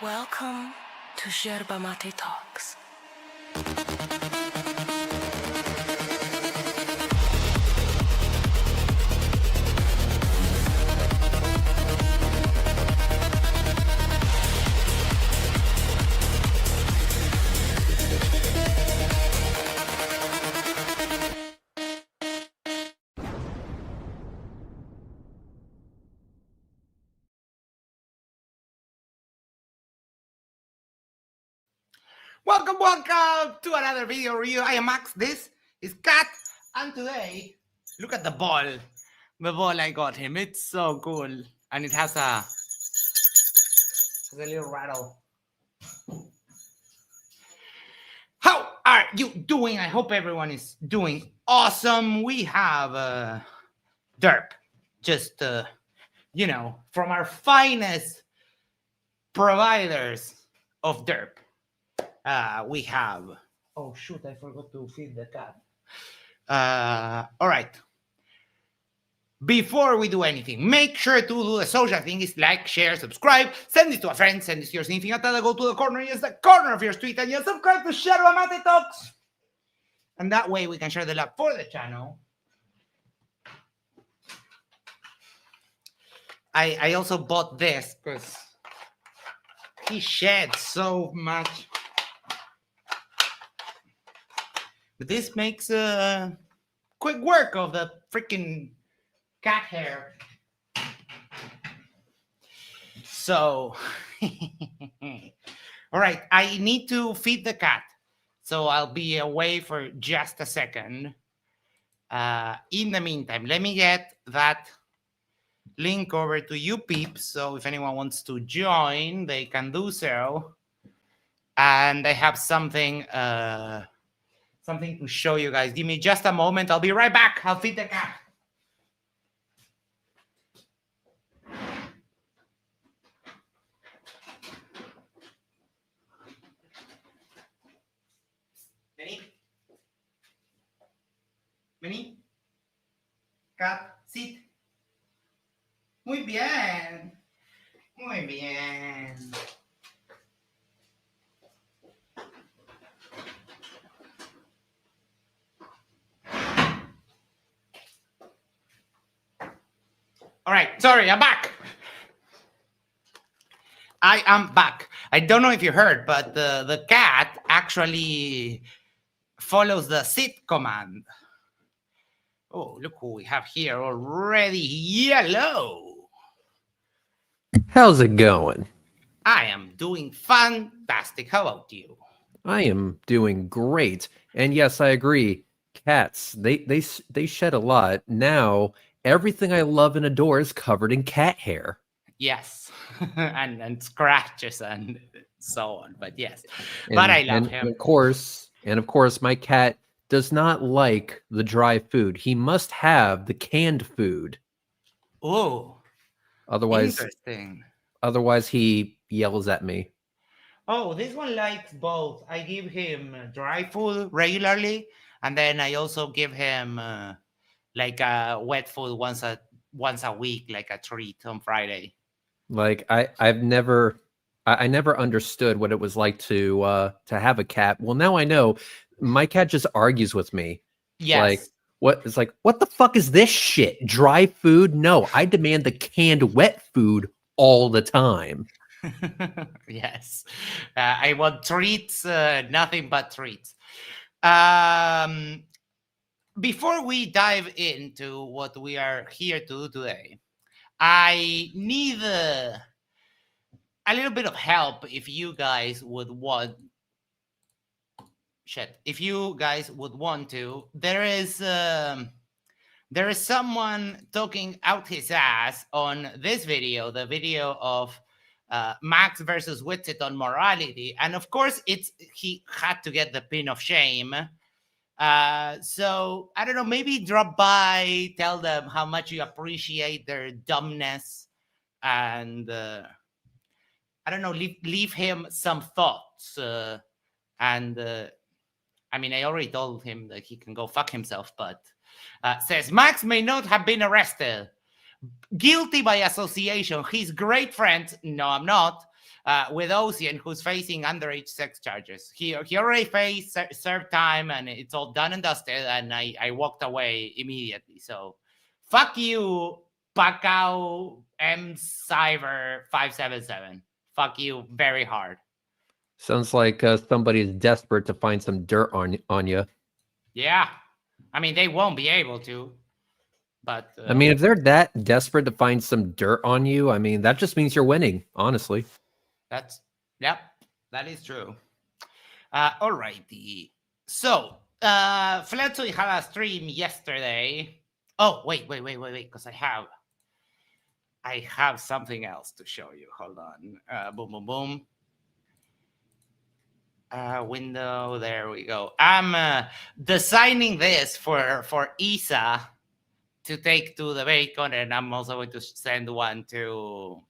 Welcome to Yerba Talks. Welcome to another video review. I am Max, this is Kat, and today, look at the ball. The ball I got him, it's so cool. And it has a little rattle. How are you doing? I hope everyone is doing awesome. We have Derp, just, from our finest providers of Derp. We have, oh shoot, I forgot to feed the cat. All right. Before we do anything, make sure to do the social things like, share, subscribe, send this to a friend, send this to your significant other, go to the corner, yes, the corner of your street, and you subscribe to Yerba Talks. And that way we can share the love for the channel. I also bought this because he sheds so much. But this makes quick work of the freaking cat hair. So, all right, I need to feed the cat. So I'll be away for just a second. In the meantime, let me get that link over to you peeps. So if anyone wants to join, they can do so. And I have something to show you guys. Give me just a moment. I'll be right back. I'll feed the cat. Vení. Cat, sit. Muy bien. Muy bien. All right, sorry, I'm back. I am back. I don't know if you heard, but the cat actually follows the sit command. Oh, look who we have here already. Yellow. How's it going? I am doing fantastic. How about you? I am doing great. And yes, I agree. Cats, they shed a lot. Now, everything I love and adore is covered in cat hair. Yes. and scratches and so on. But yes. But I love him. And of course, my cat does not like the dry food. He must have the canned food. Oh. Interesting. Otherwise, he yells at me. Oh, this one likes both. I give him dry food regularly, and then I also give him like wet food once a week, like a treat on Friday. Like I never understood what it was like to have a cat. Well, now I know. My cat just argues with me. Yes. What the fuck is this shit? Dry food? No, I demand the canned wet food all the time. Yes. I want treats, nothing but treats. Before we dive into what we are here to do today, I need a little bit of help if you guys would want. If you guys would want to, there is someone talking out his ass on this video, the video of Max versus Witsit on morality, and of course he had to get the pin of shame. So I don't know, maybe drop by, tell them how much you appreciate their dumbness, and I don't know, leave him some thoughts. And I mean, I already told him that he can go fuck himself, but says Max may not have been arrested. Guilty by association. He's great friends. No, I'm not. with Ocean, who's facing underage sex charges. He already faced served time, and it's all done and dusted, and I walked away immediately. So, fuck you, Pacao M Cyber 577. Fuck you very hard. Sounds like somebody is desperate to find some dirt on you. Yeah, I mean they won't be able to, but I mean, if they're that desperate to find some dirt on you, I mean that just means you're winning. Honestly, that is true. Alrighty. So, Fkatzoid had a stream yesterday. Oh, wait, because I have something else to show you. Hold on. Boom, boom, boom. Window. There we go. I'm designing this for Isa to take to the bacon, and I'm also going to send one to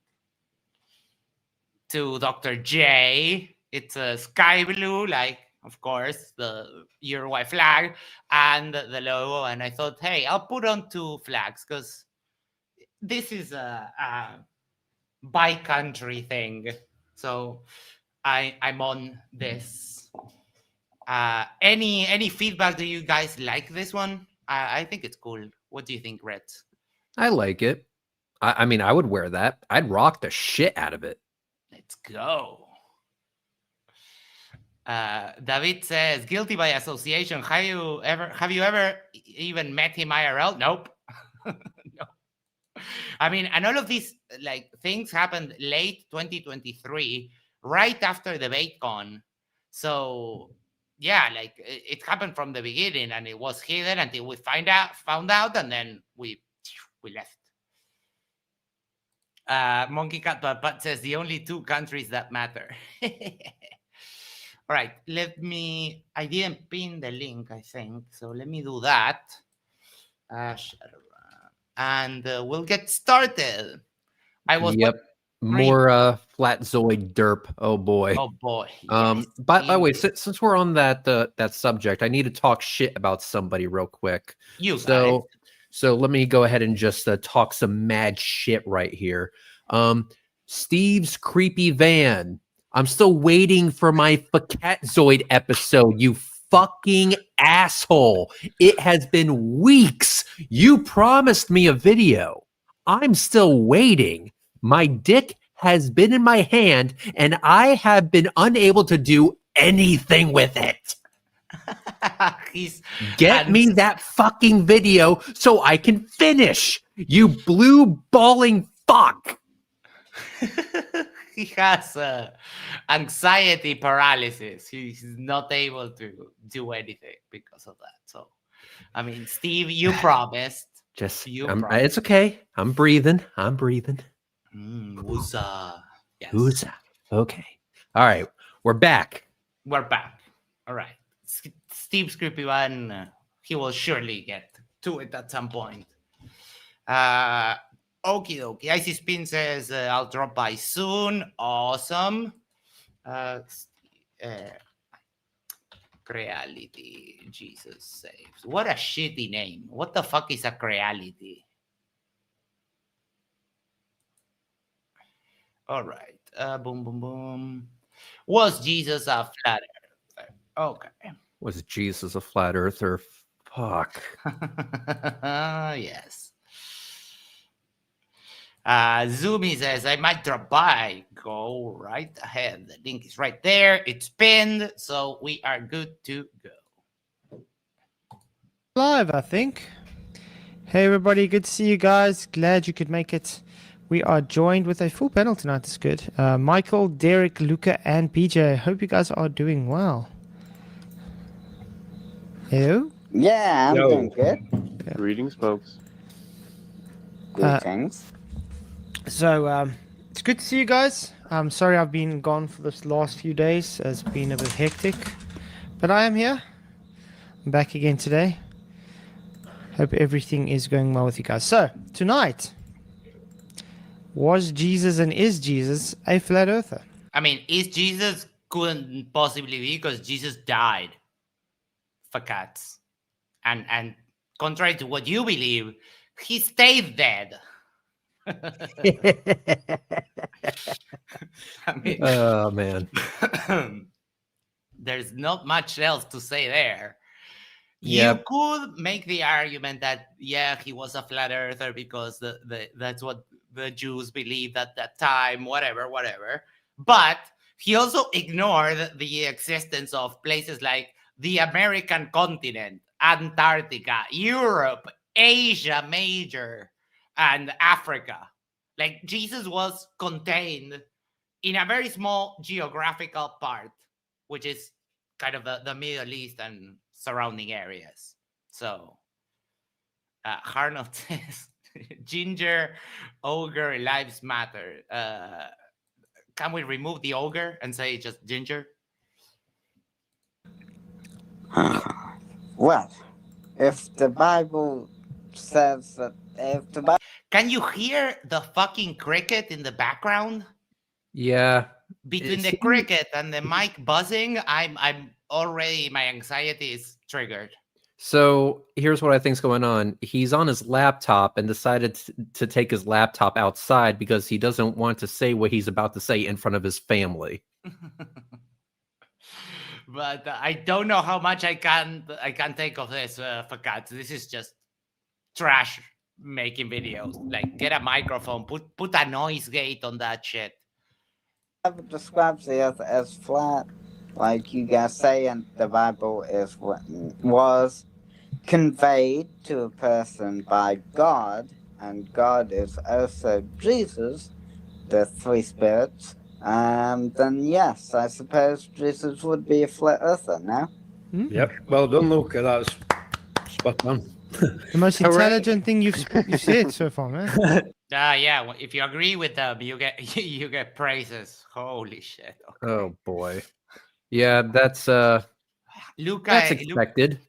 Dr. J. It's a sky blue, like, of course, the Uruguay flag and the logo. And I thought, hey, I'll put on 2 flags because this is a bi-country thing. So I'm on this. Any feedback? Do you guys like this one? I think it's cool. What do you think, Red? I like it. I mean, I would wear that. I'd rock the shit out of it. Let's go. David says, guilty by association. Have you ever even met him IRL? Nope. No. I mean, and all of these like things happened late 2023, right after the BaitCon. So yeah, like it happened from the beginning, and it was hidden until we found out, and then we left. Monkey Cat But says the only 2 countries that matter. All right, I didn't pin the link, I think, so let me do that. And we'll get started. I was more Fkatzoid derp. Oh boy. Oh boy. Yes, by the way, since we're on that subject, I need to talk shit about somebody real quick. So let me go ahead and just talk some mad shit right here. Steve's creepy van. I'm still waiting for my Fkatzoid episode, you fucking asshole. It has been weeks. You promised me a video. I'm still waiting. My dick has been in my hand, and I have been unable to do anything with it. Get me that fucking video so I can finish, you blue balling fuck. He has anxiety paralysis. He's not able to do anything because of that. So, I mean, Steve, you promised. It's okay. I'm breathing. Woozah. Yes. Woozah. Okay. All right. We're back. All right. Steve's creepy one. He will surely get to it at some point. Okie dokie. Icy Spin says, I'll drop by soon. Awesome. Creality. Jesus saves. What a shitty name. What the fuck is a Creality? All right. Boom, boom, boom. Was Jesus a flat earther? Okay. Was Jesus a flat earther? Fuck. Yes. Zoomy says, I might drop by. Go right ahead. The link is right there. It's pinned, so we are good to go. Live, I think. Hey, everybody. Good to see you guys. Glad you could make it. We are joined with a full panel tonight. That's good. Michael, Derek, Luca, and PJ. Hope you guys are doing well. Hello? Yeah, I'm doing good. Yeah. Greetings, folks. Greetings. So, it's good to see you guys. I'm sorry I've been gone for this last few days. It's been a bit hectic. But I am here. I'm back again today. Hope everything is going well with you guys. So, tonight, was Jesus and is Jesus a flat earther? I mean, is Jesus couldn't possibly be because Jesus died for cats. And contrary to what you believe, he stayed dead. I mean, oh man. There's not much else to say there. Yeah. You could make the argument that he was a flat earther because that's what the Jews believed at that time, whatever. But he also ignored the existence of places like the American continent, Antarctica, Europe, Asia Major, and Africa. Like, Jesus was contained in a very small geographical part, which is kind of the Middle East and surrounding areas. So, Harnold says, ginger, ogre, lives matter. Can we remove the ogre and say just ginger? Well, if the Bible says that, if the Bible... Can you hear the fucking cricket in the background? Yeah. Between the cricket and the mic buzzing, I'm already, my anxiety is triggered. So here's what I think's going on. He's on his laptop and decided to take his laptop outside because he doesn't want to say what he's about to say in front of his family. But I don't know how much I can take of this, Fkatz. This is just trash making videos. Like, get a microphone, put a noise gate on that shit. Bible describes the earth as flat, like you guys say, and the Bible was conveyed to a person by God, and God is also Jesus, the three spirits. Then yes, I suppose Jesus would be a flat earther now. Yep. Well done, Luca. That's spot on. The most intelligent thing you've said so far, man. Yeah. If you agree with them, you get praises. Holy shit. Okay. Oh boy. Yeah, that's Luca, that's expected.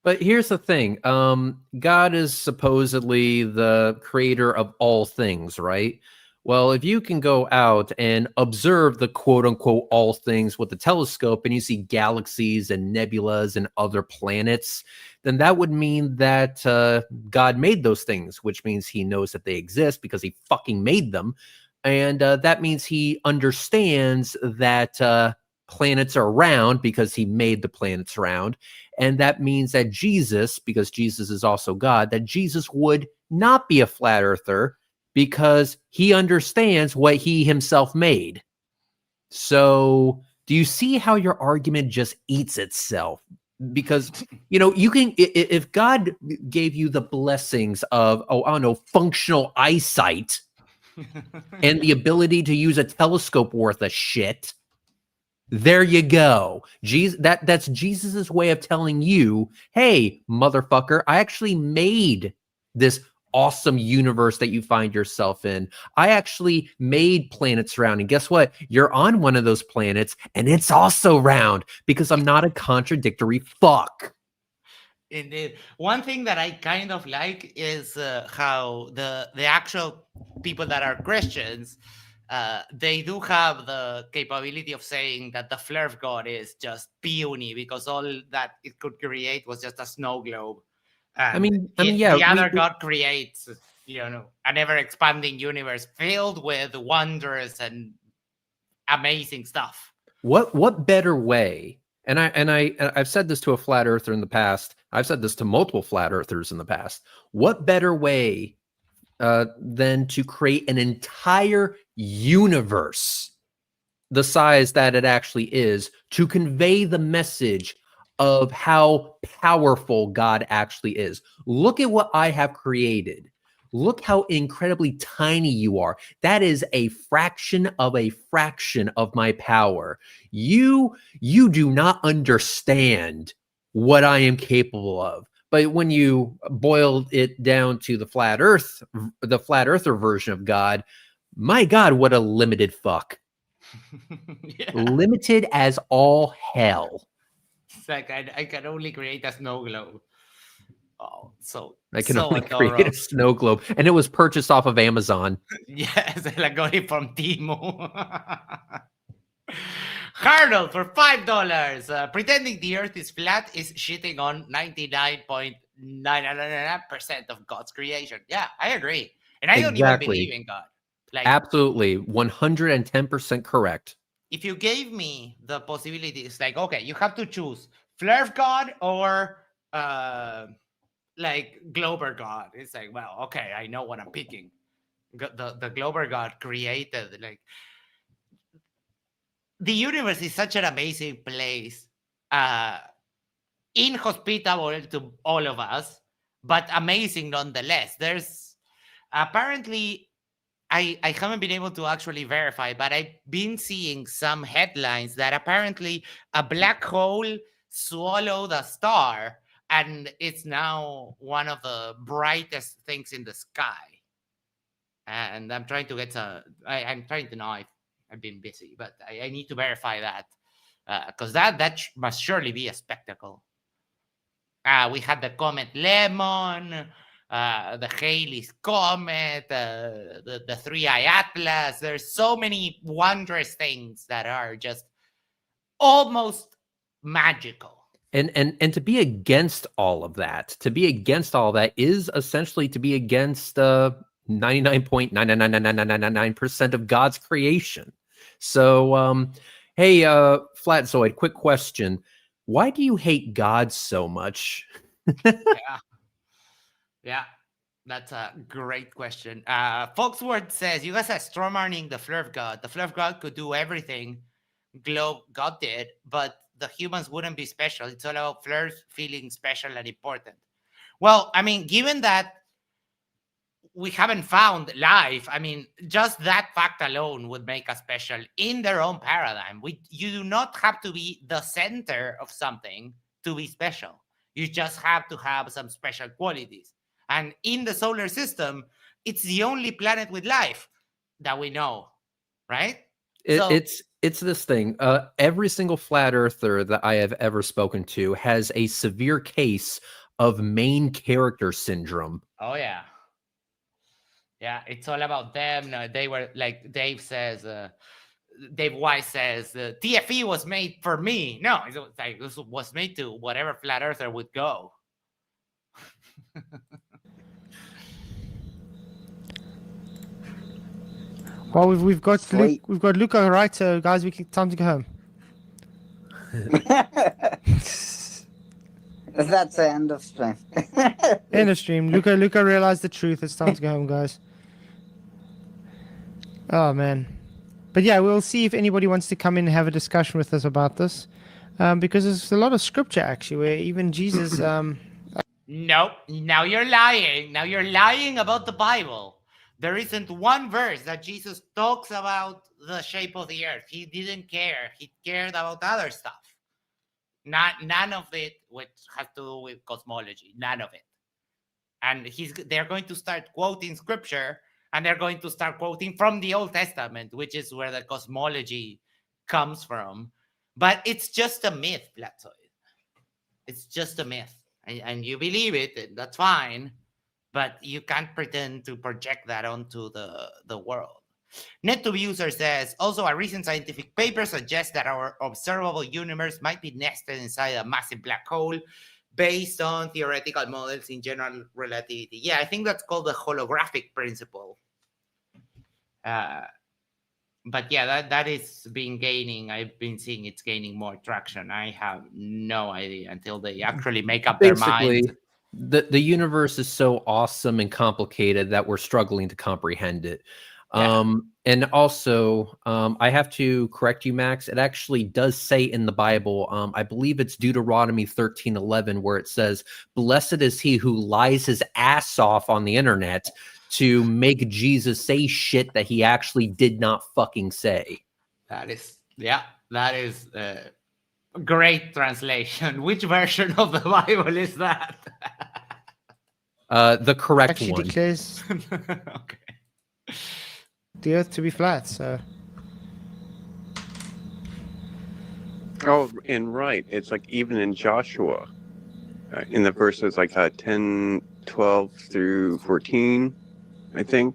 But here's the thing. God is supposedly the creator of all things, right? Well, if you can go out and observe the quote-unquote all things with the telescope and you see galaxies and nebulas and other planets, then that would mean that God made those things, which means he knows that they exist because he fucking made them. And that means he understands that planets are round because he made the planets round. And that means that Jesus, because Jesus is also God, that Jesus would not be a flat earther because he understands what he himself made. So do you see how your argument just eats itself? Because, you can, if God gave you the blessings of, functional eyesight and the ability to use a telescope worth of shit, there you go. That's Jesus's way of telling you, hey, motherfucker, I actually made this awesome universe that you find yourself in. I actually made planets round. And guess what? You're on one of those planets and it's also round because I'm not a contradictory fuck. Indeed. One thing that I kind of like is how the actual people that are Christians, they do have the capability of saying that the Flerf god is just puny because all that it could create was just a snow globe. And the other god creates, an ever-expanding universe filled with wondrous and amazing stuff. What better way? And I've said this to a flat earther in the past. I've said this to multiple flat earthers in the past. What better way than to create an entire universe the size that it actually is to convey the message of how powerful God actually is? Look at what I have created. Look how incredibly tiny you are. That is a fraction of my power. You do not understand what I am capable of. But when you boil it down to the flat earther version of God, my God, what a limited fuck. Yeah. Limited as all hell. It's like I can only create a snow globe. Oh, so I can only create a snow globe, and it was purchased off of Amazon. Yes, I got it from Timo. Harnold for $5. Pretending the Earth is flat is shitting on 99.9% of God's creation. Yeah, I agree, and I don't even believe in God. Like, absolutely 110% correct. if you gave me the possibility, it's like, okay, you have to choose Flerf God or like Glober God. It's like, well, okay, I know what I'm picking. The Glober God created, like, the universe is such an amazing place, inhospitable to all of us, but amazing nonetheless. There's apparently, I haven't been able to actually verify, but I've been seeing some headlines that apparently a black hole swallowed a star, and it's now one of the brightest things in the sky. And I'm trying to get I'm trying to know. I've been busy, but I need to verify that, because that must surely be a spectacle. We had the comet Lemon, the Halley's Comet, the Three-Eye Atlas. There's so many wondrous things that are just almost magical. And to be against all of that, is essentially to be against 99.9999999% of God's creation. So, hey, Flatzoid, quick question. Why do you hate God so much? Yeah, that's a great question. Foxworth says, you guys are strawmanning the Flerf God. The Flerf God could do everything God did, but the humans wouldn't be special. It's all about Flerf feeling special and important. Well, I mean, given that we haven't found life, I mean, just that fact alone would make us special in their own paradigm. You do not have to be the center of something to be special. You just have to have some special qualities. And in the solar system, it's the only planet with life that we know, right? It's this thing. Every single flat earther that I have ever spoken to has a severe case of main character syndrome. Oh, yeah. Yeah, it's all about them. They were, like Dave says, Dave Weiss says, TFE was made for me. No, it was made to whatever flat earther would go. Well, we've got Luca, right? So, guys, time to go home. That's the end of stream. End of stream. Luca realized the truth. It's time to go home, guys. Oh, man. But yeah, we'll see if anybody wants to come in and have a discussion with us about this. Because there's a lot of scripture, actually, where even Jesus... Nope. Now you're lying. Now you're lying about the Bible. There isn't one verse that Jesus talks about the shape of the earth. He didn't care. He cared about other stuff. None of it which has to do with cosmology. None of it. And they're going to start quoting scripture, and they're going to start quoting from the Old Testament, which is where the cosmology comes from. But it's just a myth, Fkatzoid. It's just a myth. And you believe it, that's fine. But you can't pretend to project that onto the world. NetTubeUser says, also a recent scientific paper suggests that our observable universe might be nested inside a massive black hole based on theoretical models in general relativity. Yeah, I think that's called the holographic principle. But yeah, that is gaining. I've been seeing it's gaining more traction. I have no idea until they actually make up their minds. The universe is so awesome and complicated that we're struggling to comprehend it. Yeah. And also, I have to correct you, Max. It actually does say in the Bible, I believe it's Deuteronomy 13:11, where it says, "Blessed is he who lies his ass off on the internet to make Jesus say shit that he actually did not fucking say." That is a great translation. Which version of the Bible is that? The correct actually one. Declares okay. The earth to be flat, so. Oh, and right. It's like even in Joshua, in the verses like 10, 12 through 14, I think,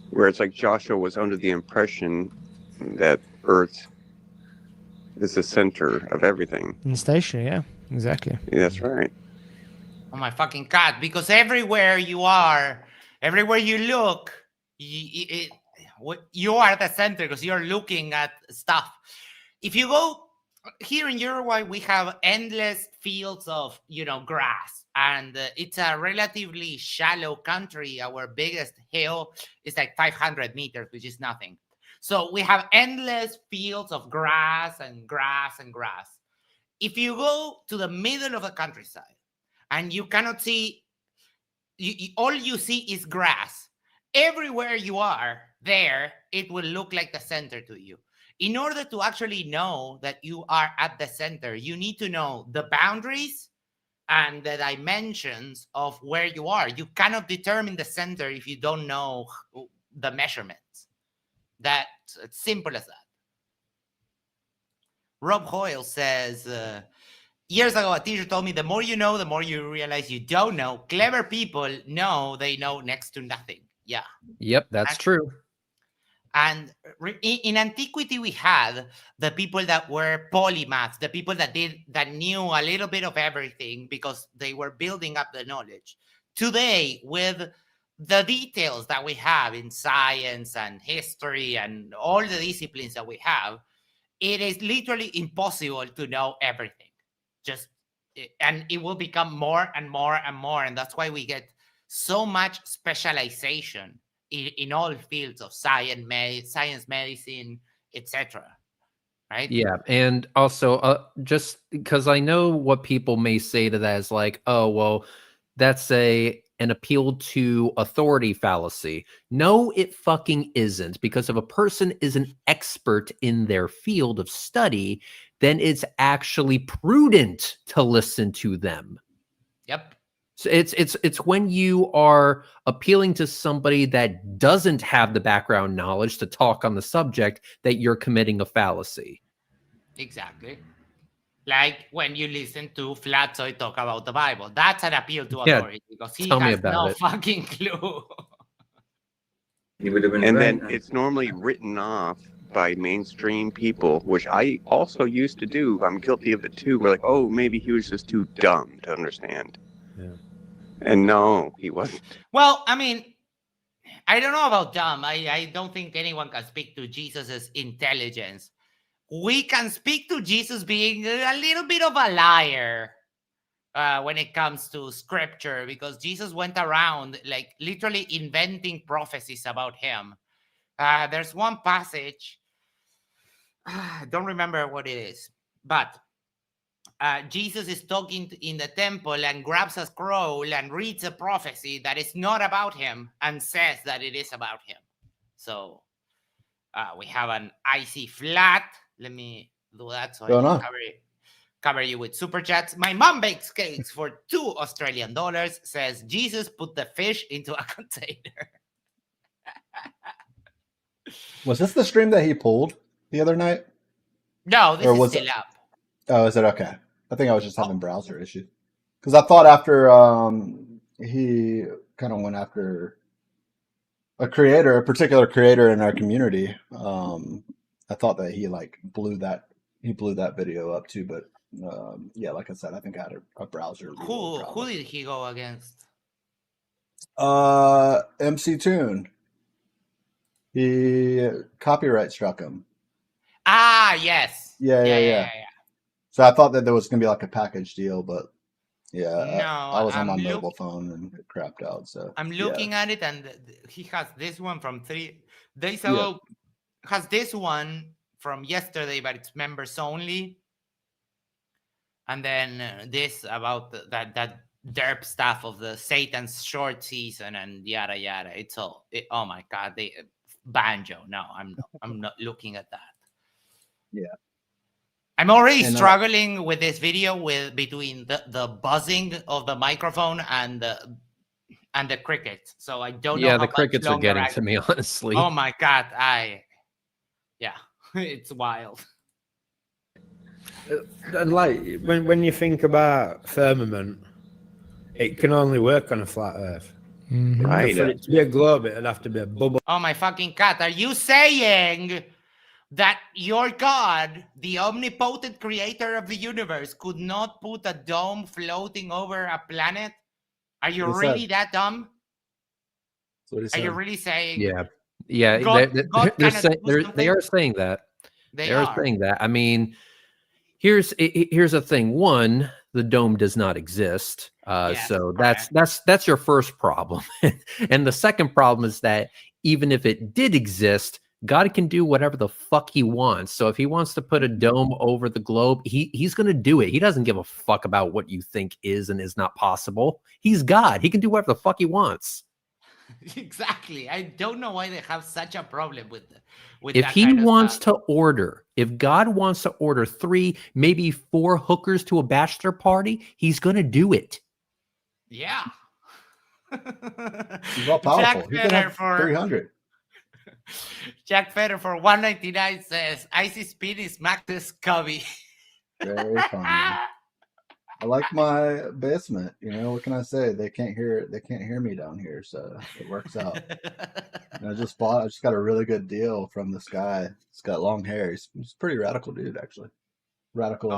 where it's like Joshua was under the impression that Earth is the center of everything. In the station, yeah, exactly. Yeah, that's right. Oh my fucking God, because everywhere you are, everywhere you look, You are the center because you're looking at stuff. If you go here in Uruguay, we have endless fields of, grass, and it's a relatively shallow country. Our biggest hill is like 500 meters, which is nothing. So we have endless fields of grass and grass and grass. If you go to the middle of the countryside and you cannot see, all you see is grass. Everywhere you are there, it will look like the center to you. In order to actually know that you are at the center, you need to know the boundaries and the dimensions of where you are. You cannot determine the center if you don't know the measurements. That's as simple as that. Rob Hoyle says, years ago, a teacher told me the more you know, the more you realize you don't know. Clever people know they know next to nothing. Yeah. Yep, that's true. And in antiquity, we had the people that were polymaths, the people that knew a little bit of everything because they were building up the knowledge. Today, with the details that we have in science and history and all the disciplines that we have, it is literally impossible to know everything. And it will become more and more and more. And that's why we get so much specialization in all fields of science, medicine, etc. Right? Yeah, and also just because I know what people may say to that is like, oh, well, that's an appeal to authority fallacy. No, it fucking isn't, because if a person is an expert in their field of study, then it's actually prudent to listen to them. Yep. So it's when you are appealing to somebody that doesn't have the background knowledge to talk on the subject that you're committing a fallacy. Exactly. Like when you listen to Fkatzoid talk about the Bible. That's an appeal to authority because he has no fucking clue. He would have been then it's normally written off by mainstream people, which I also used to do. I'm guilty of it too. We're like, oh, maybe he was just too dumb to understand. Yeah. And no, he wasn't. Well, I mean, I don't know about dumb. I don't think anyone can speak to Jesus's intelligence. We can speak to Jesus being a little bit of a liar when it comes to scripture, because Jesus went around like literally inventing prophecies about him. There's one passage, I don't remember what it is, but Jesus is talking in the temple and grabs a scroll and reads a prophecy that is not about him and says that it is about him. So we have an icy flat. Let me do that so I can cover you with super chats. My mom bakes cakes for $2 Australian. Says Jesus put the fish into a container. Was this the stream that he pulled the other night? No, this is still up. Oh, is it? Okay. I think I was just having browser issues. Because I thought after he kind of went after a particular creator in our community, I thought that he blew that video up too. But yeah, like I said, I think I had a browser. Who did he go against? MC Toon. He copyright struck him. Ah, yes. Yeah. So I thought that there was going to be like a package deal, but yeah, no, I was on my mobile phone and it crapped out. So I'm looking at it, and he has this one from 3 days ago. Has this one from yesterday, but it's members only. And then this about that derp stuff of the Satan's short season and yada yada. It's all. Oh my god, banjo. No, I'm not looking at that. Yeah. I'm already struggling with this video between the buzzing of the microphone and the crickets. So I don't know. Yeah, the crickets are getting to me, honestly. Oh my god, it's wild. And like when you think about firmament, it can only work on a flat Earth. Mm-hmm. Right. For it to be a globe, it'd have to be a bubble. Oh my fucking cat! Are you saying that your God, the omnipotent creator of the universe, could not put a dome floating over a planet? Are you really that dumb? Are you really saying? Yeah. Yeah, God they're cannot saying do they are something. saying that. They are saying that. I mean, here's a thing. One, the dome does not exist. Yes, So correct. that's your first problem. And the second problem is that even if it did exist, God can do whatever the fuck he wants. So if he wants to put a dome over the globe, he's going to do it. He doesn't give a fuck about what you think is and is not possible. He's God. He can do whatever the fuck he wants. Exactly. I don't know why they have such a problem with if that he kind of wants stuff. to order, if God wants to order 3, maybe 4 hookers to a bachelor party, he's going to do it. Yeah. He's all powerful. He can have 300. Jack Fetter for $1.99 says, Icy Speed is Max's cubby. Very funny. I like my basement. You know, what can I say? They can't hear me down here, so it works out. And I just got a really good deal from this guy. He's got long hair. He's a pretty radical dude, actually. Radical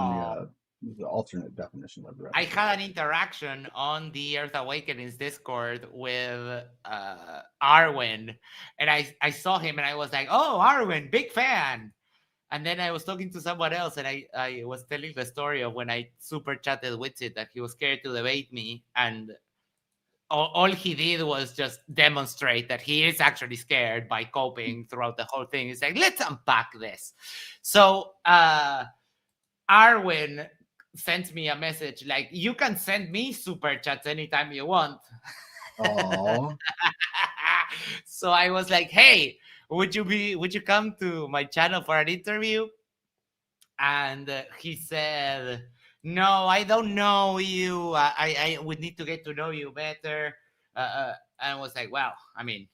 in the alternate definition of radical. I had an interaction on the Earth Awakenings Discord with Arwen, and I saw him and I was like, oh, Arwen, big fan. And then I was talking to someone else, and I was telling the story of when I super chatted with it that he was scared to debate me, and all he did was just demonstrate that he is actually scared by coping throughout the whole thing. He's like, let's unpack this. So Arwen sent me a message like, you can send me super chats anytime you want. Aww. So I was like, hey, would you come to my channel for an interview? And he said, no, I don't know you. I would need to get to know you better. And I was like, well, I mean,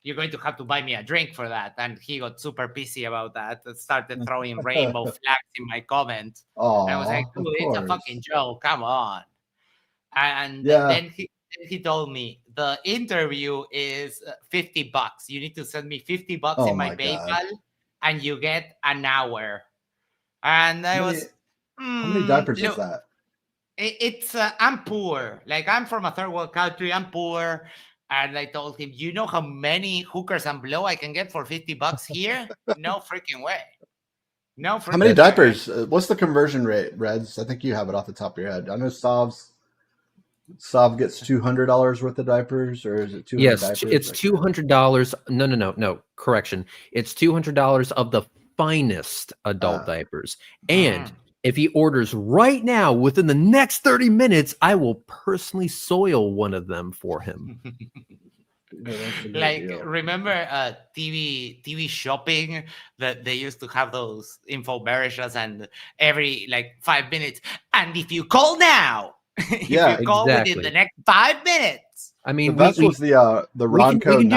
you're going to have to buy me a drink for that. And he got super pissy about that and started throwing rainbow flags in my comment. Aww, and I was like, dude, it's a fucking joke. Come on. And then he told me the interview is $50. You need to send me $50 in my PayPal, and you get an hour. And I was, how many diapers is that? It's I'm poor. Like, I'm from a third world country. I'm poor. And I told him, you know how many hookers and blow I can get for $50 here? No freaking way. No freaking How many way. diapers? What's the conversion rate, Reds? I think you have it off the top of your head. I know Sav gets $200 worth of diapers, or is it 200 yes, diapers? It's $200. No. Correction. It's $200 of the finest adult diapers. And if he orders right now, within the next 30 minutes, I will personally soil one of them for him. Like, remember TV shopping that they used to have those infomercials, and every like 5 minutes, and if you call now, if you call within the next 5 minutes. I mean, that was the Ronco. We can do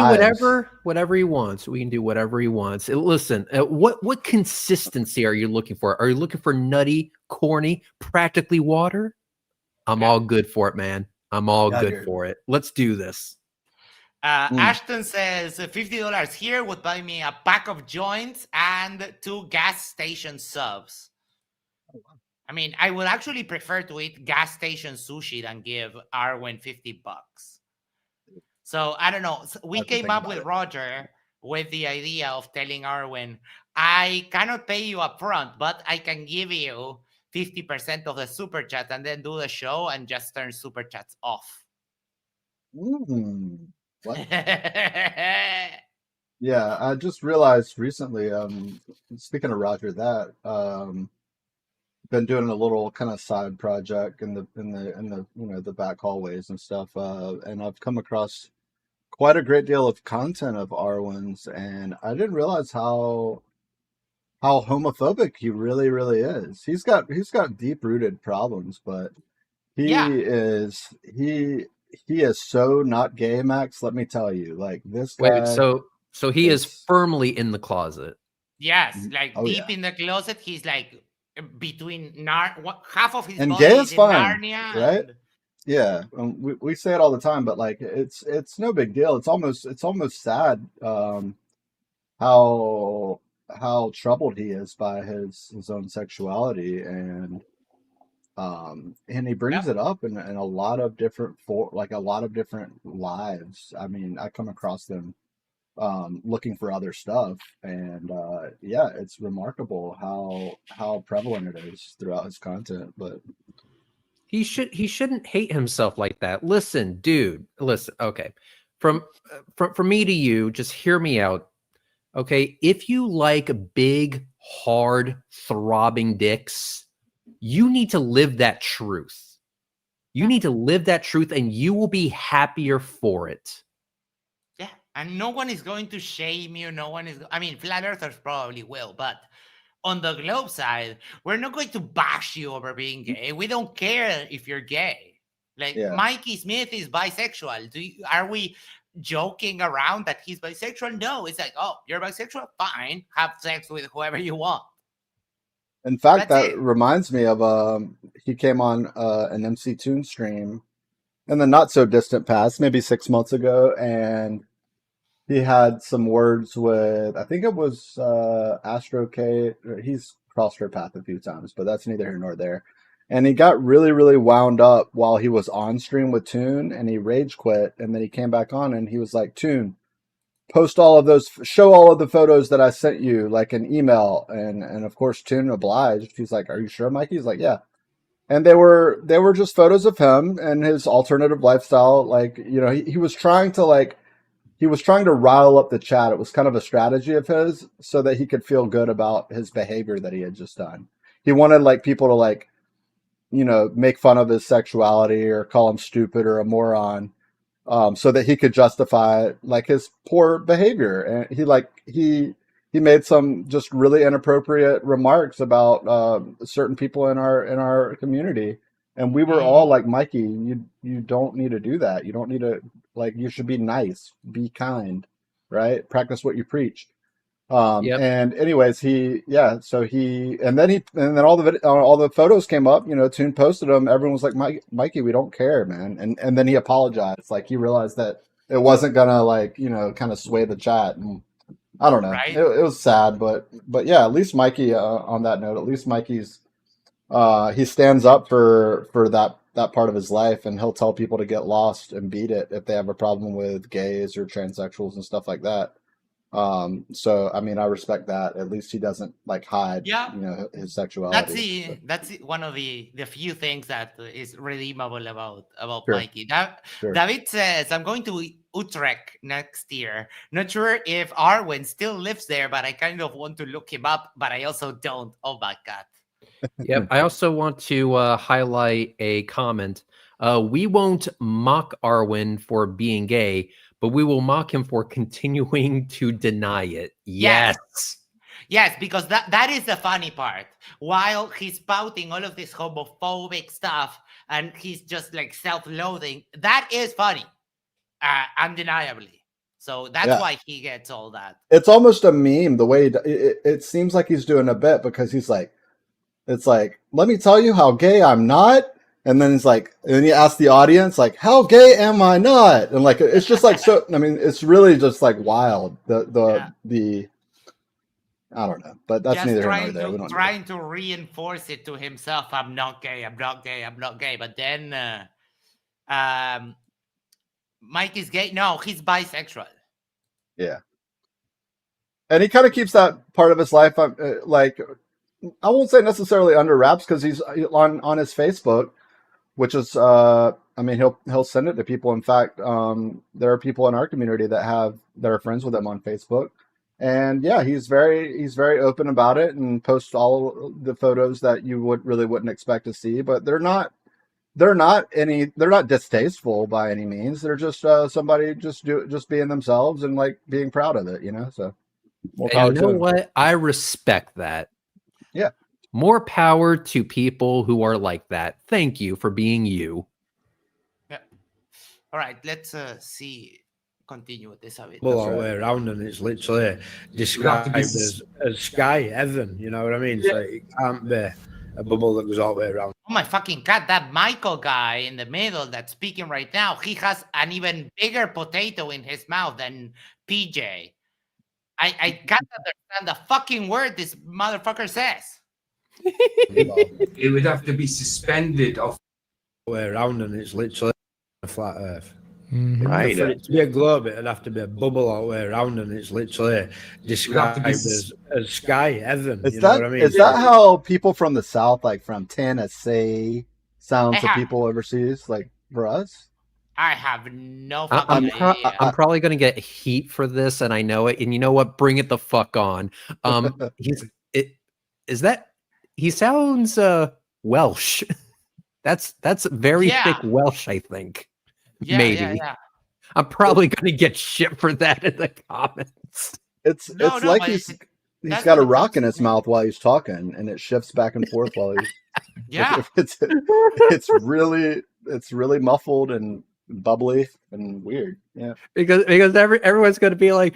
whatever he wants. We can do whatever he wants. Listen, what consistency are you looking for? Are you looking for nutty, corny, practically water? I'm all good for it, man. I'm all good for it. Let's do this. Ashton says $50 here would buy me a pack of joints and 2 gas station subs. I mean, I would actually prefer to eat gas station sushi than give Arwen $50. So I don't know. We came up with Roger with the idea of telling Arwen, I cannot pay you up front, but I can give you 50% of the super chat and then do the show and just turn super chats off. What? Yeah, I just realized recently, speaking of Roger, that been doing a little kind of side project in the the back hallways and stuff, and I've come across quite a great deal of content of Arwen's, and I didn't realize how homophobic he really is. He's got deep rooted problems, but he is so not gay, Max. Let me tell you, like, this guy. Wait, so he is firmly in the closet. Yes, like deep in the closet. He's like between half of his and body gay is is in fine, Narnia, right? Yeah, we say it all the time, but like it's no big deal. It's almost sad how troubled he is by his own sexuality, and he brings it up in a lot of different lives. I mean, I come across them looking for other stuff. And yeah, it's remarkable how prevalent it is throughout his content. But he shouldn't hate himself like that. Listen, dude, listen. Okay, from me to you, just hear me out. Okay, if you like big, hard, throbbing dicks, you need to live that truth. You need to live that truth, and you will be happier for it. Yeah, and no one is going to shame you. No one is. I mean, flat earthers probably will, but on the globe side, we're not going to bash you over being gay. We don't care if you're gay. Like Mikey Smith is bisexual. Are we joking around that he's bisexual? No, it's like, oh, you're bisexual? Fine. Have sex with whoever you want. In fact, that reminds me of he came on an MC Toon stream in the not so distant past, maybe 6 months ago, and he had some words with, I think it was Astro K. He's crossed her path a few times, but that's neither here nor there. And he got really, really wound up while he was on stream with Toon, and he rage quit, and then he came back on and he was like, Toon, show all of the photos that I sent you, like an email. And of course Toon obliged. He's like, are you sure, Mikey? He's like, yeah. And they were just photos of him and his alternative lifestyle. Like, you know, he was trying to rile up the chat. It was kind of a strategy of his so that he could feel good about his behavior that he had just done. He wanted like people to like, you know, make fun of his sexuality or call him stupid or a moron, so that he could justify like his poor behavior. And he made some just really inappropriate remarks about certain people in our community. And we were all like, Mikey, you don't need to do that. You don't need to, like, you should be nice, be kind, right? Practice what you preach. And anyways, and then all the photos came up, you know, Toon posted them. Everyone was like, Mikey, we don't care, man. And then he apologized. Like, he realized that it wasn't gonna, like, you know, kind of sway the chat. And I don't know. Right? It was sad, but yeah, at least Mikey, on that note, at least Mikey's, he stands up for that part of his life, and he'll tell people to get lost and beat it if they have a problem with gays or transsexuals and stuff like that. So I mean, I respect that. At least he doesn't like hide, you know, his sexuality. That's one of the few things that is redeemable about Mikey. David says, I'm going to Utrecht next year. Not sure if Arwen still lives there, but I kind of want to look him up, but I also don't. Oh my God. Yep. I also want to highlight a comment. We won't mock Arwen for being gay, but we will mock him for continuing to deny it. Yes. Yes, because that is the funny part. While he's spouting all of this homophobic stuff and he's just like self-loathing, that is funny, undeniably. So that's why he gets all that. It's almost a meme the way it seems like he's doing a bit, because he's like, it's like, let me tell you how gay I'm not. And then it's like, and then you ask the audience, like, how gay am I not? And like, it's just like, so, I mean, it's really just like wild. The I don't know, but that's just neither here nor there. We don't trying to reinforce it to himself. I'm not gay. I'm not gay. I'm not gay. But then, Mike is gay. No, he's bisexual. Yeah. And he kind of keeps that part of his life, like, I won't say necessarily under wraps, because he's on his Facebook, which is, I mean, he'll send it to people. In fact, there are people in our community that are friends with him on Facebook, and yeah, he's very open about it and posts all the photos that you wouldn't expect to see. But they're not distasteful by any means. They're just somebody just being themselves and like being proud of it, you know. So, you know what? I respect that. Yeah. More power to people who are like that. Thank you for being you. Yeah. All right. Let's continue with this a bit. Well, all the way around, and it's literally described as sky heaven. You know what I mean? So it can't be a bubble that goes all the way around. Oh my fucking God! That Michael guy in the middle that's speaking right now, he has an even bigger potato in his mouth than PJ. I can't understand the fucking word this motherfucker says. It would have to be suspended off the way around, and it's literally a flat earth. Right. For it to be a globe, it'd have to be a bubble all the way around, and it's literally described as sky, heaven. Is You know what I mean? is that how people from the South, like from Tennessee, sound to Yeah. people overseas, like for us? I have no fucking idea. I'm probably gonna get heat for this, and I know it. And you know what? Bring it the fuck on. He sounds Welsh. That's very thick Welsh, I think. Yeah, Maybe. yeah. I'm probably gonna get shit for that in the comments. It's like he's got a rock in his mouth while he's talking, and it shifts back and forth while he's. Yeah. It's really muffled and bubbly and weird. Yeah. Because everyone's gonna be like,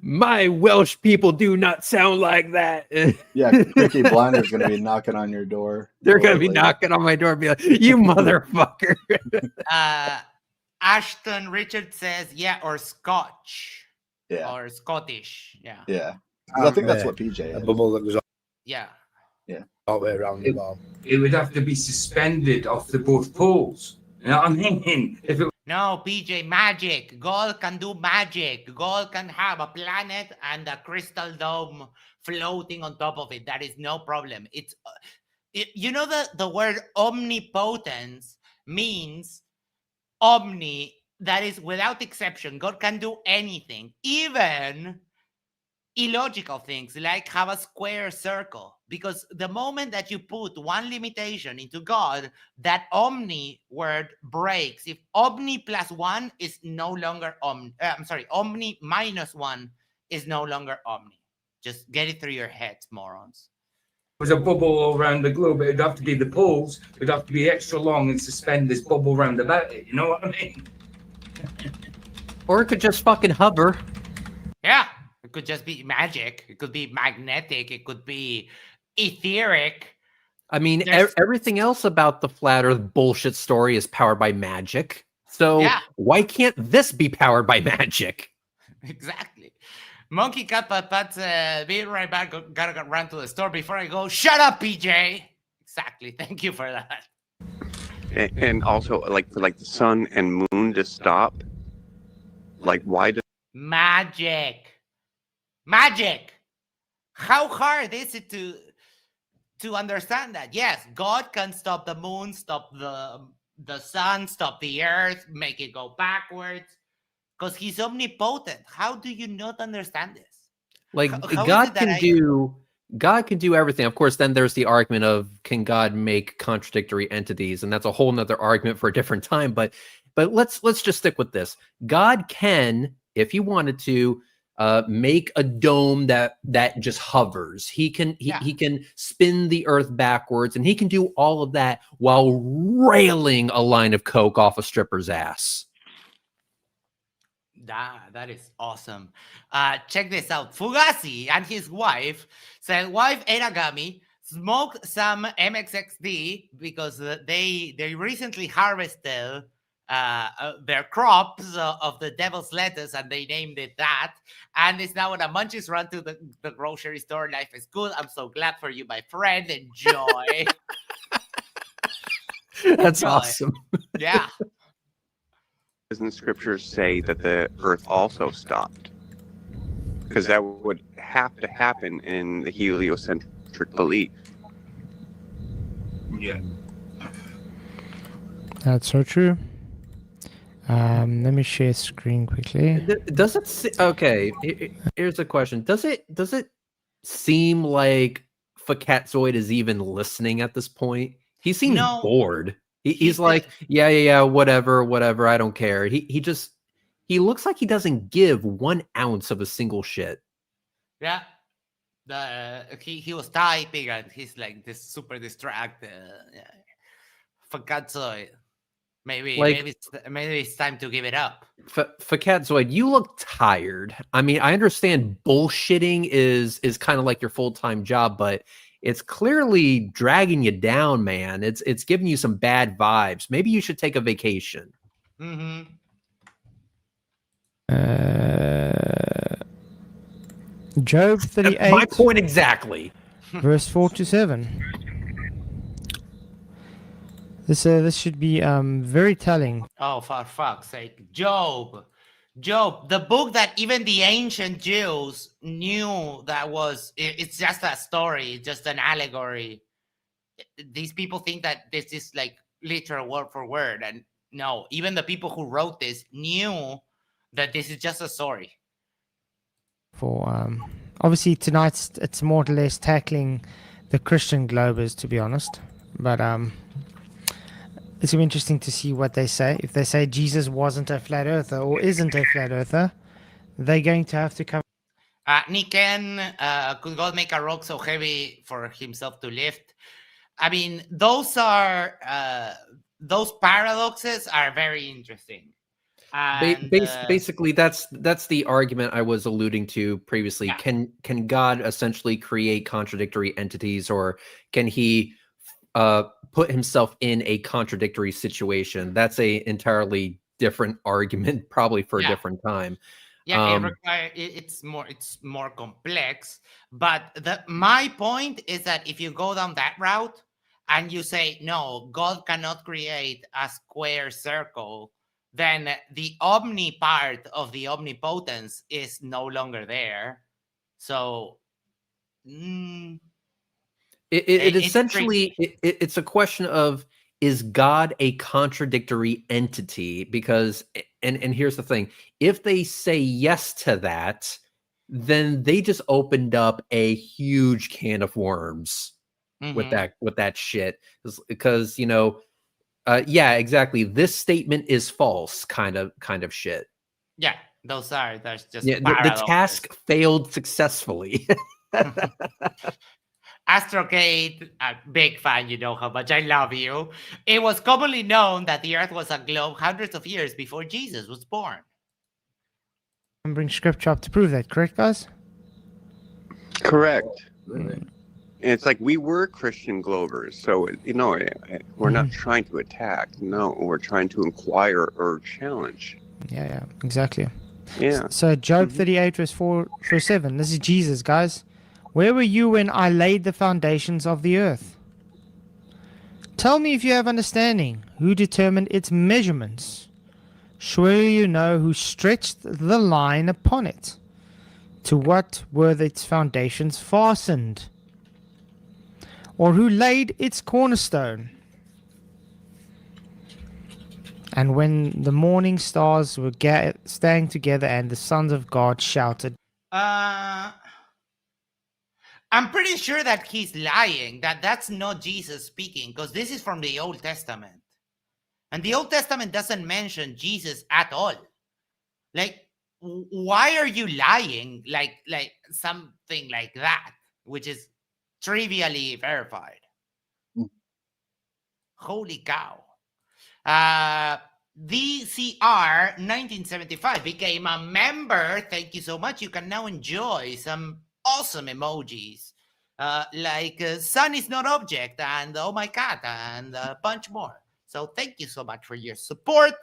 my Welsh people do not sound like that. Yeah, Peaky Blinder's gonna be knocking on your door. They're gonna be knocking on my door and be like, you motherfucker. Ashton Richard says, yeah, or Scotch. Yeah. Or Scottish. Yeah. Yeah. I think that's what PJ is. A bubble that goes Yeah. all the way around the ball. It would have to be suspended off the both poles. You know what I mean? No, PJ, magic. God can do magic. God can have a planet and a crystal dome floating on top of it. That is no problem. You know the word omnipotence means omni, that is without exception. God can do anything, even illogical things like have a square circle. Because the moment that you put one limitation into God, that omni word breaks. If omni plus one is no longer omni, omni minus one is no longer omni. Just get it through your heads, morons. Was a bubble all around the globe, it'd have to be the poles, it'd have to be extra long and suspend this bubble round about it. You know what I mean? Or it could just fucking hover. Yeah, it could just be magic. It could be magnetic. It could be etheric. I mean, everything else about the flat Earth bullshit story is powered by magic. So why can't this be powered by magic? Exactly. Monkey Cat Pat, be right back. Gotta run to the store before I go. Shut up, PJ. Exactly. Thank you for that. And also, like for the sun and moon to stop. Like, why does magic? How hard is it to understand that? Yes, God can stop the moon, stop the sun, stop the earth, make it go backwards, because he's omnipotent. How do you not understand this? Like God can do everything. Of course, then there's the argument of, can God make contradictory entities? And that's a whole nother argument for a different time. But let's just stick with this. God can, if he wanted to, make a dome that just hovers. He can spin the earth backwards, and he can do all of that while railing a line of coke off a stripper's ass. That is awesome. Check this out. Fugazi and his wife said, wife ate a gummy, smoked some MXXD because they recently harvested their crops of the devil's lettuce, and they named it that. And it's now when a munchies run to the grocery store. Life is good. I'm so glad for you, my friend. Enjoy. That's awesome. Yeah. Doesn't scripture say that the earth also stopped? Because that would have to happen in the heliocentric belief. Yeah. That's so true. Let me share screen quickly. Does it? Okay, here's a question. Does it seem like Fkatzoid is even listening at this point? He seems bored. He's like, yeah, whatever. I don't care. He looks like he doesn't give 1 ounce of a single shit. Yeah. He was typing and he's like this super distracted. Fkatzoid. Maybe it's time to give it up. Fkatzoid, you look tired. I mean, I understand bullshitting is kind of like your full-time job, but it's clearly dragging you down, man. It's giving you some bad vibes. Maybe you should take a vacation. Mm-hmm. Job 38. My point exactly. Verse 4 to 7. This should be very telling. Oh, for fuck's sake. Job, the book that even the ancient Jews knew that it's just a story, just an allegory. These people think that this is like literal word for word. And no, even the people who wrote this knew that this is just a story. For obviously tonight it's more or less tackling the Christian Globers, to be honest. But it's gonna be interesting to see what they say. If they say Jesus wasn't a flat earther or isn't a flat earther, they're going to have to come. Niken, could God make a rock so heavy for himself to lift? I mean, those paradoxes are very interesting. And, basically, that's the argument I was alluding to previously. Yeah. Can God essentially create contradictory entities, or can he put himself in a contradictory situation? That's a entirely different argument, probably for a different time. Yeah, it's more complex. But my point is that if you go down that route and you say, no, God cannot create a square circle, then the omni part of the omnipotence is no longer there. So it essentially it's a question of, is God a contradictory entity? Because and here's the thing, if they say yes to that, then they just opened up a huge can of worms with that shit. Because yeah, exactly, this statement is false kind of shit. Yeah, there's just the task failed successfully. Astrocade, a big fan, you know how much I love you. It was commonly known that the earth was a globe hundreds of years before Jesus was born. And bring scripture up to prove that, correct, guys? Correct. It's like we were Christian Globers, so we're not trying to attack. No, we're trying to inquire or challenge. Yeah, exactly. Yeah. So Job 38 verse 7. This is Jesus, guys. Where were you when I laid the foundations of the earth? Tell me if you have understanding. Who determined its measurements? Surely you know who stretched the line upon it. To what were its foundations fastened? Or who laid its cornerstone? And when the morning stars were staying together and the sons of God shouted. I'm pretty sure that he's lying, that's not Jesus speaking, because this is from the Old Testament. And the Old Testament doesn't mention Jesus at all. Like, why are you lying like something like that, which is trivially verified? Holy cow. DCR 1975 became a member. Thank you so much. You can now enjoy some awesome emojis like sun is not object and oh my god and a bunch more. So thank you so much for your support.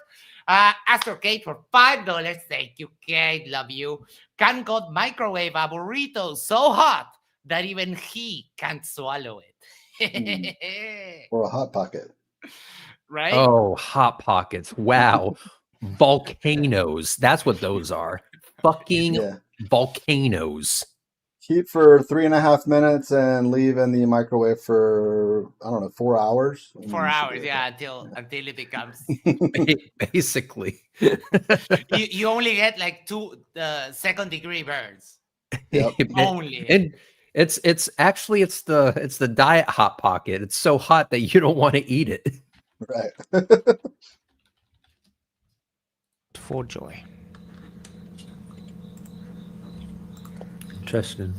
Astro Kate for $5. Thank you, Kate. Love you. Can God microwave a burrito so hot that even he can't swallow it? Or a hot pocket. Right? Oh, hot pockets. Wow. Volcanoes. That's what those are. Fucking volcanoes. Heat for 3.5 minutes and leave in the microwave for 4 hours. 4 hours, until it becomes basically. you only get like 2 second-degree burns. Yep. Only. And it's actually the diet hot pocket. It's so hot that you don't want to eat it. Right. For joy. Interesting.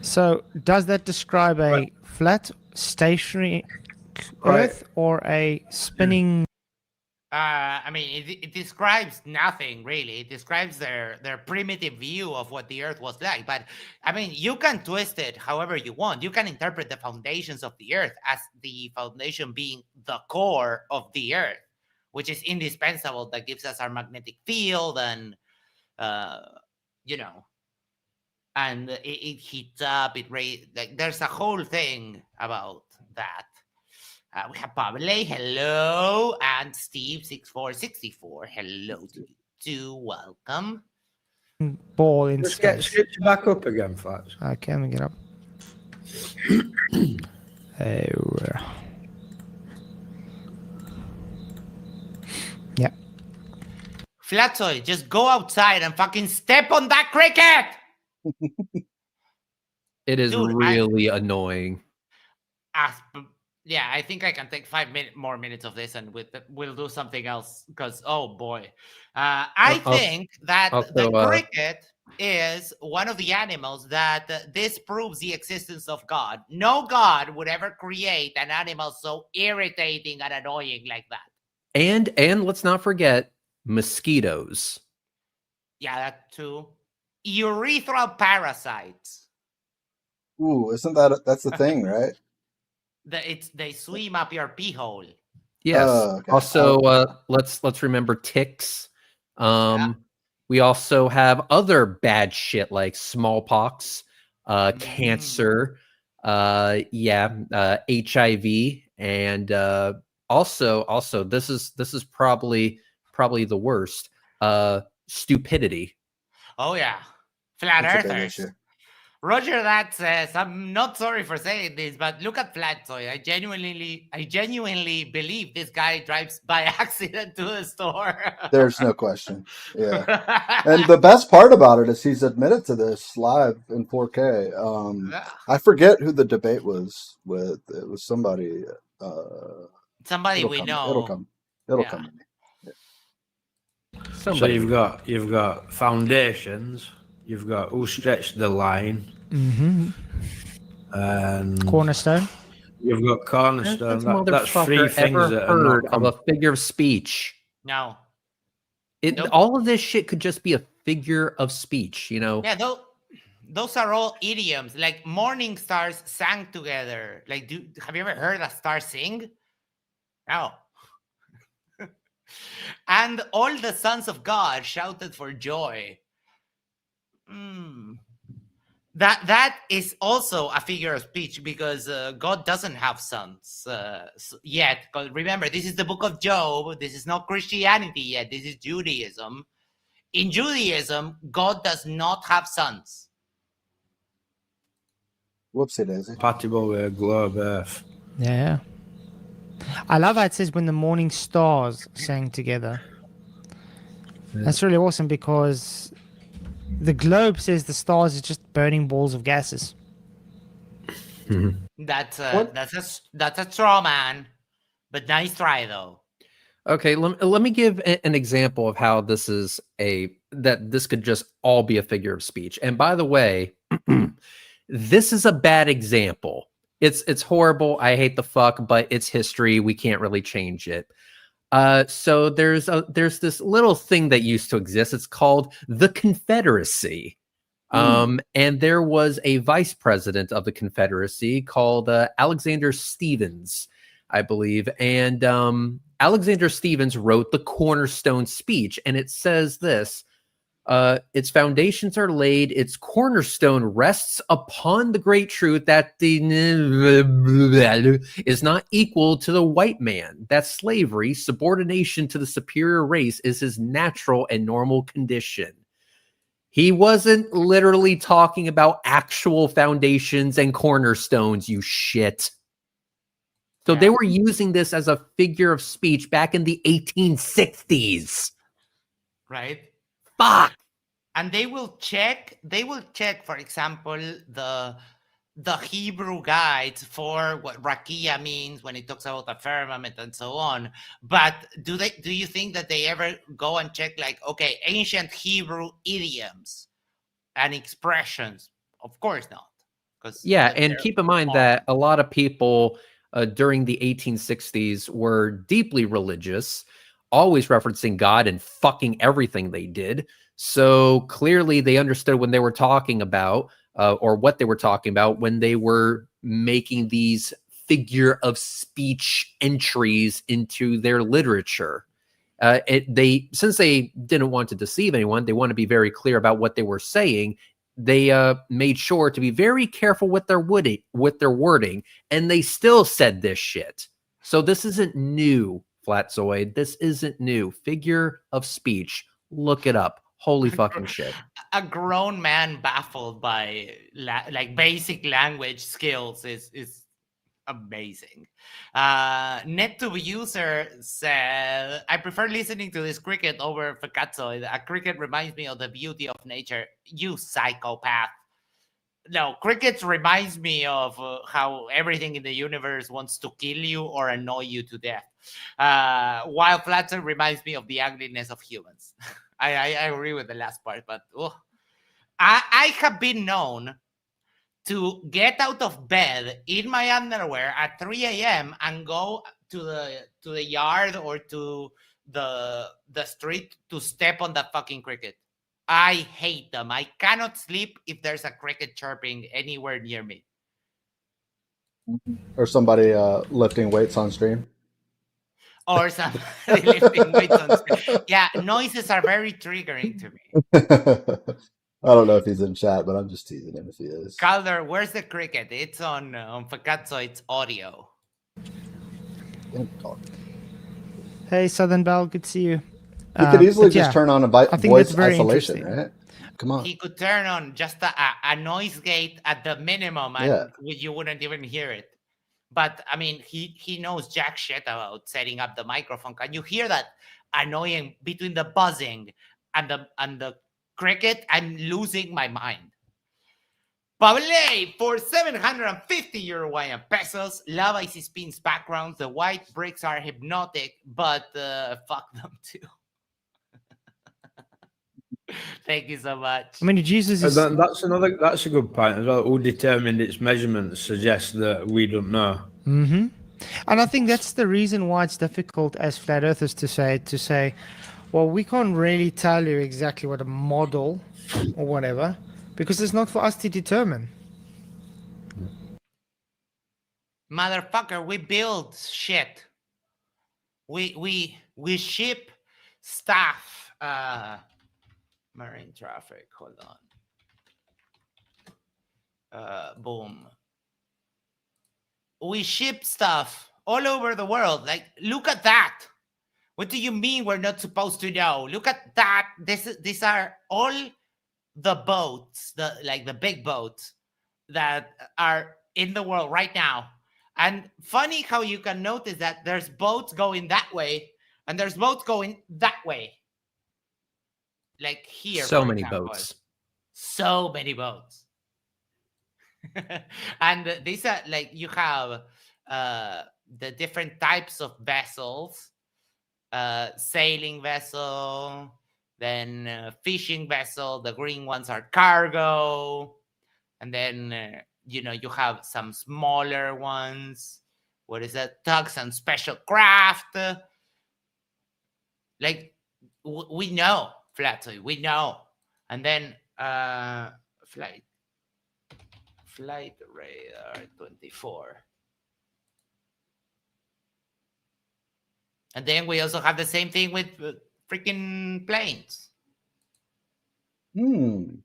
So, does that describe a flat, stationary Earth or a spinning? I mean, it describes nothing really. It describes their primitive view of what the Earth was like. But I mean, you can twist it however you want. You can interpret the foundations of the Earth as the foundation being the core of the Earth, which is indispensable. That gives us our magnetic field, and and it heats up. Like there's a whole thing about that. We have Pablo, hello, and Steve6464, hello to you too. Welcome. Ball in Just get space. switch back up again, Flats. Okay, let me get up. Yeah. Fkatzoid, just go outside and fucking step on that cricket. It is really annoying. Yeah, I think I can take 5 more minutes of this, and we'll do something else. Because oh boy, I think that the cricket is one of the animals that disproves the existence of God. No God would ever create an animal so irritating and annoying like that. And let's not forget mosquitoes. Yeah, that too. Urethral parasites. Ooh, isn't that's the thing, right? They swim up your pee hole. Yes. Okay. Also, let's remember ticks. We also have other bad shit like smallpox, cancer, HIV, and also this is probably the worst. Stupidity. Oh yeah, flat earthers. Roger that says, I'm not sorry for saying this, but look at Fkatzoid. I genuinely believe this guy drives by accident to the store. There's no question. Yeah. And the best part about it is he's admitted to this live in 4K. I forget who the debate was with. It was somebody. Somebody we know. It'll come. It'll come to me. Yeah. So you've got foundations. You've got who stretched the line. And cornerstone. You've got cornerstone. That's three things that heard of a figure of speech. No. All of this shit could just be a figure of speech, you know? Yeah, those are all idioms. Like morning stars sang together. Like, have you ever heard a star sing? No. And all the sons of God shouted for joy. That is also a figure of speech because God doesn't have sons yet. Remember, this is the book of Job. This is not Christianity yet. This is Judaism. In Judaism, God does not have sons. Whoopsie daisy. Compatible with globe Earth. Yeah. I love how it says when the morning stars sang together. That's really awesome because the globe says the stars are just burning balls of gases. That's a straw man, but nice try though. Okay, let me give an example of how this is this could just all be a figure of speech. And by the way, this is a bad example. It's horrible. I hate the fuck, but it's history. We can't really change it. So there's this little thing that used to exist. It's called the Confederacy. And there was a vice president of the Confederacy called Alexander Stephens, I believe. And Alexander Stephens wrote the cornerstone speech, and it says this: its foundations are laid, its cornerstone rests upon the great truth that the is not equal to the white man, that slavery, subordination to the superior race, is his natural and normal condition. He wasn't literally talking about actual foundations and cornerstones, you shit. So they were using this as a figure of speech back in the 1860s. Right? Fuck. And they will check, for example, the Hebrew guides for what rakia means when it talks about the firmament and so on. But do you think that they ever go and check, like, okay, ancient Hebrew idioms and expressions? Of course not. Yeah, and keep in mind that a lot of people during the 1860s were deeply religious, always referencing God and fucking everything they did. So clearly they understood when they were talking about or what they were talking about when they were making these figure of speech entries into their literature. Since they didn't want to deceive anyone, they want to be very clear about what they were saying. They made sure to be very careful with their wording, and they still said this shit. So this isn't new, Fkatzoid. This isn't new. Figure of speech. Look it up. Holy fucking shit. A grown man baffled by like basic language skills is amazing. NetTube user said, I prefer listening to this cricket over Fkatzoid. A cricket reminds me of the beauty of nature. You psychopath. No, crickets reminds me of how everything in the universe wants to kill you or annoy you to death. While Fkatzoid reminds me of the ugliness of humans. I agree with the last part, but I have been known to get out of bed in my underwear at 3 a.m. and go to the yard or to the street to step on that fucking cricket. I hate them. I cannot sleep if there's a cricket chirping anywhere near me. Or somebody lifting weights on stream. Or somebody lifting weights on stream. Yeah, noises are very triggering to me. I don't know if he's in chat, but I'm just teasing him if he is. Calder, where's the cricket? It's on Fkatzoid's audio. Hey, Southern Belle, good to see you. He could easily just turn on a voice isolation, right? Come on. He could turn on just a noise gate at the minimum, and you wouldn't even hear it. But I mean, he knows jack shit about setting up the microphone. Can you hear that annoying between the buzzing and the cricket? I'm losing my mind. Pablo for 750 Uruguayan pesos. Love Icy Spin's backgrounds. The white bricks are hypnotic, but fuck them too. Thank you so much. I mean, Jesus is... That's a good point as well. Who determined its measurements suggests that we don't know. Mm-hmm. And I think that's the reason why it's difficult as flat earthers to say, well, we can't really tell you exactly what a model or whatever, because it's not for us to determine. Motherfucker, we build shit. We ship stuff. Marine traffic. Hold on. Boom. We ship stuff all over the world. Like, look at that. What do you mean we're not supposed to know? Look at that. These are all the boats, the big boats that are in the world right now. And funny how you can notice that there's boats going that way and there's boats going that way. Like here. So many boats. So many boats. And these are like, you have the different types of vessels, sailing vessel, then fishing vessel. The green ones are cargo. And then, you have some smaller ones. What is that? Tugs and special craft. Like, we know, Fkatzoid, we know. And then flight radar 24. And then we also have the same thing with freaking planes. And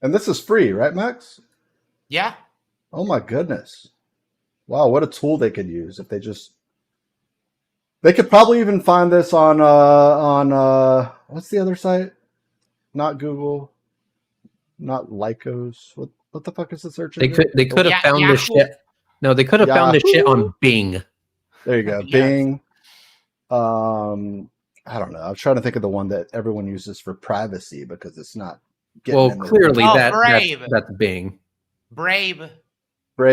this is free, right, Max? Yeah. Oh my goodness. Wow, what a tool they could use if they could probably even find this on what's the other site? Not Google, not Lycos. What the fuck is the search engine? They could have found this shit. No, they could have found this shit on Bing. There you go. Yes. Bing. I don't know. I'm trying to think of the one that everyone uses for privacy because it's not well, clearly that's Bing. Brave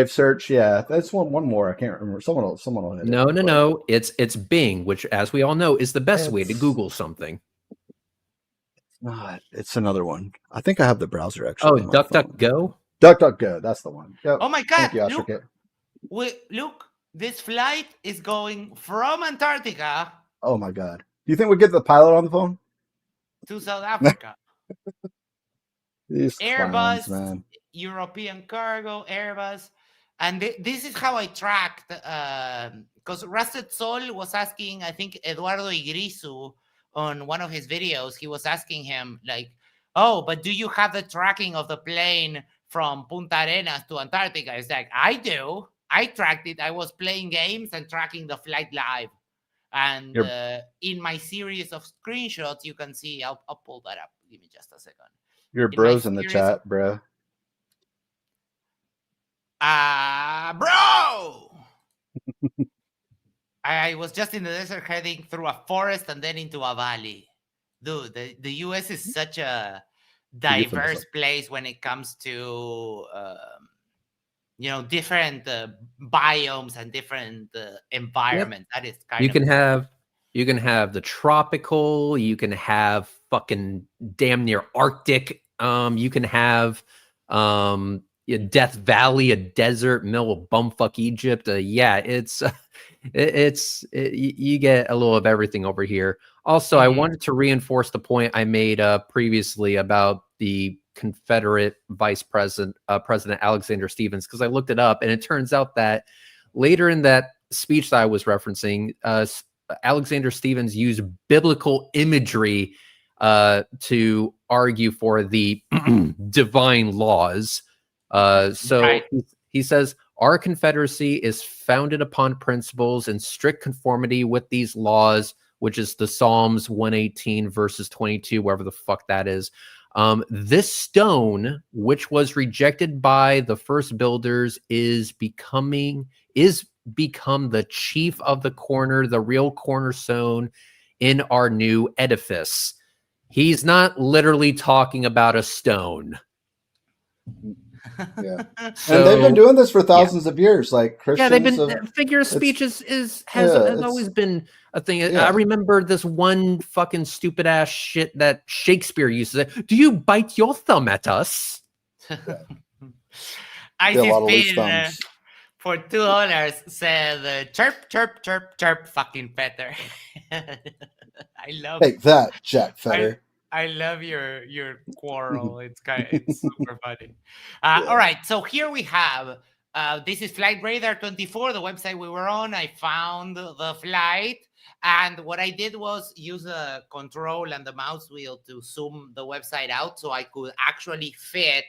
search, yeah. That's one more. I can't remember. Someone will hit it. No. It's Bing, which, as we all know, is the best way to Google something. It's not. It's another one. I think I have the browser actually. Oh, DuckDuckGo. DuckDuckGo. That's the one. Yep. Oh my God! Look, this flight is going from Antarctica. Oh my God! Do you think we get the pilot on the phone? To South Africa. These Airbus, clowns, man. European cargo, Airbus. And this is how I tracked, because Rusted Soul was asking, I think, Eduardo Igrizu on one of his videos, he was asking him, like, oh, but do you have the tracking of the plane from Punta Arenas to Antarctica? It's like, I do. I tracked it. I was playing games and tracking the flight live. And in my series of screenshots, you can see, I'll pull that up. Give me just a second. Your bros in the chat, bro. Bro! I was just in the desert heading through a forest and then into a valley. Dude, the US is such a diverse place when it comes to, different biomes and different environments. That is kind of... You can have the tropical, you can have fucking damn near Arctic, you can have Death Valley, a desert, middle of bumfuck Egypt. You get a little of everything over here. Also, I wanted to reinforce the point I made previously about the Confederate Vice President, President Alexander Stephens, because I looked it up, and it turns out that later in that speech that I was referencing, Alexander Stephens used biblical imagery to argue for the divine laws. He says, our Confederacy is founded upon principles in strict conformity with these laws, which is the Psalms 118 verses 22, wherever the fuck that is. This stone, which was rejected by the first builders, is become the chief of the corner, the real cornerstone in our new edifice. He's not literally talking about a stone. Yeah, and they've been doing this for thousands of years. Like Christians, they've been figure of speech has always been a thing. I remember this one fucking stupid ass shit that Shakespeare used to say. Do you bite your thumb at us? I just been for $2 said chirp chirp chirp chirp fucking Fetter. I love take that, Jack Fetter. I love your quarrel. It's super funny. All right, so here we have this is Flight Radar 24, the website we were on. I found the flight, and what I did was use a control and the mouse wheel to zoom the website out so I could actually fit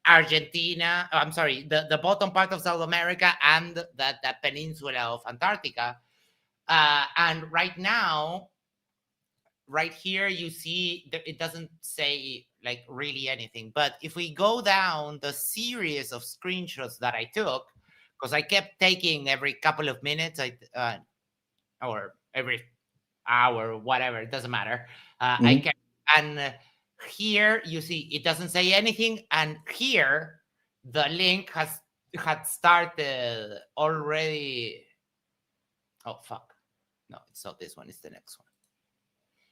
Argentina. I'm sorry, the bottom part of South America and that peninsula of Antarctica. And right now, right here, you see that it doesn't say like really anything. But if we go down the series of screenshots that I took, because I kept taking every couple of minutes, or every hour, whatever, it doesn't matter. I kept, and here you see it doesn't say anything, and here the link had started already. Oh fuck! No, it's not this one. It's the next one.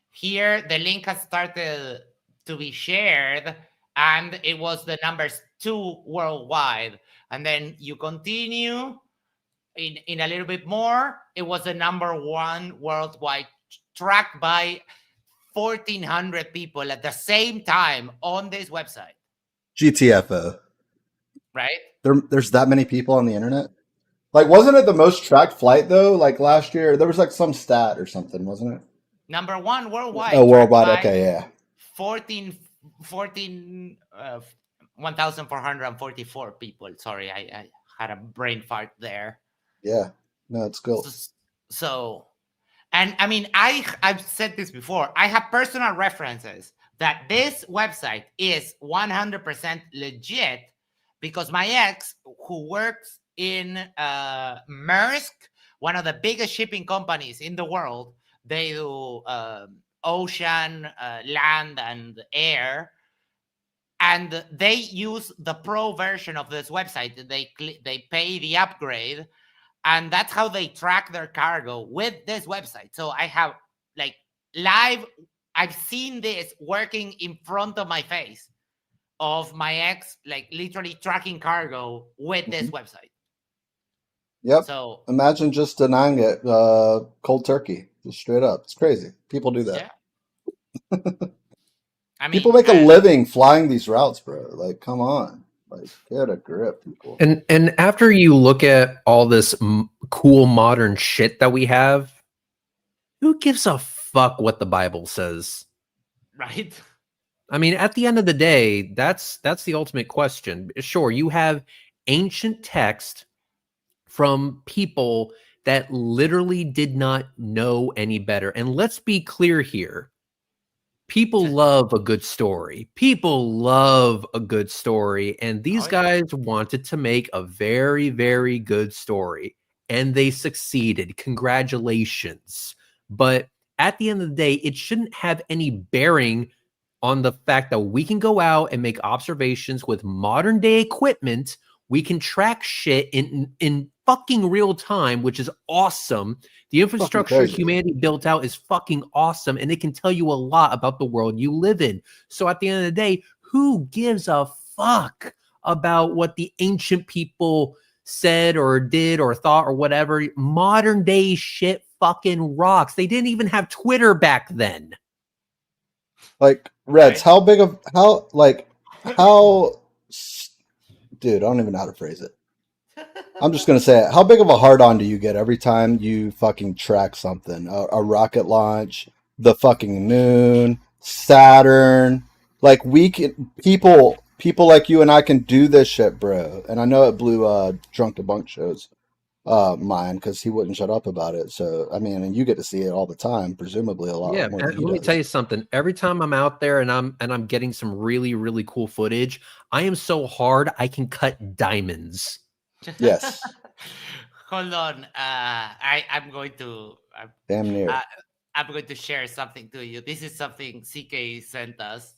Here, the link has started to be shared, and it was the numbers 2 worldwide. And then you continue in a little bit more. It was the number 1 worldwide, tracked by 1,400 people at the same time on this website. GTFO. Right? There's that many people on the internet? Like, wasn't it the most tracked flight, though? Like, last year, there was, like, some stat or something, wasn't it? Number 1 worldwide. Oh, worldwide. Okay, yeah. 1,444 people. Sorry, I had a brain fart there. Yeah, no, it's cool. So, and I mean, I've said this before. I have personal references that this website is 100% legit because my ex, who works in Maersk, one of the biggest shipping companies in the world, they do ocean, land, and air, and they use the pro version of this website. They pay the upgrade, and that's how they track their cargo with this website. So I have like live. I've seen this working in front of my face of my ex, like literally tracking cargo with this website. Yep. So imagine just denying it cold turkey. Just straight up. It's crazy. People do that. Yeah. I mean, people make a living flying these routes, bro. Like, come on. Like, get a grip, people. And after you look at all this cool modern shit that we have, who gives a fuck what the Bible says? Right. I mean, at the end of the day, that's the ultimate question. Sure, you have ancient text from people that literally did not know any better. And let's be clear here. People love a good story. People love a good story. And these guys wanted to make a very, very good story. And they succeeded. Congratulations. But at the end of the day, it shouldn't have any bearing on the fact that we can go out and make observations with modern day equipment. We can track shit in fucking real time, which is awesome. The infrastructure humanity built out is fucking awesome, and it can tell you a lot about the world you live in. So at the end of the day, who gives a fuck about what the ancient people said or did or thought or whatever? Modern day shit fucking rocks. They didn't even have Twitter back then. Like, Reds, how dude, I don't even know how to phrase it. I'm just going to say it. How big of a hard-on do you get every time you fucking track something? A rocket launch, the fucking moon, Saturn. Like, people like you and I can do this shit, bro. And I know it blew Drunk Debunk shows mind because he wouldn't shut up about it. So, I mean, and you get to see it all the time, presumably a lot more than he let me does. tell you something. Every time I'm out there and I'm getting some really, really cool footage, I am so hard I can cut diamonds. Yes. Hold on. I'm going to. Damn near. I'm going to share something to you. This is something CK sent us.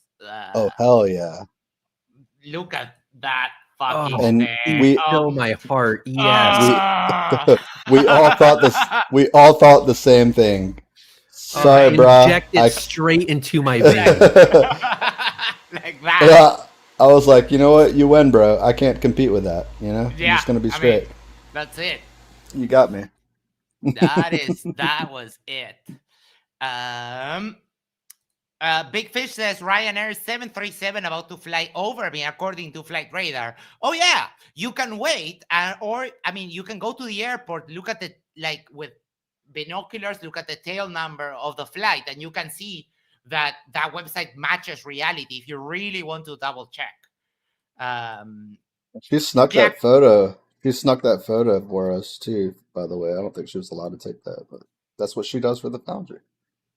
Oh hell yeah! Look at that fucking and thing. we fill my heart. Yes. We all thought this. We all thought the same thing. Sorry, bro. Inject it straight into my vein. Like that. Yeah, I was like, you know what? You win, bro. I can't compete with that. You know, Yeah, I'm just gonna be straight. That's it. You got me. That was it. Big Fish says Ryanair 737 about to fly over me according to flight radar. Oh yeah, you can wait, you can go to the airport, look at with binoculars, look at the tail number of the flight, and you can see that website matches reality if you really want to double check. She snuck that photo. She snuck that photo for us too, by the way. I don't think she was allowed to take that, but that's what she does for the Foundry.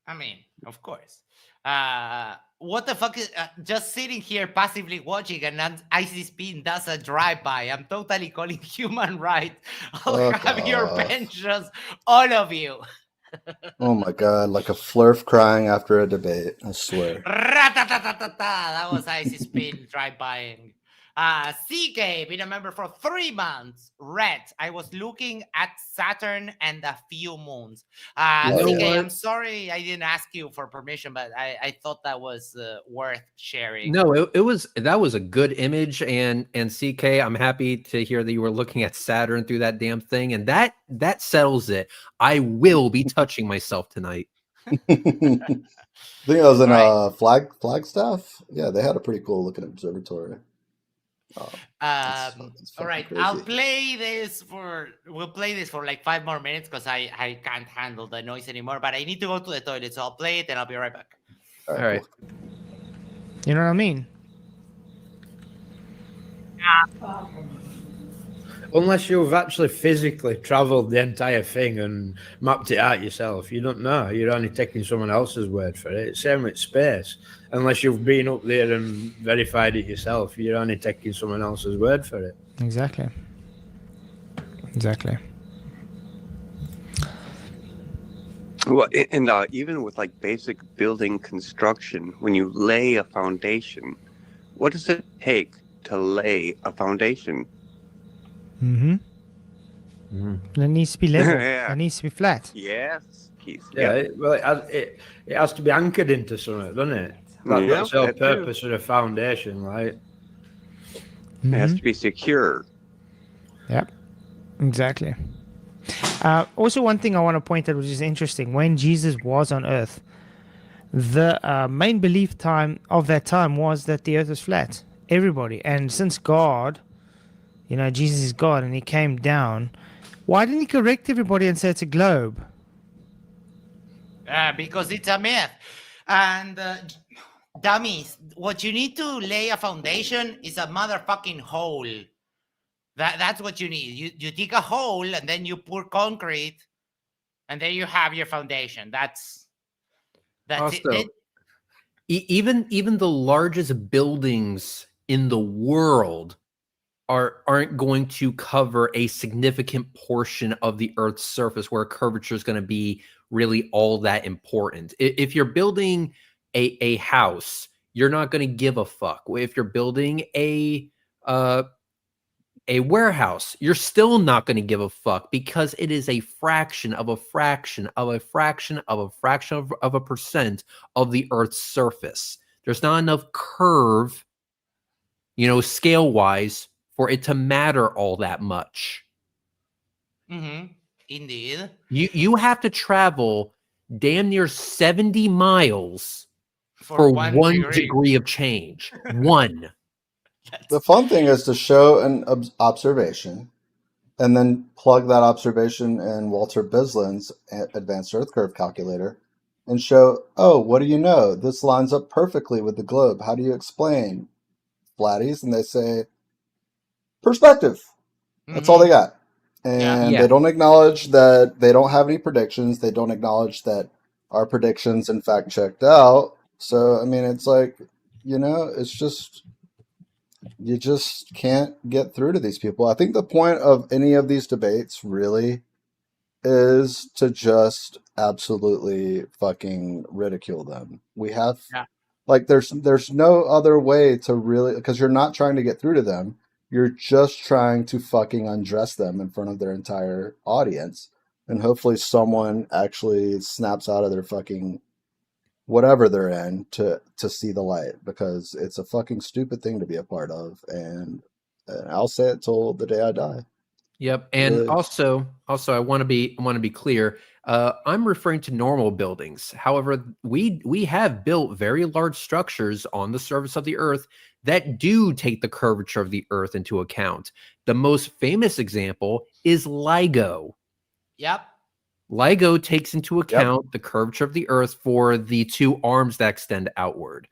I mean, of course. What the fuck is just sitting here passively watching and Icy Spin does a drive-by? I'm totally calling human rights. I'll have your pensions, all of you. Oh my god, like a Flerf crying after a debate, I swear. That was Icy Spin drive-bying. CK, been a member for 3 months. Red, I was looking at Saturn and a few moons. CK, I'm sorry I didn't ask you for permission, but I thought that was worth sharing. No, that was a good image, and CK, I'm happy to hear that you were looking at Saturn through that damn thing, and that settles it. I will be touching myself tonight. I think I was in Flagstaff. Yeah, they had a pretty cool looking observatory. All right, crazy. We'll play this for like 5 more minutes because I can't handle the noise anymore, but I need to go to the toilet, so I'll play it and I'll be right back. All right. You know what I mean? Unless you've actually physically traveled the entire thing and mapped it out yourself, you don't know. You're only taking someone else's word for it. Same with space. Unless you've been up there and verified it yourself, you're only taking someone else's word for it. Exactly. Well, and even with like basic building construction, when you lay a foundation, what does it take to lay a foundation? It needs to be level. It needs to be flat. Yes, Keith. Yeah. Well, it has to be anchored into something, doesn't it? That's the whole purpose of the foundation, right? It has to be secure. Yep, exactly. Also, one thing I want to point out, which is interesting, when Jesus was on earth, the main belief of that time was that the earth was flat. Everybody. And since God, Jesus is God and he came down, why didn't he correct everybody and say it's a globe? Because it's a myth. And dummies, what you need to lay a foundation is a motherfucking hole. That's what you need. You dig a hole and then you pour concrete, and then you have your foundation. That's Also, it. Even the largest buildings in the world aren't going to cover a significant portion of the Earth's surface where curvature is going to be really all that important. If you're building a house, you're not going to give a fuck. If you're building a warehouse, you're still not going to give a fuck because it is a fraction of a fraction of a fraction of a fraction of a percent of the Earth's surface. There's not enough curve, scale wise, for it to matter all that much. Indeed. You have to travel damn near 70 miles for 1 degree of change. One. The fun thing is to show an observation and then plug that observation in Walter Bislin's Advanced Earth Curve Calculator and show, oh, what do you know? This lines up perfectly with the globe. How do you explain? Flatties, and they say, perspective. That's all they got. And they don't acknowledge that they don't have any predictions. They don't acknowledge that our predictions, in fact, checked out. So, I mean, it's like, it's just... You just can't get through to these people. I think the point of any of these debates really is to just absolutely fucking ridicule them. We have there's no other way to really, because you're not trying to get through to them. You're just trying to fucking undress them in front of their entire audience. And hopefully someone actually snaps out of their fucking whatever they're in to see the light, because it's a fucking stupid thing to be a part of, and I'll say it till the day I die. Yep. And also I want to be clear. I'm referring to normal buildings. However, we have built very large structures on the surface of the Earth that do take the curvature of the Earth into account. The most famous example is LIGO. Yep. LIGO takes into account the curvature of the Earth for the two arms that extend outward.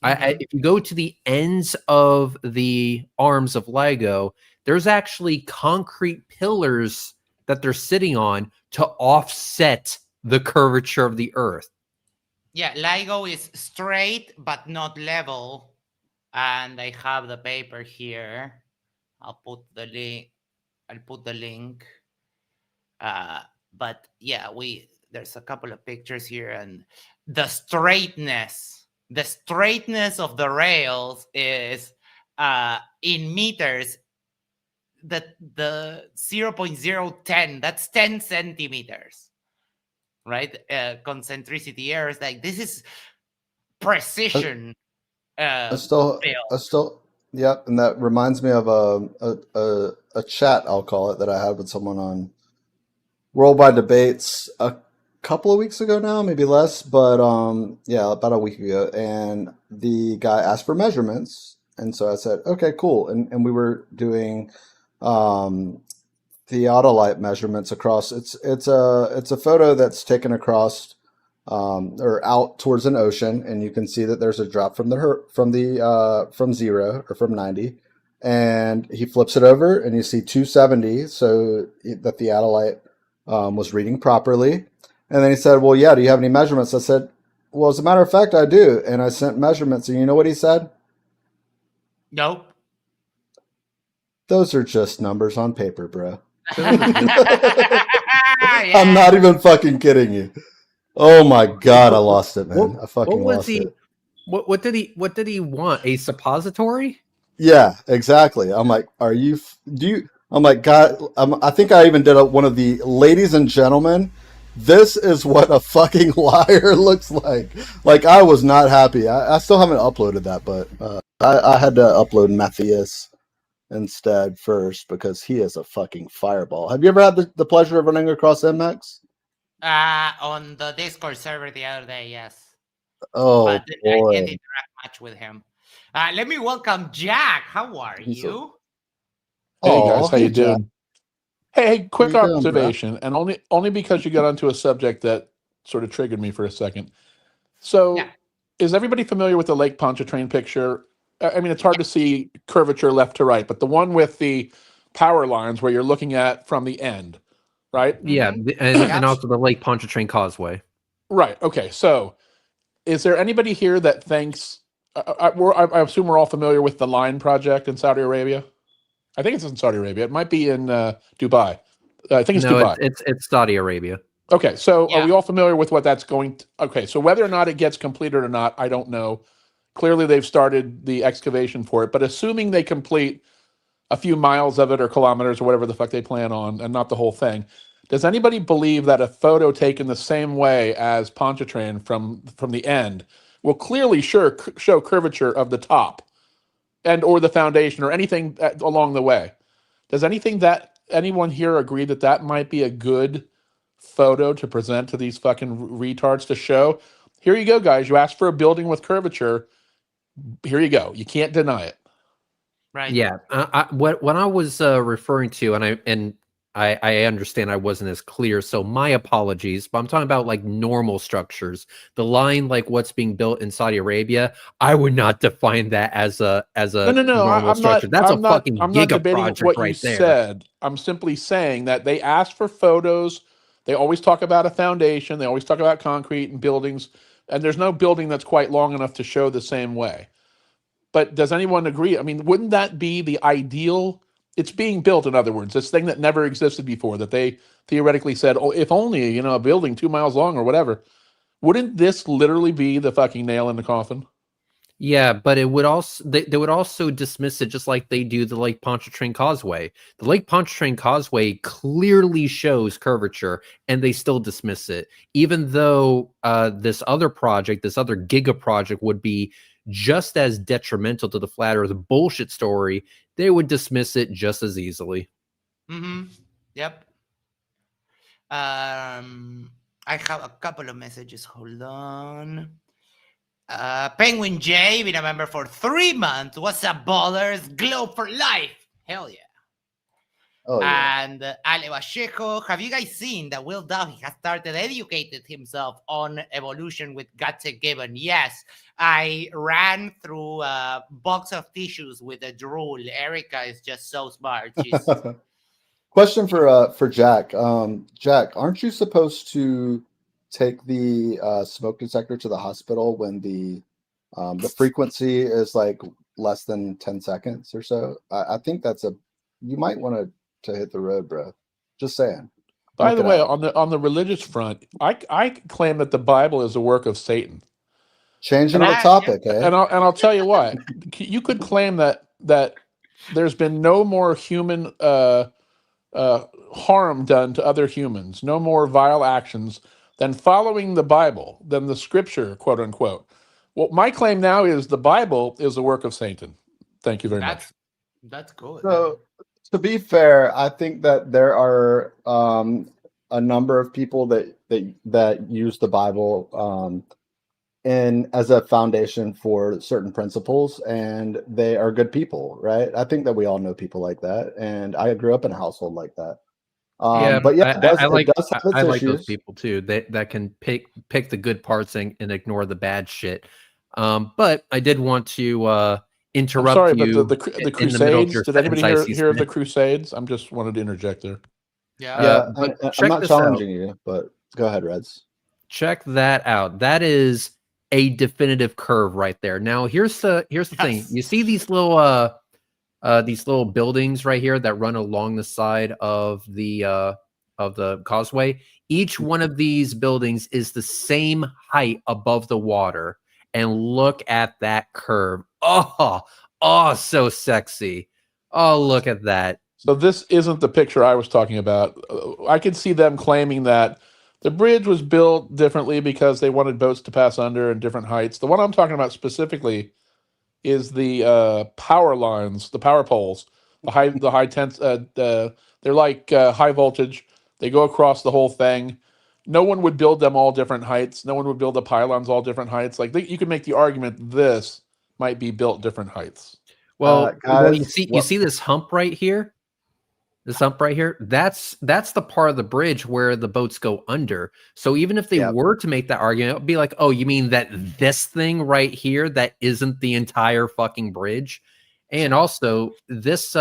If you go to the ends of the arms of LIGO, there's actually concrete pillars that they're sitting on to offset the curvature of the Earth. Yeah, LIGO is straight but not level. And I have the paper here. I'll put the link. But yeah, there's a couple of pictures here, and the straightness of the rails is in meters. The 0.010, that's 10 centimeters, right? Concentricity error is like, this is precision. Yep, and that reminds me of a chat, I'll call it, that I had with someone on Worldwide Debates a couple of weeks ago now, maybe less, but about a week ago. And the guy asked for measurements, and so I said, okay, cool. And we were doing theodolite measurements across. It's a photo that's taken across or out towards an ocean, and you can see that there's a drop from 0 or from 90. And he flips it over, and you see 270, so the theodolite was reading properly. And then he said, well, yeah, do you have any measurements? I said, well, as a matter of fact, I do. And I sent measurements, and you know what he said? Nope. Those are just numbers on paper, bro. I'm not even fucking kidding you. Oh my God, I lost it, man. I fucking lost it. What did he want? A suppository? Yeah, exactly. I'm like, I'm like, God, I think I even did one of the ladies and gentlemen. This is what a fucking liar looks like. Like, I was not happy. I still haven't uploaded that, but I had to upload Matthias instead first because he is a fucking fireball. Have you ever had the pleasure of running across MX? On the Discord server the other day, yes. Oh, but boy. I didn't interact much with him. Let me welcome Jack. How are you? Hey guys, how you doing? Jack. Hey, quick How you doing, observation, and only because you got onto a subject that sort of triggered me for a second. So, is everybody familiar with the Lake Pontchartrain picture? I mean, it's hard to see curvature left to right, but the one with the power lines where you're looking at from the end, right? Yeah, and also the Lake Pontchartrain Causeway. Right. Okay. So, is there anybody here that thinks? I assume we're all familiar with the Line project in Saudi Arabia. I think it's in Saudi Arabia. It might be in Dubai. I think it's Dubai. It's Saudi Arabia. Okay, so are we all familiar with what that's going to... Okay, so whether or not it gets completed or not, I don't know. Clearly, they've started the excavation for it, but assuming they complete a few miles of it or kilometers or whatever the fuck they plan on, and not the whole thing, does anybody believe that a photo taken the same way as Pontchartrain from the end will clearly show curvature of the top and or the foundation or anything along the way? Does anyone here agree that that might be a good photo to present to these fucking retards to show? Here you go, guys. You asked for a building with curvature. Here you go. You can't deny it. Right. Yeah. What I was referring to, and I understand I wasn't as clear, so my apologies. But I'm talking about like normal structures. The line, like what's being built in Saudi Arabia, I would not define that as a normal structure. That's a fucking giga project what right you there. said. I'm simply saying that they asked for photos. They always talk about a foundation. They always talk about concrete and buildings, and there's no building that's quite long enough to show the same way. But does anyone agree? I mean, wouldn't that be the ideal? It's being built, in other words, this thing that never existed before, that they theoretically said, oh, if only, a building 2 miles long or whatever. Wouldn't this literally be the fucking nail in the coffin? Yeah, but it would also they would also dismiss it just like they do the Lake Pontchartrain Causeway. The Lake Pontchartrain Causeway clearly shows curvature, and they still dismiss it, even though this other giga project would be just as detrimental to the flat Earth bullshit story. They would dismiss it just as easily. Yep. I have a couple of messages. Hold on. Penguin J, been a member for 3 months. What's up, ballers? Globe for life. Hell yeah. Oh, yeah. And Ale Vallejo, have you guys seen that Will Duffy has started educated himself on evolution with Gutsy Gibbon? Yes, I ran through a box of tissues with a drool. Erica is just so smart. She's... Question for Jack. Jack, aren't you supposed to take the smoke detector to the hospital when the frequency is like less than 10 seconds or so? I think you might want to hit the road, bro. Just saying. By the way, on the religious front, I claim that the Bible is a work of Satan. Changing the topic, eh? And I'll tell you why. You could claim that there's been no more human harm done to other humans, no more vile actions than following the Bible, than the Scripture, quote unquote. Well, my claim now is the Bible is a work of Satan. Thank you very much. That's good. So, to be fair, I think that there are a number of people that use the Bible as a foundation for certain principles, and they are good people, right? I think that we all know people like that, and I grew up in a household like that. But yeah, I like those people too. That can pick the good parts and ignore the bad shit. But I did want to interrupt you. But the Crusades. Did anybody hear of the Crusades? I'm just wanted to interject there. Yeah. But I'm not challenging you, but go ahead, Reds. Check that out. That is a definitive curve right there. Now here's the thing. You see these little buildings right here that run along the side of the causeway. Each one of these buildings is the same height above the water. And look at that curve. Oh, so sexy. Oh, look at that. So this isn't the picture I was talking about. I could see them claiming that the bridge was built differently because they wanted boats to pass under in different heights. The one I'm talking about specifically is the power lines, the power poles, the high tense. They're like high voltage. They go across the whole thing. No one would build them all different heights. No one would build the pylons all different heights. Like you could make the argument this might be built different heights. Well, you see this hump right here. This hump right here. That's the part of the bridge where the boats go under. So even if they were to make that argument, it would be like, oh, you mean that this thing right here that isn't the entire fucking bridge? And also this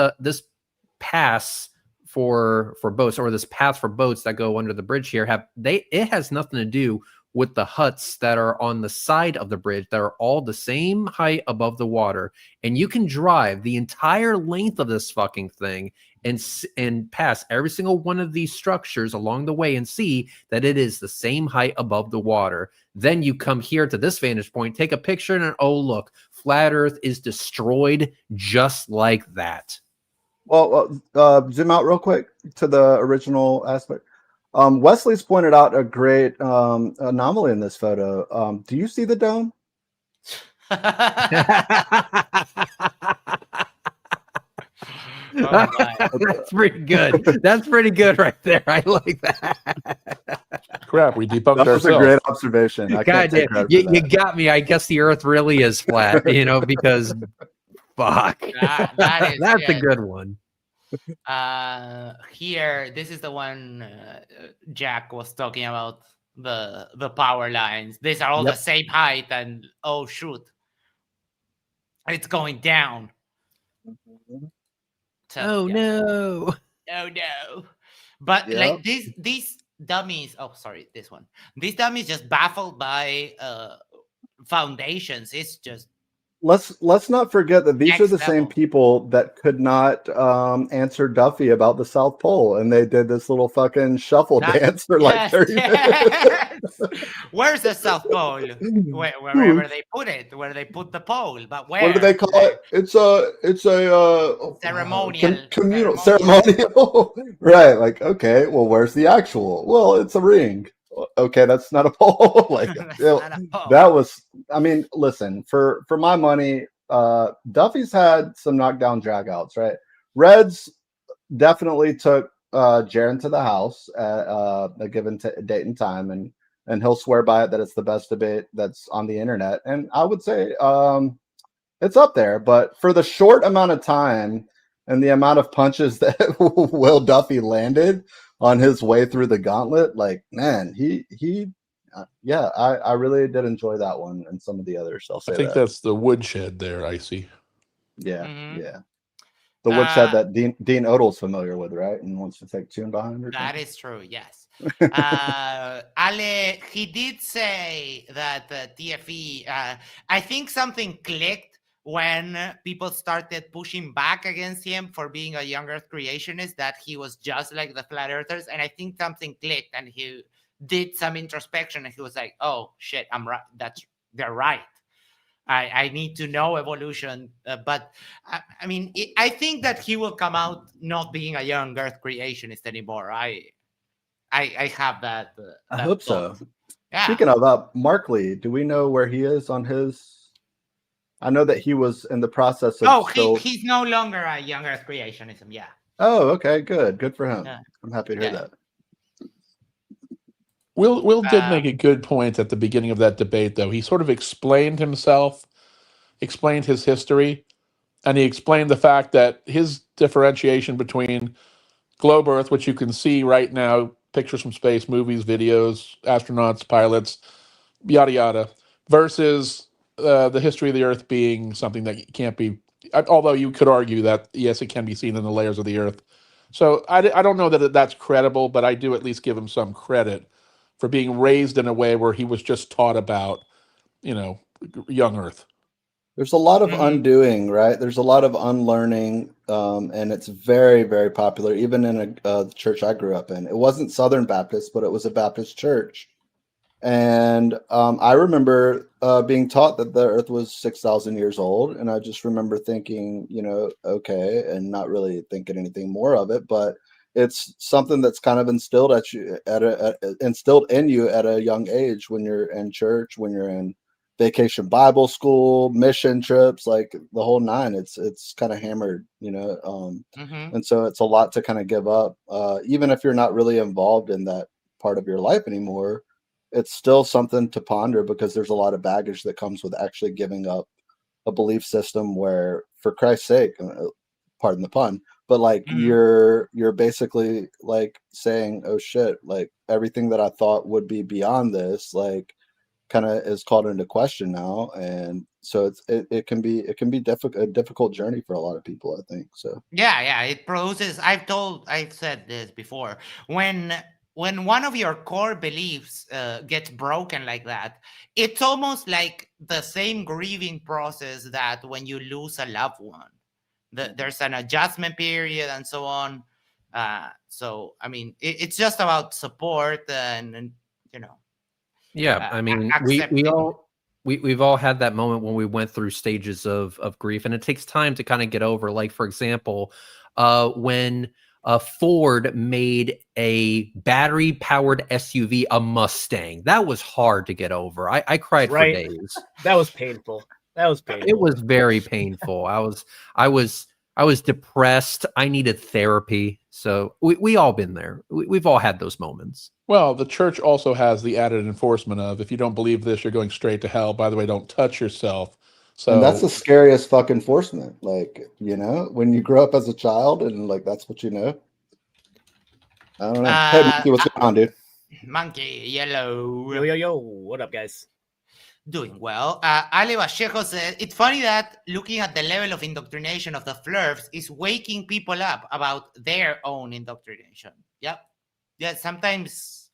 pass for boats, or this path for boats that go under the bridge here, it has nothing to do with the huts that are on the side of the bridge that are all the same height above the water. And you can drive the entire length of this fucking thing and pass every single one of these structures along the way and see that it is the same height above the water. Then you come here to this vantage point, take a picture, and oh, look, flat Earth is destroyed just like that. Well, zoom out real quick to the original aspect. Wesley's pointed out a great anomaly in this photo. Do you see the dome? That's pretty good. That's pretty good right there. I like that. Crap, we debunked That was ourselves. a great observation. I can't take credit for that. You got me. I guess the Earth really is flat, because fuck. That's a good one. Here, this is the one Jack was talking about, the power lines. These are all the same height, and oh shoot, it's going down. So, no. Oh no. But like these dummies, this one. These dummies just baffled by foundations. It's just Let's not forget that these next are the level. same people that could not answer Duffy about the South Pole, and they did this little fucking shuffle dance for like 30 minutes. Where's the South Pole? Wherever they put it, where they put the pole, but where? What do they call it? It's a ceremonial. Ceremonial. Right. Like, okay, well, where's the actual? Well, it's a ring. Okay, that's not a pole. Like, that was, I mean, listen, for my money, Duffy's had some knockdown dragouts, right? Reds definitely took Jaren to the house at a given date and time, and he'll swear by it that it's the best debate that's on the internet. And I would say it's up there, but for the short amount of time and the amount of punches that Will Duffy landed on his way through the gauntlet, like, man, I really did enjoy that one and some of the others. I think that's the woodshed there, Icy. Yeah, yeah. The woodshed that Dean Odell's familiar with, right? And wants to take tune behind her. That is true, yes. Ale, he did say that TFE, I think something clicked when people started pushing back against him for being a young Earth creationist, that he was just like the flat earthers. And I think something clicked and he did some introspection and he was like, oh shit, I'm right. They're right. I need to know evolution. But I mean, I think that he will come out not being a young Earth creationist anymore. I have that. I hope thought. so. Yeah. Speaking of Markley, do we know where he is on his? I know that he was in the process of. He's no longer a young Earth creationism. Yeah. Oh, okay, good for him. Yeah. I'm happy to hear that. Will did make a good point at the beginning of that debate, though. He sort of explained himself, explained his history, and he explained the fact that his differentiation between globe Earth, which you can see right now, pictures from space, movies, videos, astronauts, pilots, yada yada, versus the history of the Earth being something that can't be, although you could argue that, yes, it can be seen in the layers of the Earth. So I don't know that that's credible, but I do at least give him some credit for being raised in a way where he was just taught about, young Earth. There's a lot of undoing, right? There's a lot of unlearning, and it's very, very popular, even in a church I grew up in. It wasn't Southern Baptist, but it was a Baptist church. And I remember being taught that the Earth was 6,000 years old, and I just remember thinking, okay, and not really thinking anything more of it, but it's something that's kind of instilled instilled in you at a young age when you're in church, when you're in vacation Bible school, mission trips, like the whole nine. It's kind of hammered, and so it's a lot to kind of give up, even if you're not really involved in that part of your life anymore. It's still something to ponder because there's a lot of baggage that comes with actually giving up a belief system where, for Christ's sake, pardon the pun, but like you're basically like saying, oh shit, like everything that I thought would be beyond this, like kind of is called into question now, and so it can be a difficult journey for a lot of people, I think. So yeah, it produces. I've said this before. When one of your core beliefs gets broken like that, it's almost like the same grieving process that when you lose a loved one. There's an adjustment period and so on. So I mean, it's just about support and you know. Yeah, I mean, accepting. we've all had that moment when we went through stages of grief, and it takes time to kind of get over. Like, for example, when Ford made a battery powered SUV a Mustang, that was hard to get over. I cried for days. That was painful. That was painful. It was very painful. I was depressed. I needed therapy. So we all been there. We've all had those moments. Well, the church also has the added enforcement of, if you don't believe this, you're going straight to hell. By the way, don't touch yourself. So, and that's the scariest fuck enforcement. Like, you know, when you grow up as a child and like that's what you know. I don't know. Hey, Monkey, what's going on, dude? Monkey, yellow. Yo. What up, guys? Doing well. Ali Vallejo says, it's funny that looking at the level of indoctrination of the Flerfs is waking people up about their own indoctrination. Yep. Yeah, sometimes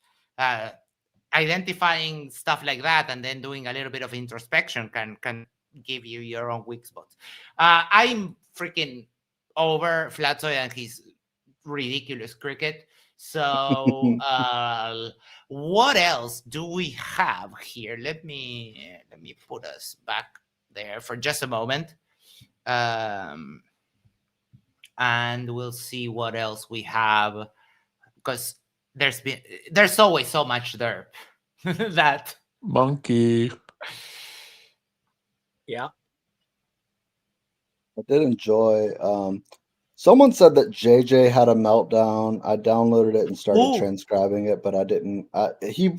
identifying stuff like that and then doing a little bit of introspection can give you your own weak spots. I'm freaking over Fkatzoid and his ridiculous cricket. So what else do we have here? Let me put us back there for just a moment, and we'll see what else we have, because there's always so much Derp that Monkey. Yeah, I did enjoy. Someone said that JJ had a meltdown. I downloaded it and started transcribing it, but I didn't. He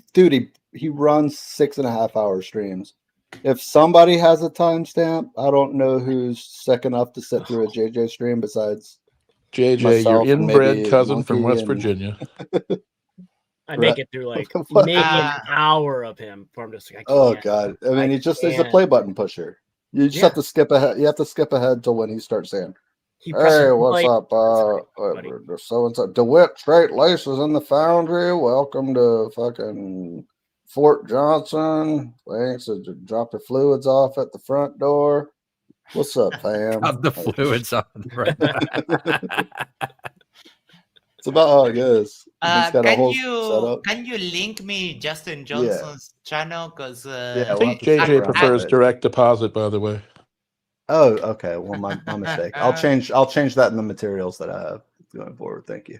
runs 6.5 hour streams. If somebody has a timestamp, I don't know who's sick enough to sit through a JJ stream besides JJ, your inbred cousin from West Virginia. I make it through like maybe an hour of him before I'm just like, I can't. Oh god! I mean, he's a play button pusher. You just have to skip ahead. You have to skip ahead till when he starts saying, "Hey, what's up? So and so, DeWitt straight laces in the foundry. Welcome to fucking Fort Johnson. Thanks. Drop your fluids off at the front door. What's up, fam? Drop the fluids on the front. It's about how it goes. Can you link me Justin Johnson's channel? Because I think JJ prefers direct deposit, by the way. Oh, okay. Well, my mistake. I'll change that in the materials that I have going forward. Thank you.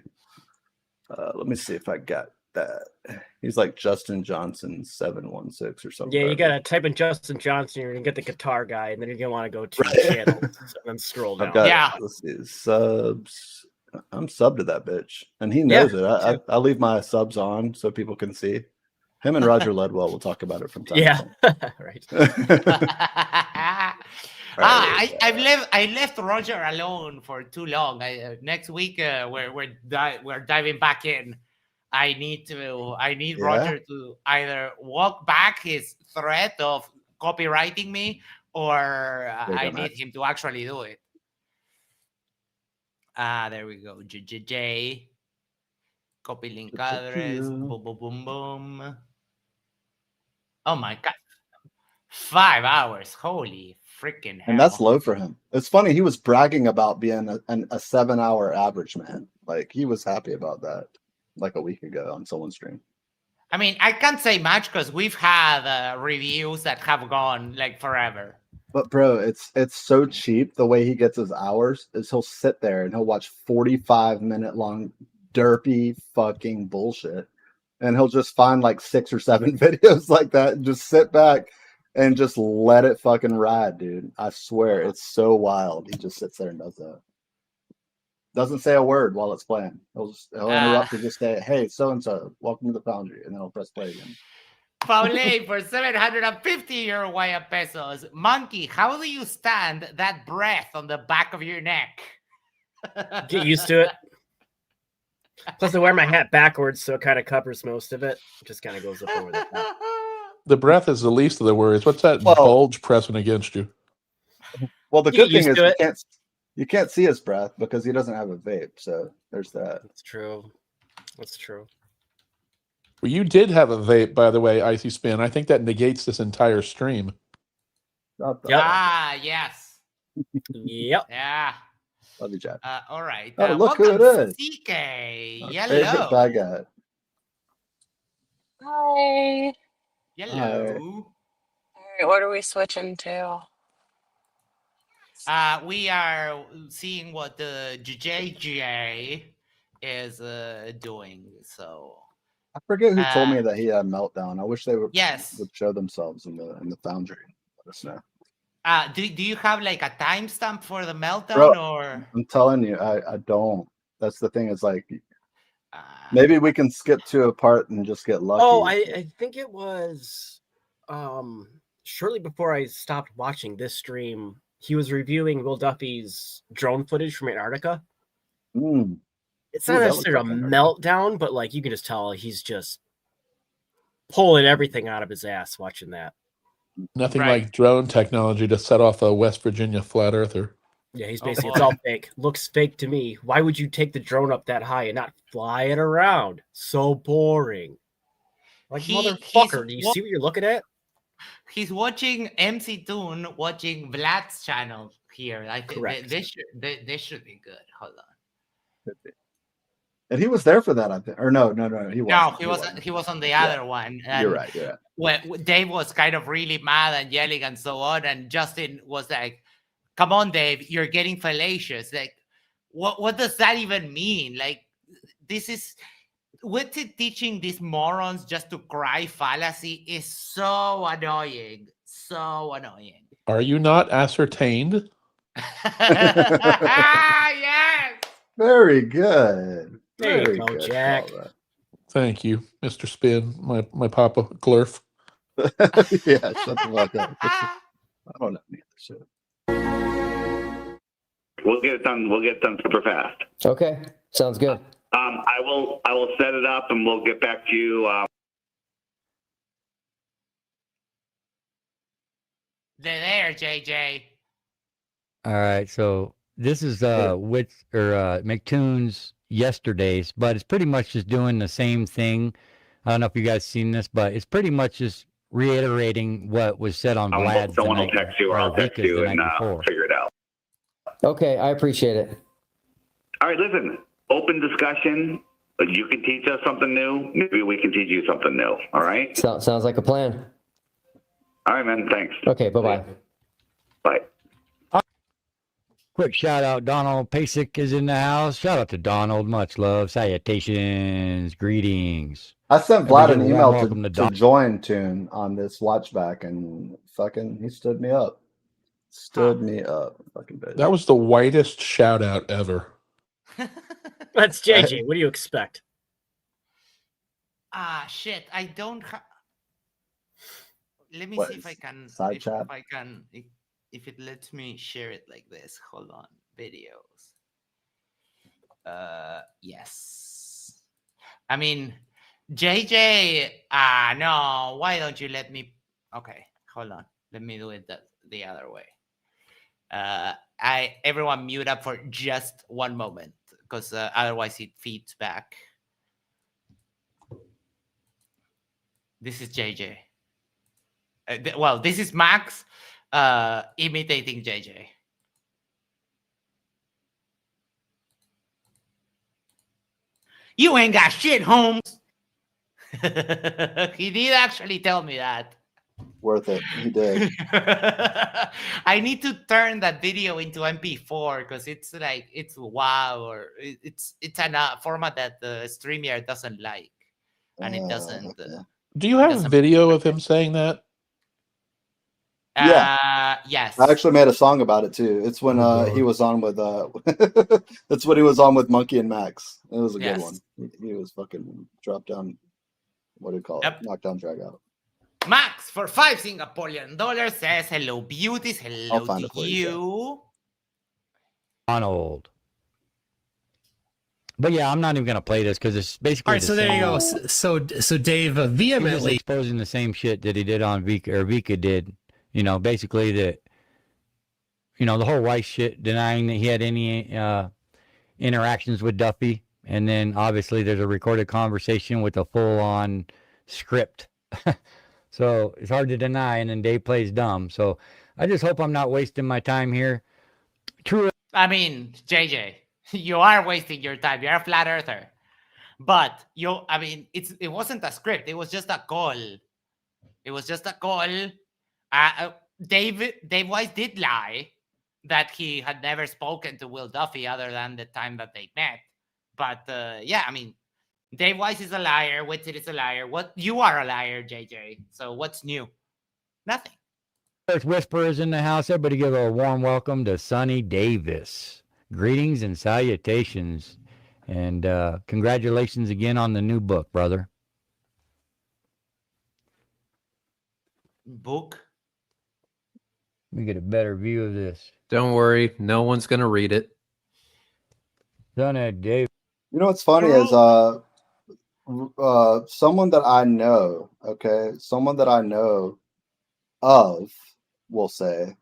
Let me see if I got that. He's like Justin Johnson 716 or something. Yeah, you gotta type in Justin Johnson. You're gonna get the guitar guy, and then you're gonna want to go to the channel and then scroll down. Let's see subs. I'm subbed to that bitch, and he knows it. I leave my subs on so people can see. Him and Roger Ledwell will talk about it from time to time. Right. I left Roger alone for too long. Next week we're diving back in. I need Roger to either walk back his threat of copywriting me, or I need him to actually do it. There we go. JJ. Copy link address. Boom, boom, boom, boom. Oh my god. 5 hours. Holy freaking hell. And that's low for him. It's funny. He was bragging about being a 7 hour average man. Like, he was happy about that like a week ago on someone's stream. I mean, I can't say much because we've had reviews that have gone like forever. But bro, it's so cheap. The way he gets his hours is he'll sit there and he'll watch 45-minute long derpy fucking bullshit, and he'll just find like 6 or 7 videos like that and just sit back and just let it fucking ride, dude. I swear, it's so wild. He just sits there and does that. Doesn't say a word while it's playing. He'll interrupt and just say, "Hey, so and so, welcome to the foundry," and then he'll press play again. Paule for 750 Uruguayan pesos. Monkey, how do you stand that breath on the back of your neck? Get used to it. Plus, I wear my hat backwards, so it kind of covers most of it. It just kind of goes up over the top. The breath is the least of the worries. What's that bulge pressing against you? Well, the good thing is to you can't see his breath because he doesn't have a vape. So there's that. That's true. That's true. Well, you did have a vape, by the way, Icy Spin. I think that negates this entire stream. Yep. Ah, yes. Yep. Yeah. Love you, Jack. All right. Oh, look who it welcome, is. CK. Our Yellow. favorite baguette. Hi. Yellow. All right, what are we switching to? We are seeing what the JJ is doing. So I forget who told me that he had a meltdown. I wish they would show themselves in the foundry. Let us know. Do you have like a timestamp for the meltdown? Bro, or I'm telling you, I don't. That's the thing. Is like maybe we can skip to a part and just get lucky. Oh, I think it was shortly before I stopped watching this stream. He was reviewing Will Duffy's drone footage from Antarctica. It's not necessarily a meltdown, but like you can just tell he's just pulling everything out of his ass watching that. Nothing like drone technology to set off a West Virginia flat earther. Yeah, he's basically, it's all fake. Looks fake to me. Why would you take the drone up that high and not fly it around? So boring. Like, motherfucker, do you see what you're looking at? He's watching MC Toon, watching Vlad's channel here. I think this should be good. Hold on. And he was there for that, I think. Or no, he wasn't. No, he was on the other one. And you're right. when Dave was kind of really mad and yelling and so on, and Justin was like, "Come on, Dave, you're getting fallacious." Like, what does that even mean? Like, this is what's it teaching these morons just to cry fallacy is so annoying. So annoying. Are you not ascertained? Yes. Very good. There you go, Jack. Thank you, Mr. Spin, my papa Glurf. Yeah, shut the fuck up. I don't know any other shit. We'll get it done. We'll get it done super fast. Okay, sounds good. I will set it up and we'll get back to you. They're there, JJ. All right, so this is McToon's yesterday's, but it's pretty much just doing the same thing. I don't know if you guys seen this, but it's pretty much just reiterating what was said on Vlad's. Someone will text you or I'll text you and figure it out. Okay, I appreciate it. All right, listen, open discussion. You can teach us something new. Maybe we can teach you something new. All right? Sounds like a plan. All right, man. Thanks. Okay, bye-bye. Bye. Quick shout out, Donald Pasek is in the house. Shout out to Donald. Much love. Salutations. Greetings. I sent Vlad an email welcome to join Tune on this watchback, and fucking he stood me up. Me up. Fucking bitch. That was the whitest shout out ever. That's JJ. What do you expect? Shit. I don't have. Let me see if I can. Side chat? If I can. If it lets me share it like this. Hold on. Videos. Yes. I mean, JJ. No. Why don't you let me? Okay. Hold on. Let me do it the other way. Everyone mute up for just one moment because otherwise it feeds back. This is JJ. Well, this is Max imitating JJ. You ain't got shit, Holmes. He did actually tell me that. Worth it. He did. I need to turn that video into MP4 because it's like it's WAV or it's a format that the StreamYard doesn't like, and it doesn't. Do you have a video of him saying that? Yeah. Yes. I actually made a song about it too. It's when he was on with that's what he was on with Monkey and Max. It was a good one. He was fucking dropped down. What do you call it? Knockdown, drag out. Max for $5 Singaporean says hello, beauties. Hello to you. Donald. But yeah, I'm not even gonna play this because it's basically. All right, so there you go. So Dave vehemently he's exposing the same shit that he did on Vika, or Vika did. You know, basically that. You know, the whole Weiss shit, denying that he had any interactions with Duffy, and then obviously there's a recorded conversation with a full-on script. So it's hard to deny, and then Dave plays dumb. So I just hope I'm not wasting my time here. True. I mean, JJ, you are wasting your time. You're a flat earther. But it wasn't a script. It was just a call. It was just a call. Dave Weiss did lie that he had never spoken to Will Duffy other than the time that they met. But yeah, I mean, Dave Weiss is a liar. Whitsitt is a liar. You are a liar, JJ. So what's new? Nothing. Earth Whisperers in the house. Everybody give a warm welcome to Sonny Davis. Greetings and salutations. And congratulations again on the new book, brother. Book? Let me get a better view of this. Don't worry, no one's gonna read it. Sonny Davis. You know what's funny is someone that I know, someone that I know of, we'll say,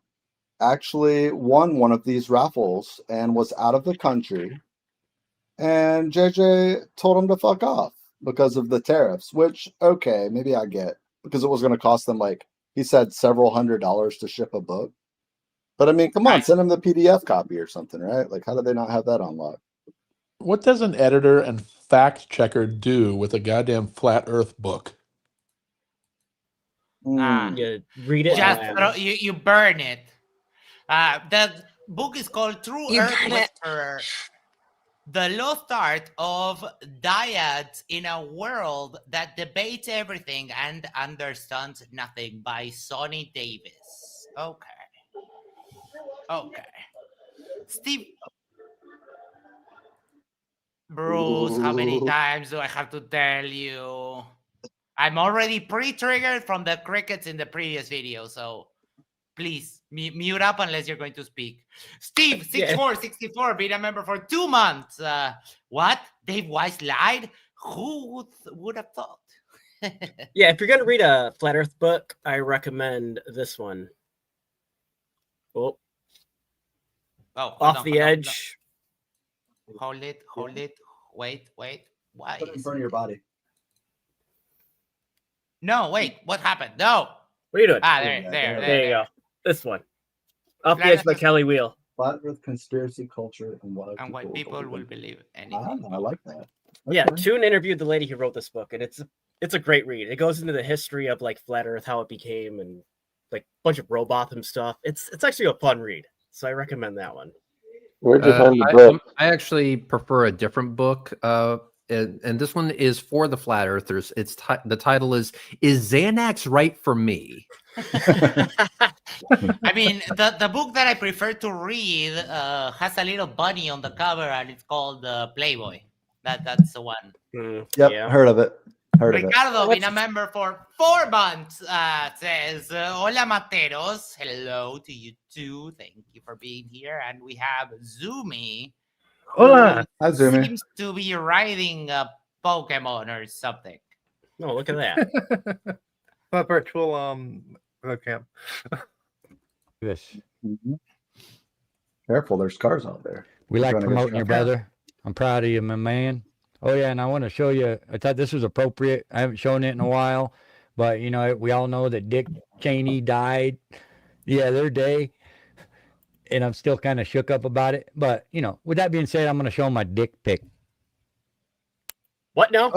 actually won one of these raffles and was out of the country. And JJ told him to fuck off because of the tariffs, which, okay, maybe I get, because it was going to cost them, like, he said, several $100s to ship a book. But I mean, come on, send him the PDF copy or something, right? Like, how do they not have that on lock? What does an editor and fact checker do with a goddamn flat Earth book? You read it. Just you burn it. The book is called True You Earth burn it. Whisperer: The Lost Art of Dyads in a World That Debates Everything and Understands Nothing by Sonny Davis. Okay. Steve. Bruce, how many times do I have to tell you? I'm already pre-triggered from the crickets in the previous video, so please mute up unless you're going to speak. Steve, 6464, been a member for 2 months. What? Dave Weiss lied? Who would have thought? Yeah, if you're gonna read a flat Earth book, I recommend this one. Off the Edge. Hold it. Wait. Why? Put it in front of your body. No, wait. What happened? No. What are you doing? There you go. This one. Off the Edge by Kelly Wheel. Flat Earth conspiracy culture and why people will believe anything. I like that. Okay. Yeah, Toon interviewed the lady who wrote this book, and it's a great read. It goes into the history of like flat Earth, how it became, and like a bunch of Robotham stuff. It's actually a fun read, so I recommend that one. Where'd you find the book? I actually prefer a different book, and this one is for the flat earthers. The title is Xanax Right for Me? I mean, the book that I prefer to read has a little bunny on the cover, and it's called Playboy. That's the one. Yep, heard of it. Ricardo, been a member for 4 months, says, Hola Materos, hello to you too. Thank you for being here. And we have Zumi. Hola. Hi, Zumi. Seems to be riding a Pokemon or something. Oh, look at that. A virtual webcam. Yes. Careful, there's cars out there. We like promoting your brother. I'm proud of you, my man. Oh, yeah, and I want to show you. I thought this was appropriate. I haven't shown it in a while, but, you know, we all know that Dick Cheney died the other day, and I'm still kind of shook up about it. But, you know, with that being said, I'm going to show my dick pic. What now?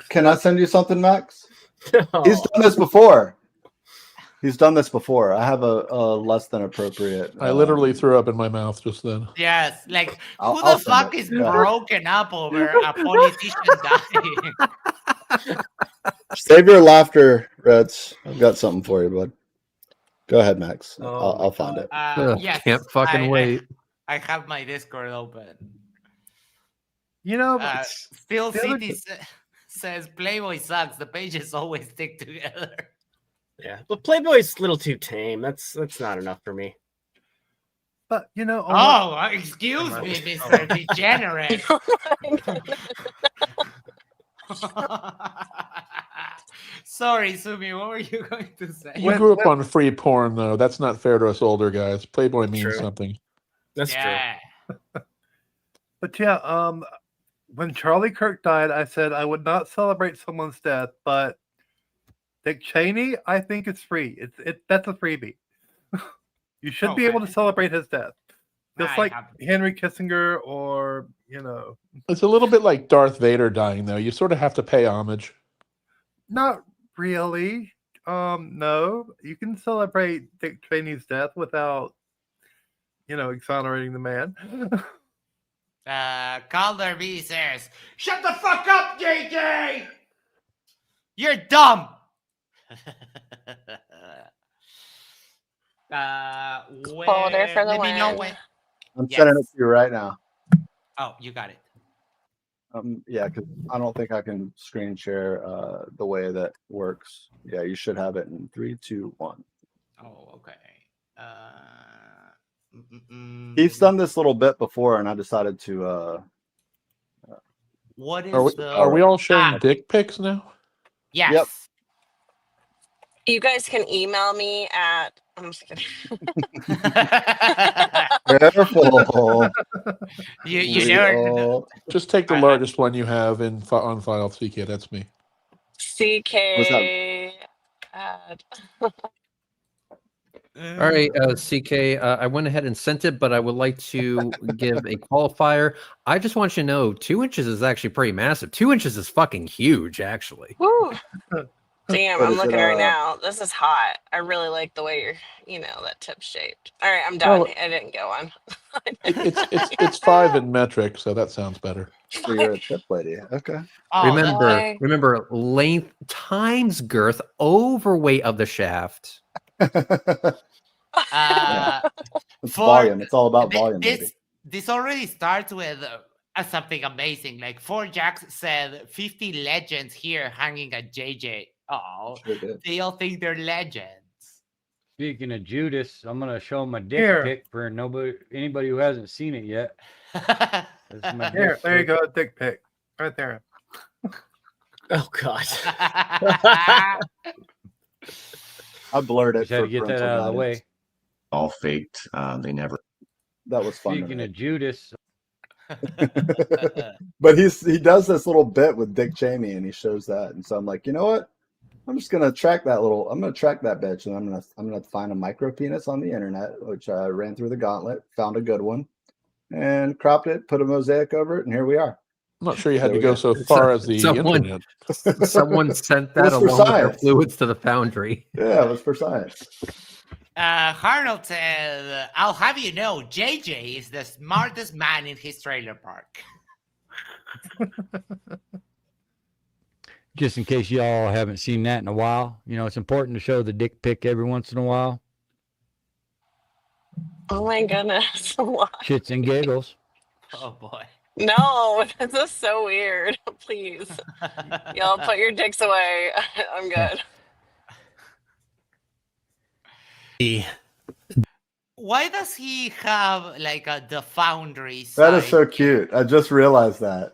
Can I send you something, Max? He's done this before. I have a less than appropriate. I literally threw up in my mouth just then. Yes, like who the fuck is broken up over a politician dying? Save your laughter, Reds. I've got something for you, bud. Go ahead, Max. I'll find it. Yes, can't fucking wait. I have my Discord open. You know, Phil City says Playboy sucks. The pages always stick together. Yeah, but Playboy's a little too tame. That's not enough for me. But you know, excuse me, Mr. Degenerate. Sorry, Sumi, what were you going to say? You grew up on free porn, though. That's not fair to us older guys. Playboy means True. something. That's true. But yeah, when Charlie Kirk died, I said I would not celebrate someone's death, but Dick Cheney, I think it's free. That's a freebie. You should be able to celebrate his death, just like Henry Kissinger, or It's a little bit like Darth Vader dying, though. You sort of have to pay homage. Not really. No, you can celebrate Dick Cheney's death without, exonerating the man. Calder B says, "Shut the fuck up, JJ! You're dumb." Folder for the Let me know win. when. I'm sending it to you right now. Oh, you got it. Yeah, because I don't think I can screen share the way that works. Yeah, you should have it in 3, 2, 1. Oh, okay. He's done this little bit before, and I decided to. What is Are we all sharing dick pics now? Yes. Yep. You guys can email me at. I'm just kidding. Careful. You never know. Just take the largest one you have on file, CK. That's me. CK. Add. All right, CK, I went ahead and sent it, but I would like to give a qualifier. I just want you to know 2 inches is actually pretty massive. 2 inches is fucking huge, actually. Woo. Damn, What I'm is it, looking right now. This is hot. I really like the way you're, that tip shaped. All right, I'm done. Well, I didn't go on. It's 5 in metric, so that sounds better. So you're a tip lady. Okay. Remember, length times girth over weight of the shaft. It's volume. It's all about volume. This already starts with something amazing. Like 4Jacks said, 50 legends here hanging at JJ. Oh, sure they all think they're legends. Speaking of Judas, I'm gonna show my dick pic for anybody who hasn't seen it yet. Here, there you go, dick pic, right there. Oh God. I blurred it. Just had to get that out of the way. All faked. They never. That was fun. Speaking of Judas. But he does this little bit with Dick Cheney, and he shows that, and so I'm like, you know what? I'm just gonna track that bitch, and I'm gonna find a micro penis on the internet, which I ran through the gauntlet, found a good one, and cropped it, put a mosaic over it, and here we are. I'm not sure you had to go so far as the internet. Someone sent that along with their fluids to the foundry. Yeah, it was for science. Arnold said, "I'll have you know, JJ is the smartest man in his trailer park." Just in case y'all haven't seen that in a while, it's important to show the dick pic every once in a while. Oh my goodness. What? Shits and giggles. Oh boy. No, this is so weird. Please. Y'all put your dicks away. I'm good. Why does he have like the foundry side? That is so cute. I just realized that.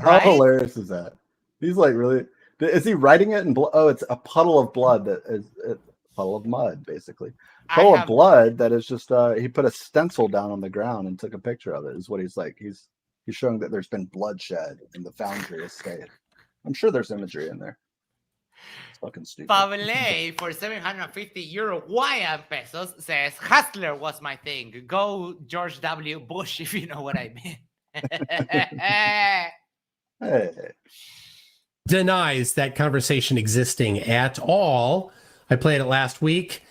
How hilarious is that? He's like, really? Is he writing it in blood? Oh, it's a puddle of blood that is a puddle of mud, basically. Puddle of blood that is just. He put a stencil down on the ground and took a picture of it. Is what he's like. He's showing that there's been bloodshed in the foundry estate. I'm sure there's imagery in there. It's fucking stupid. Pavle for 750 Uruguayan pesos says, "Hustler was my thing. Go George W. Bush, if you know what I mean." Hey. Denies that conversation existing at all. I played it last week.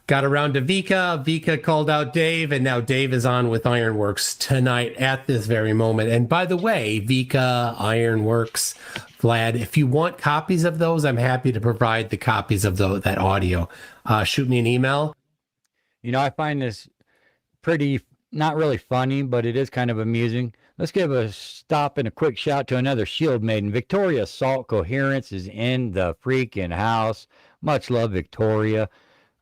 Got around to Vika. Vika called out Dave, and now Dave is on with Ironworks tonight at this very moment. And by the way, Vika, Ironworks, Vlad, if you want copies of those, I'm happy to provide the copies of that audio. Shoot me an email. I find this pretty, not really funny, but it is kind of amusing. Let's give a stop and a quick shout to another Shield maiden. Victoria Salt Coherence is in the freaking house. Much love, Victoria.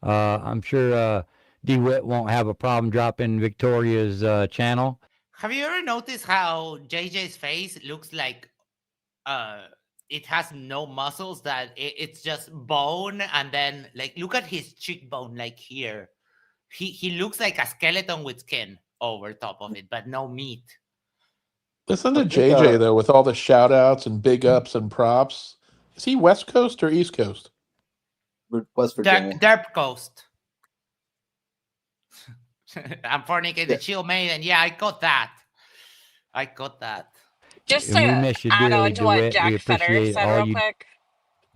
I'm sure DeWitt won't have a problem dropping Victoria's channel. Have you ever noticed how JJ's face looks like it has no muscles, that it's just bone, and then like look at his cheekbone, like here. He looks like a skeleton with skin over top of it, but no meat. Listen to JJ though, with all the shout outs and big ups and props. Is he West Coast or East Coast? West Virginia. Derp Coast. I'm fornicated chill maiden. Yeah, I got that. Just And we to miss you add dearly, on to what DeWitt. We Jack Fetter appreciate said all real you. quick.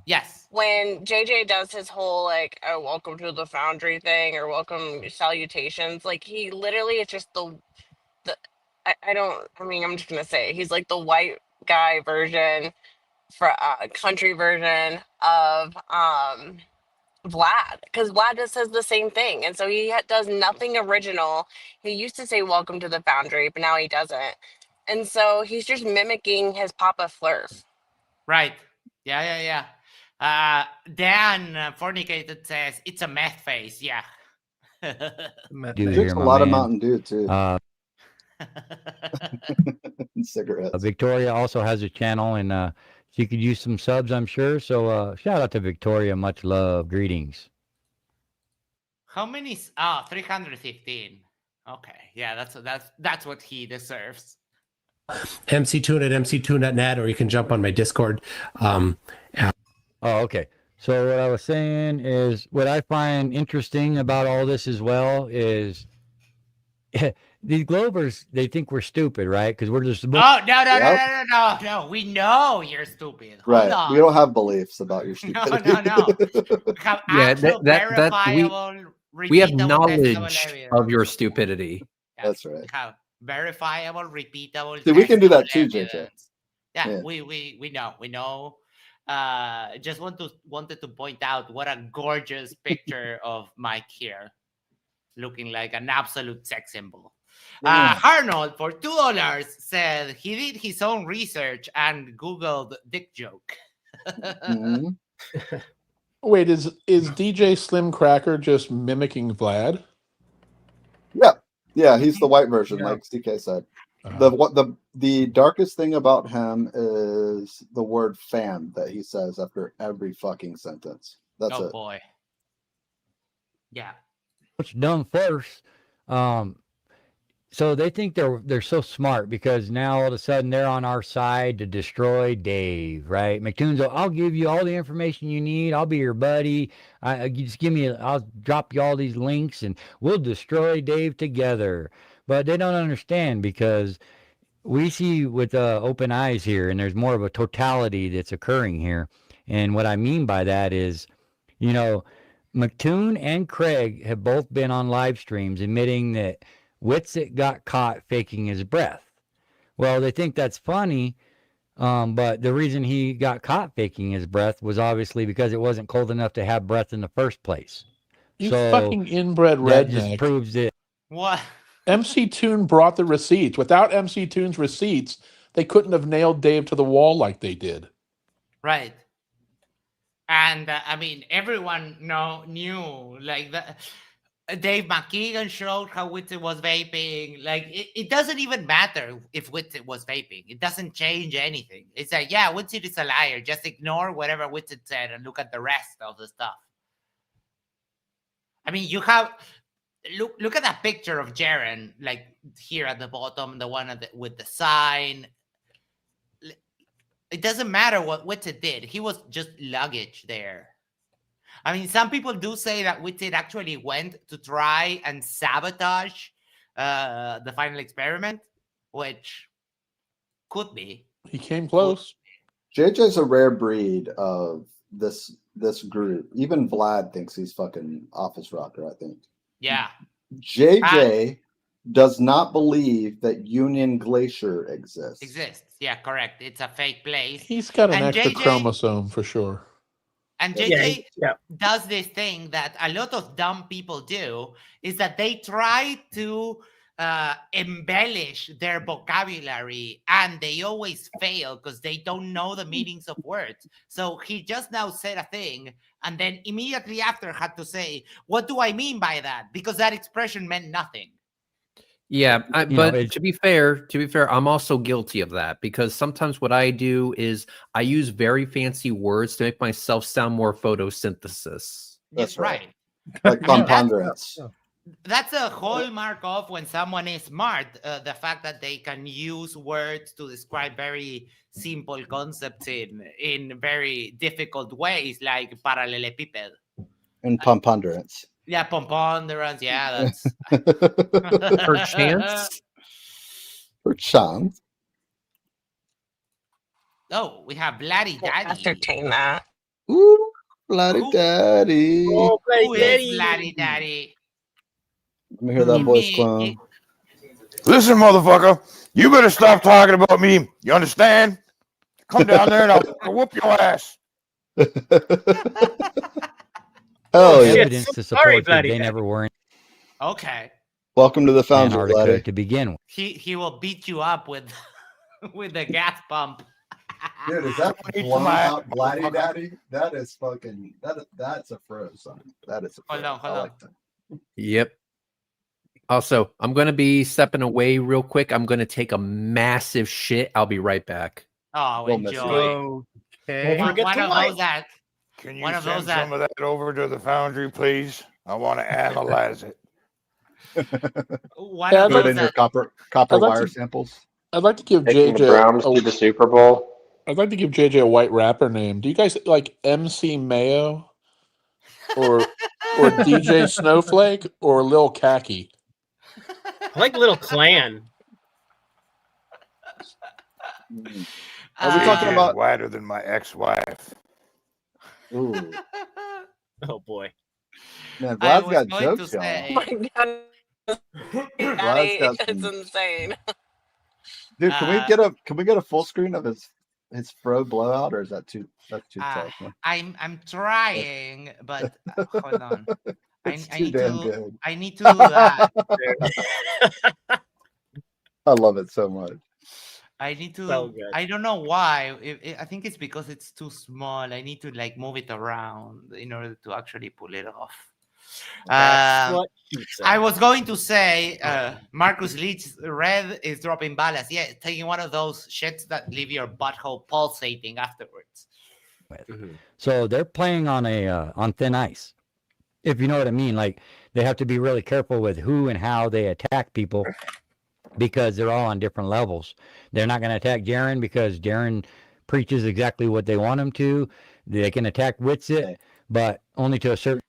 Yes. When JJ does his whole like, oh, welcome to the Foundry thing, or welcome salutations, like he literally is just the I'm just gonna say he's like the white guy version for country version of Vlad, because Vlad just says the same thing, and so he does nothing original. He used to say welcome to the Foundry, but now he doesn't, and so he's just mimicking his Papa Flerf. Right. Yeah. Dan Fornicated says it's a meth face. Yeah. Drinks a lot of Mountain Dew too. Cigarettes. Victoria also has a channel, and she could use some subs, I'm sure. So shout out to Victoria. Much love. Greetings. How many? 315. Okay. Yeah, that's what he deserves. MC2 at mc2.net, or you can jump on my Discord. Oh, okay. So what I was saying is, what I find interesting about all this as well is these Glovers, they think we're stupid, right? Because we're just... No. We know you're stupid. Hold on. We don't have beliefs about your stupidity. No. We have actual verifiable, we have repeatable, knowledge testable evidence. of your stupidity. That's right. We have verifiable, repeatable. See, we can do that too, evidence. JJ. Yeah, we know. Just wanted to point out what a gorgeous picture of Mike here, looking like an absolute sex symbol. Arnold for $2 said he did his own research and Googled dick joke. Wait, is DJ Slim Cracker just mimicking Vlad? Yeah, he's the white version, like CK said. The darkest thing about him is the word "fan" that he says after every fucking sentence. That's it. Oh boy. Yeah. What's done first? So they think they're so smart because now all of a sudden they're on our side to destroy Dave, right? McToon's, I'll give you all the information you need. I'll be your buddy. Just give me, I'll drop you all these links and we'll destroy Dave together. But they don't understand because we see with open eyes here, and there's more of a totality that's occurring here. And what I mean by that is, McToon and Craig have both been on live streams admitting that Whitsitt got caught faking his breath. Well, they think that's funny, but the reason he got caught faking his breath was obviously because it wasn't cold enough to have breath in the first place. You fucking inbred redneck. That just proves it. What? MC Toon brought the receipts. Without MC Toon's receipts, they couldn't have nailed Dave to the wall like they did. Right. And everyone knew like that. Dave McKeegan showed how Whitsitt was vaping. Like, it doesn't even matter if Whitsitt was vaping. It doesn't change anything. It's like, yeah, Whitsitt is a liar. Just ignore whatever Whitsitt said and look at the rest of the stuff. You have... Look at that picture of Jaren, like here at the bottom, the one with the sign. It doesn't matter what Whitsitt did. He was just luggage there. Some people do say that Whitsitt actually went to try and sabotage the final experiment, which could be. He came close. JJ's a rare breed of this group. Even Vlad thinks he's fucking office rocker, I think. Yeah. JJ does not believe that Union Glacier exists. Yeah, correct. It's a fake place. He's got an extra chromosome for sure. And JJ does this thing that a lot of dumb people do, is that they try to embellish their vocabulary, and they always fail because they don't know the meanings of words. So he just now said a thing, and then immediately after had to say, what do I mean by that? Because that expression meant nothing. Yeah, but to be fair, I'm also guilty of that, because sometimes what I do is I use very fancy words to make myself sound more photosynthesis. That's right. Like preponderance. That's a hallmark of when someone is smart, the fact that they can use words to describe very simple concepts in very difficult ways, like parallelepiped. And preponderance. Yeah, preponderance. Yeah, that's Perchance. Perchance. Oh, we have Bloody Daddy. Ascertain that. Ooh, Bloody Daddy. Oh, Who is Bloody Daddy? Let me hear that voice clone. Listen, motherfucker, you better stop talking about me. You understand? Come down there and I'll whoop your ass. Hell yeah. Evidence to support that they never were in Okay. Welcome to the Foundry, Antarctica Bloody. to begin with. He will beat you up with with the gas pump. Dude, is that blown out Bloody Daddy? That is fucking that's a froze son. That is a froze. Hold on. Yep. Also, I'm going to be stepping away real quick. I'm going to take a massive shit. I'll be right back. Oh, We'll miss enjoy. Okay. One of those that. Can you One of send those that. some of that over to the Foundry, please? I want to analyze it. One Yeah, of Put those in your that. copper I'd like wire to- samples. I'd like to give Taking the JJ. Browns to the Super Bowl. I'd like to give JJ a white rapper name. Do you guys like MC Mayo, or DJ Snowflake, or Lil Khaki? I like Little Clan. Are we talking about- whiter than my ex-wife? Ooh. Oh boy. Man, I Vlad's was got going to jokes, y'all. say. Oh my god. Vlad's Daddy, got it's some- insane. Dude, can we get a full screen of his fro blowout, or is that too tough? Man? I'm trying, but hold on. It's I too need damn to. good. I need to do that. I love it so much. I need to. So good. I don't know why. I think it's because it's too small. I need to like move it around in order to actually pull it off. That's what he said. I was going to say, Marcus Leach Red is dropping balas. Yeah, taking one of those shits that leave your butthole pulsating afterwards. So they're playing on on thin ice, if you know what I mean. Like, they have to be really careful with who and how they attack people, because they're all on different levels. They're not going to attack Jaren because Jaren preaches exactly what they want him to. They can attack Witsit, but only to a certain.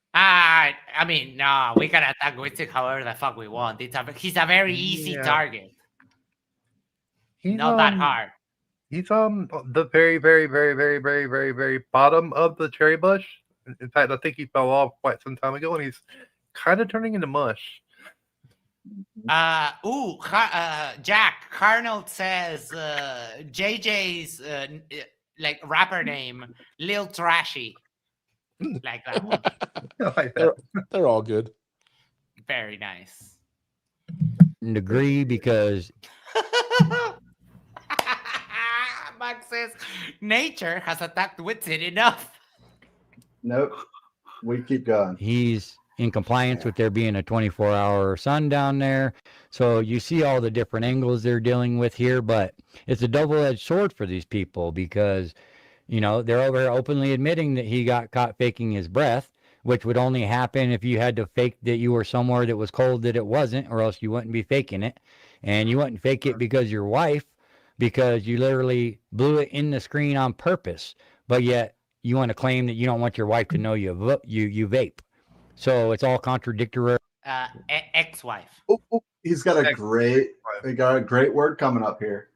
I mean, no, we can attack Witzik however the fuck we want. He's a very easy Yeah. target. He's, Not that hard. He's the very, very, very, very, very, very, very bottom of the cherry bush. In fact, I think he fell off quite some time ago, and he's kind of turning into mush. Jack Carnold says JJ's like rapper name Lil Trashy, like that one. They're all good. Very nice. Degree, because Max says nature has attacked Witsit enough. Nope. We keep going. he's in compliance with there being a 24-hour sun down there. So you see all the different angles they're dealing with here, but it's a double-edged sword for these people, because, you know, they're over here openly admitting that he got caught faking his breath, which would only happen if you had to fake that you were somewhere that was cold that it wasn't, or else you wouldn't be faking it. And you wouldn't fake it because your wife, because you literally blew it in the screen on purpose, but yet you want to claim that you don't want your wife to know you vape. So it's all contradictory. Ex-wife. He's got a great word coming up here.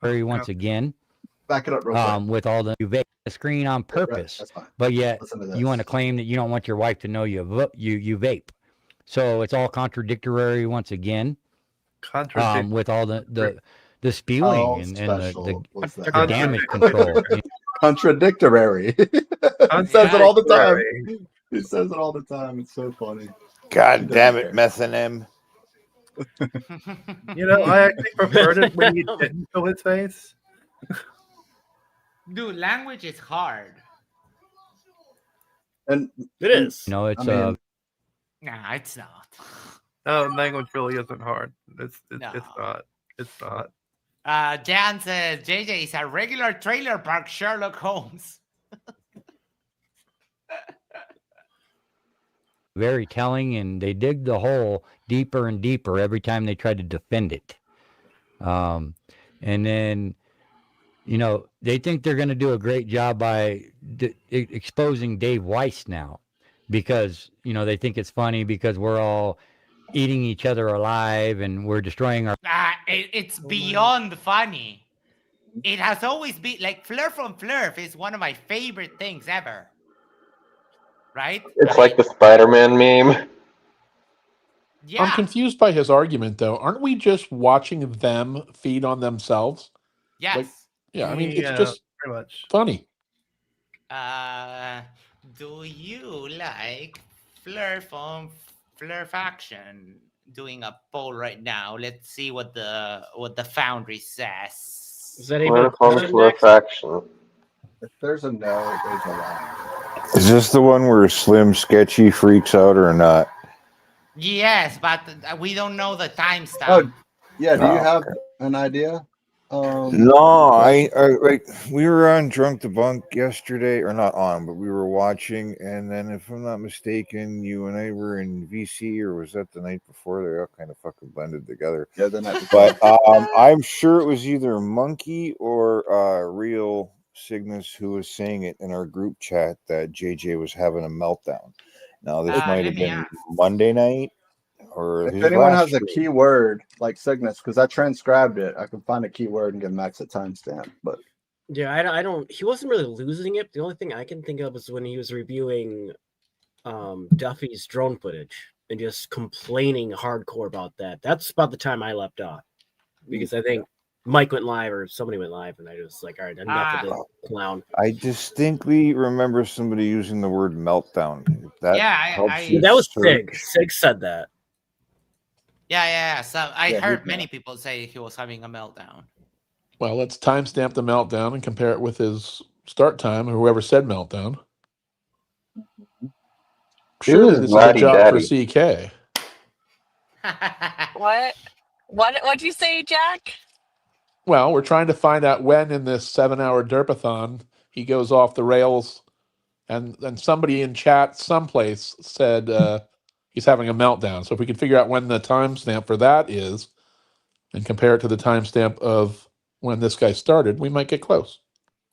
Once again, back it up real quick. with all the screen on purpose, That's fine. but yet Listen to this. you want to claim that you don't want your wife to know you vape. So it's all contradictory once again. With all the spewing and the damage control. Contradictory. He says it all the time. He says it all the time. It's so funny. God damn it, Methanim. You know, I actually preferred it when you didn't show his face. Dude, language is hard. And It is. No, it's I mean, Nah, it's not. No, language really isn't hard. It's No. not. It's not. Jan says JJ is a regular trailer park Sherlock Holmes. very telling, and they dig the hole deeper and deeper every time they try to defend it. And then, you know, they think they're going to do a great job by exposing Dave Weiss now, because, you know, they think it's funny because we're all eating each other alive and we're destroying our... It's beyond funny. It has always been like Flerf from Flerf is one of my favorite things ever. Right? It's like the Spider-Man meme. Yeah. I'm confused by his argument, though. Aren't we just watching them feed on themselves? Yes. Like, yeah, I mean, it's Yeah, just pretty much funny. Do you like Flerf from Flerf Action? Doing a poll right now. Let's see what the Foundry says. Is that even Faction? If there's a no, there's a lie. Is this the one where Slim Sketchy freaks out or not? Yes, but we don't know the timestamp. Oh, yeah. Do you Oh, have okay. an idea? No, I like we were on Drunk to Bunk yesterday, or not on, but we were watching, and then if I'm not mistaken, you and I were in VC, or was that the night before? They all kind of fucking blended together. Yeah, the night before. But I'm sure it was either Monkey or Real Cygnus who was saying it in our group chat that JJ was having a meltdown. Now this might have been Monday night. Or if anyone has a keyword like Cygnus, because I transcribed it, I can find a keyword and give Max a timestamp. But yeah, I don't. He wasn't really losing it. The only thing I can think of is when he was reviewing Duffy's drone footage and just complaining hardcore about that. That's about the time I left off, because I think Mike went live or somebody went live, and I was like, all right, enough of this clown. I distinctly remember somebody using the word meltdown. That That was Sig. Sig said that. Yeah. So I Yeah, heard many people say he was having a meltdown. Well, let's timestamp the meltdown and compare it with his start time, or whoever said meltdown. Surely this is a job for CK. What'd you say, Jack? Well, we're trying to find out when in this 7-hour Derpathon he goes off the rails, and somebody in chat someplace said he's having a meltdown. So if we can figure out when the timestamp for that is and compare it to the timestamp of when this guy started, we might get close.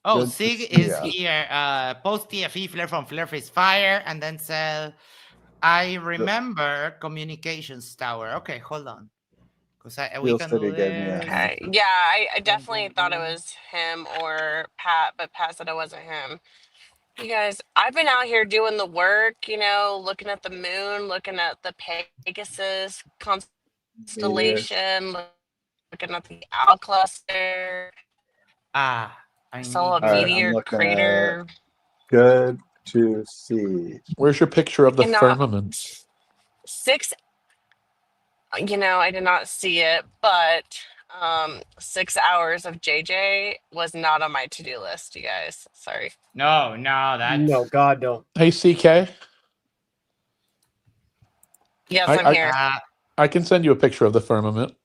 Oh, Sig is here. Post TFE Flerf from Flerf is fire, and then said, I remember communications tower. Okay, hold on. Because we can do this. Okay. Yeah, I definitely thought it was him or Pat, but Pat said it wasn't him. You guys, I've been out here doing the work, you know, looking at the moon, looking at the Pegasus constellation, looking at the Owl cluster. I saw a All right, meteor I'm looking crater. at good to see. Where's your picture of the You know, firmament? 6, you know, I did not see it, but 6 hours of JJ was not on my to-do list, you guys. Sorry. No, that's... No, God, no. Hey, CK. Yes, I'm here. I can send you a picture of the firmament.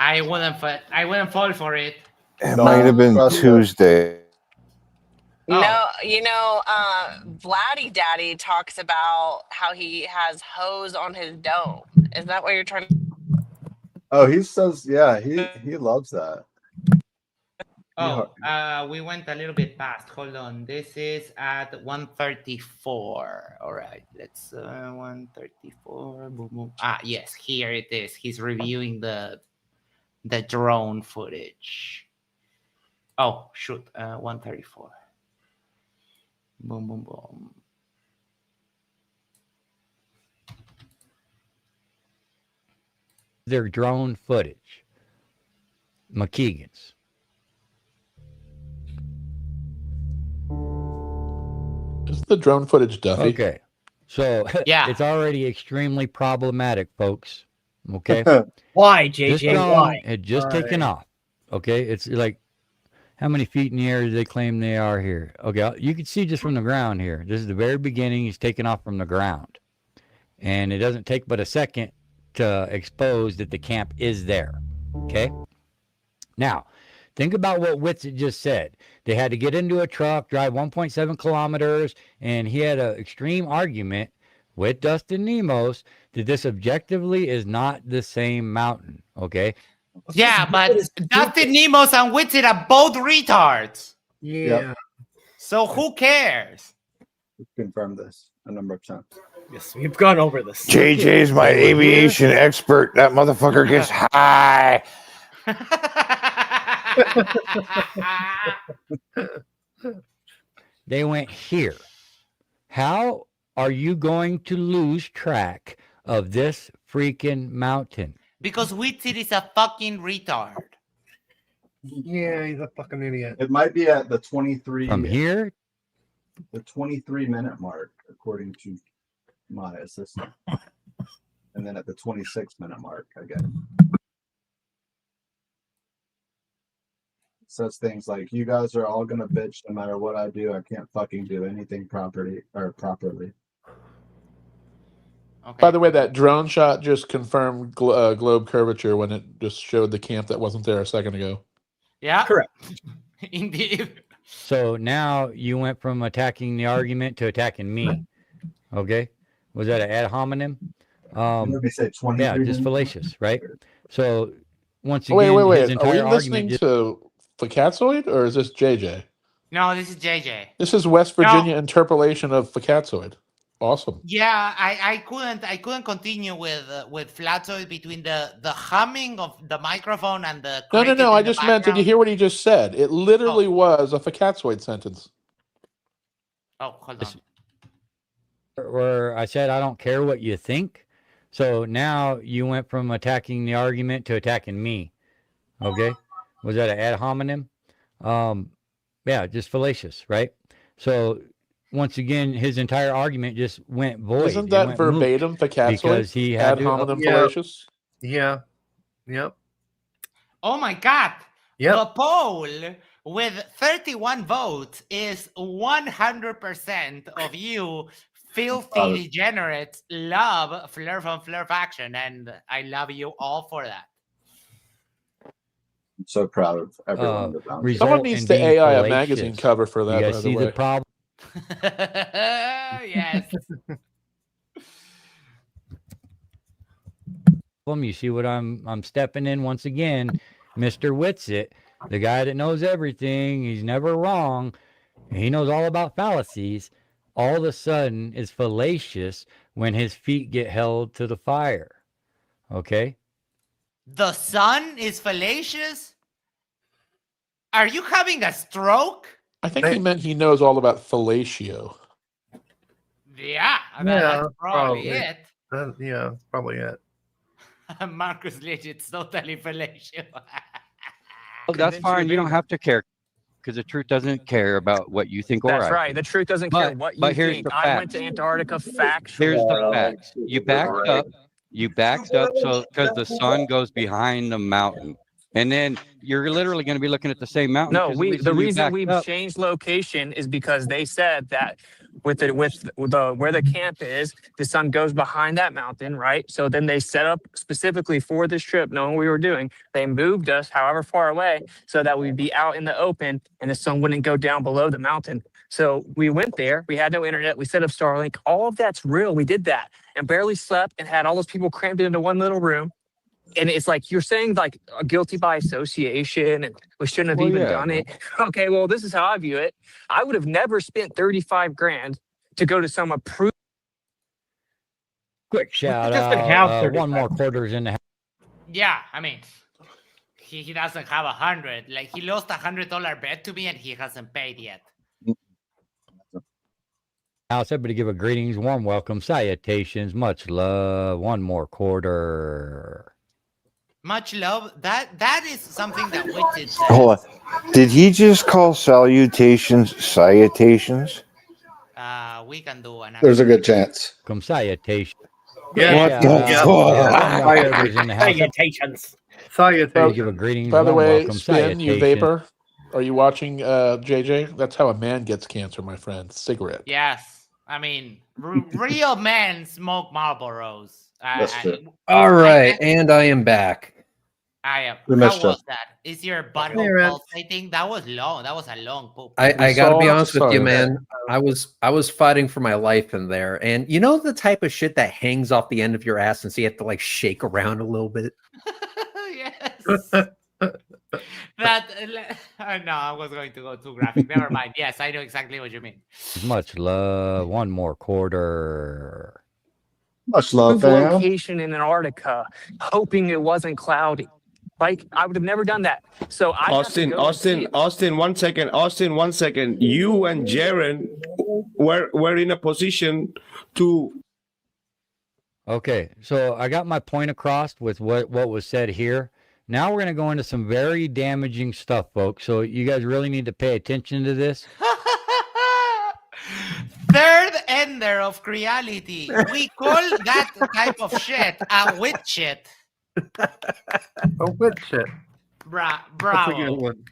I wouldn't fall for it. It might have been Tuesday. No, you know, Vladdy Daddy talks about how he has hose on his dome. Is that what you're trying to... Oh, he says, yeah, he loves that. Oh, we went a little bit past. Hold on. This is at 1:34. All right, let's 1:34. Boom, boom. Yes, here it is. He's reviewing the drone footage. Oh, shoot. 1:34. Boom, boom, boom. Their drone footage. McKeegan's. Is the drone footage Duffy? Okay. So yeah, it's already extremely problematic, folks. Okay. Why, This JJ? drone Why? had just taken off. Okay. It's like, how many feet in the air do they claim they are here? Okay. You can see just from the ground here. This is the very beginning. He's taking off from the ground. And it doesn't take but a second to expose that the camp is there. Okay. Now, think about what Witsit just said. They had to get into a truck, drive 1.7 kilometers, and he had an extreme argument with Dustin Nemos that this objectively is not the same mountain. Okay. Yeah, but Dustin Nemos and Witsit are both retards. Yeah. So who cares? We've confirmed this a number of times. Yes, we've gone over this. JJ's my aviation expert. That motherfucker gets high. They went here. How are you going to lose track of this freaking mountain? Because Witsit is a fucking retard. Yeah, he's a fucking idiot. It might be at the 23 From here, the 23-minute mark, according to my assistant. And then at the 26-minute mark, I guess. It says things like, you guys are all gonna bitch no matter what I do. I can't fucking do anything properly. Okay. By the way, that drone shot just confirmed globe curvature when it just showed the camp that wasn't there a second ago. Yeah. Correct. Indeed. so now you went from attacking the argument to attacking me. Okay. Was that an ad hominem? Let me say 23 Yeah, just minutes. fallacious, right? So once again, Wait. his Are entire we argument listening to Fkatzoid or is this JJ? No, this is JJ. This is West Virginia interpolation of Fkatzoid. Awesome. Yeah, I couldn't continue with Flatzoid between the humming of the microphone and the cricket No. I in the just meant, did you background. hear what he just said? It literally was a Fkatzoid sentence. Oh, hold on. where I said I don't care what you think. So now you went from attacking the argument to attacking me. Okay. Was that an ad hominem? Yeah, just fallacious, right? So once again, his entire argument just went void. Isn't that verbatim Fkatzoid? Because he had ad hominem to, fallacious? Yeah. Yep. Oh my God. Yep. The poll with 31 votes is 100% of you filthy degenerates love Flerf on Flerf action, and I love you all for that. I'm so proud of everyone. Someone needs to AI a magazine cover for that. You guys by see the, way. the problem? Yes. You see what I'm stepping in once again, Mr. Witsit, the guy that knows everything. He's never wrong. He knows all about fallacies. All of a sudden is fallacious when his feet get held to the fire. Okay? The sun is fallacious? Are you having a stroke? I think he meant he knows all about fellatio. Yeah, Yeah, that's probably it. Yeah, probably it. Marcus Legit's totally fallacious. Well, that's fine. You don't have to care because the truth doesn't care about what you think or That's I right. think. The truth doesn't care what you but here's think. the I went facts. to Antarctica factual. Here's the facts. You backed up. You backed up so because the sun goes behind the mountain, and then you're literally going to be looking at the same mountain. No, 'cause the you reason backed we've up. changed location is because they said that with the where the camp is, the sun goes behind that mountain, right? So then they set up specifically for this trip, knowing what we were doing. They moved us however far away so that we'd be out in the open and the sun wouldn't go down below the mountain. So we went there. We had no internet. We set up Starlink. All of that's real. We did that and barely slept and had all those people crammed into one little room. And it's like you're saying like guilty by association and we shouldn't have even done it. Okay, well, this is how I view it. I would have never spent 35 grand to go to some approved. Quick shout out. One more quarters in the house. Yeah, I mean, he doesn't have 100. Like, he lost $100 bet to me and he hasn't paid yet. House, everybody give a greetings, warm welcome, salutations, much love. One more quarter. Much love. That is something that Witted said. Hold on. Did he just call salutations salutations? We can do another. There's a good chance. Come salutation. Yeah. Shout out. Yeah, one more quarters in the house. Salutations. Please give a greetings. By the warm way, welcome, Spin, you salutation. vapor. Are you watching JJ? That's how a man gets cancer, my friend. Cigarette. Yes. I mean, real men smoke Marlboros. That's true. All right, and I am back. I am. We How missed you. was that? Is your butthole pulsating? That was long. That was a long poop. I got to be honest with you, man. I was fighting for my life in there, and you know the type of shit that hangs off the end of your ass, and so you have to like shake around a little bit. Yes. That no, I was going to go too graphic. Never mind. Yes, I know exactly what you mean. Much love. One more quarter. Much love, Move fam. location in Antarctica, hoping it wasn't cloudy. Like I would have never done that. So I Austin, 1 second. Austin, 1 second. You and Jaren were in a position to. Okay, so I got my point across with what was said here. Now we're going to go into some very damaging stuff, folks. So you guys really need to pay attention to this. Third ender of reality. We call that type of shit a witch shit. A witch shit. Bravo. That's a good one.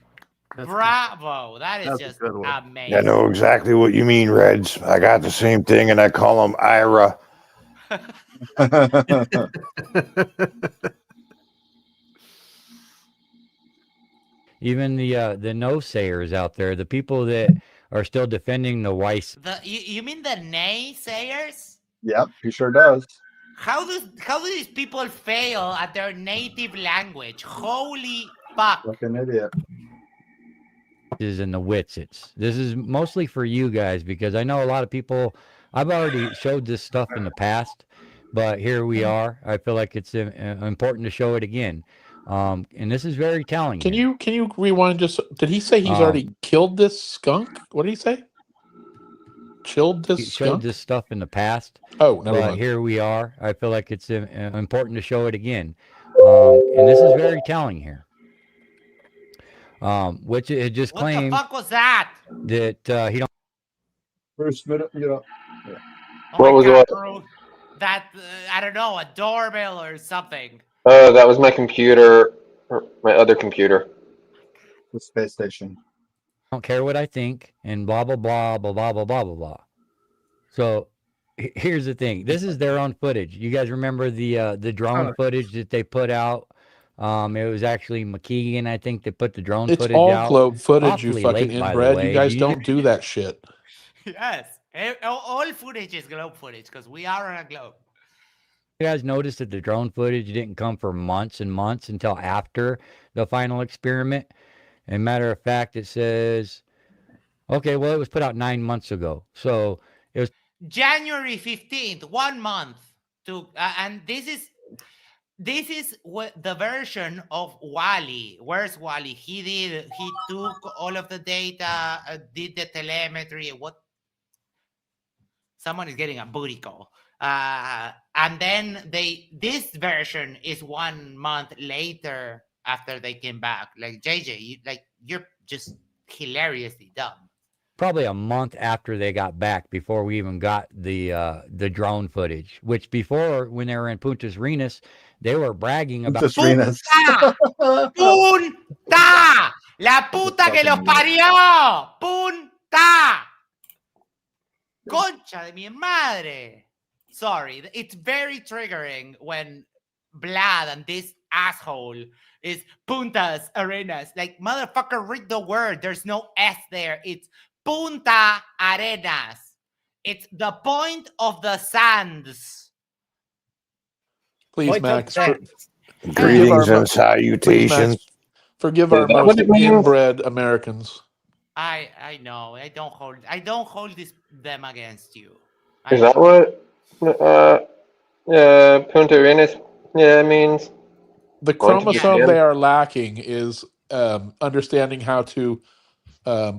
Bravo. That is just amazing. I know exactly what you mean, Reds. I got the same thing, and I call them Ira. Even the no-sayers out there, the people that are still defending the Weiss. You mean the naysayers? Yep, he sure does. How do these people fail at their native language? Holy fuck. Like an idiot. And the Witsits. This is mostly for you guys because I know a lot of people. I've already showed this stuff in the past, but here we are. I feel like it's important to show it again. And this is very telling. Can you rewind just? Did he say he's already killed this skunk? What did he say? Killed this skunk? Showed this stuff in the past. Oh, never but mind. Here we are. I feel like it's important to show it again. And this is very telling here. Which it just claimed. What the fuck was that? That he don't. First minute, you know. Yeah. What was it? That I don't know, a doorbell or something. Oh, that was my computer, my other computer. The space station. Don't care what I think, and blah blah blah blah blah blah blah blah blah. So here's the thing: this is their own footage. You guys remember the drone footage that they put out? It was actually McKeegan, I think, that put the drone footage out. It's all globe footage, Awfully you fucking late, by the inbred. way. You guys don't do that shit. Yes, all footage is globe footage because we are on a globe. You guys noticed that the drone footage didn't come for months and months until after the final experiment. And matter of fact, it says, okay, well, it was put out 9 months ago. So it was January 15th, 1 month to, and this is what the version of Wally. Where's Wally? He took all of the data, did the telemetry. What? Someone is getting a booty call. And then this version is 1 month later after they came back. Like JJ, you're just hilariously dumb. probably a month after they got back before we even got the drone footage. Which before, when they were in Punta Arenas, they were bragging about. ¡Punta! ¡Punta! ¡La puta que los parió! ¡Punta! ¡Concha de mi madre! Sorry, it's very triggering when Vlad and this asshole is Puntas Arenas. Like, motherfucker, read the word. There's no S there. It's Punta Arenas. It's the point of the sands. Please, Max. Greetings and salutations. Forgive our most inbred Americans. I know. I don't hold them against you. Is that what Punta Arenas means? The chromosome they are lacking is understanding how to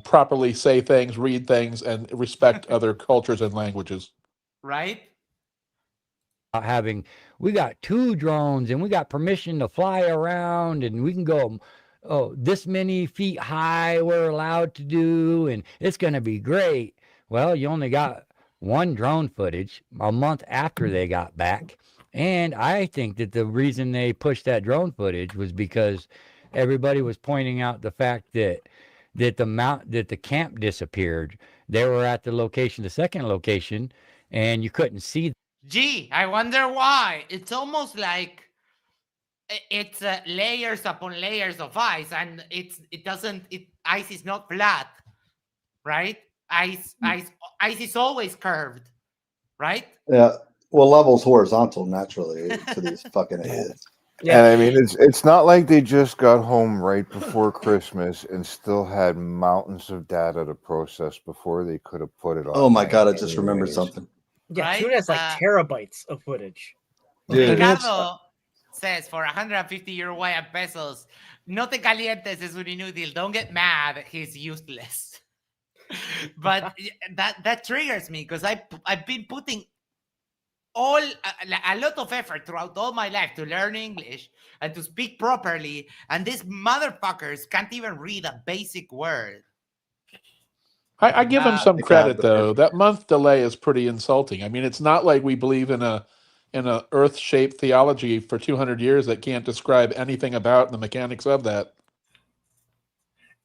properly say things, read things, and respect other cultures and languages. Right? We got 2 drones and we got permission to fly around and we can go this many feet high we're allowed to do and it's going to be great. Well, you only got one drone footage a month after they got back. And I think that the reason they pushed that drone footage was because everybody was pointing out the fact that the camp disappeared. They were at the location, the second location, and you couldn't see. Gee, I wonder why. It's almost like it's layers upon layers of ice, and ice is not flat, right? Ice is always curved, right? Yeah. Well, levels horizontal naturally to these fucking idiots. And I mean, it's not like they just got home right before Christmas and still had mountains of data to process before they could have put it on. Oh my god, I just remembered something. Yeah, Right? Tune has like terabytes of footage. Dude. Ricardo says for 150 Uruguayan pesos, no te calientes, es un inútil. Don't get mad, he's useless. But that triggers me because I've been putting a lot of effort throughout all my life to learn English and to speak properly, and these motherfuckers can't even read a basic word. I give them some credit though. That month delay is pretty insulting. I mean, it's not like we believe in a earth-shaped theology for 200 years that can't describe anything about the mechanics of that.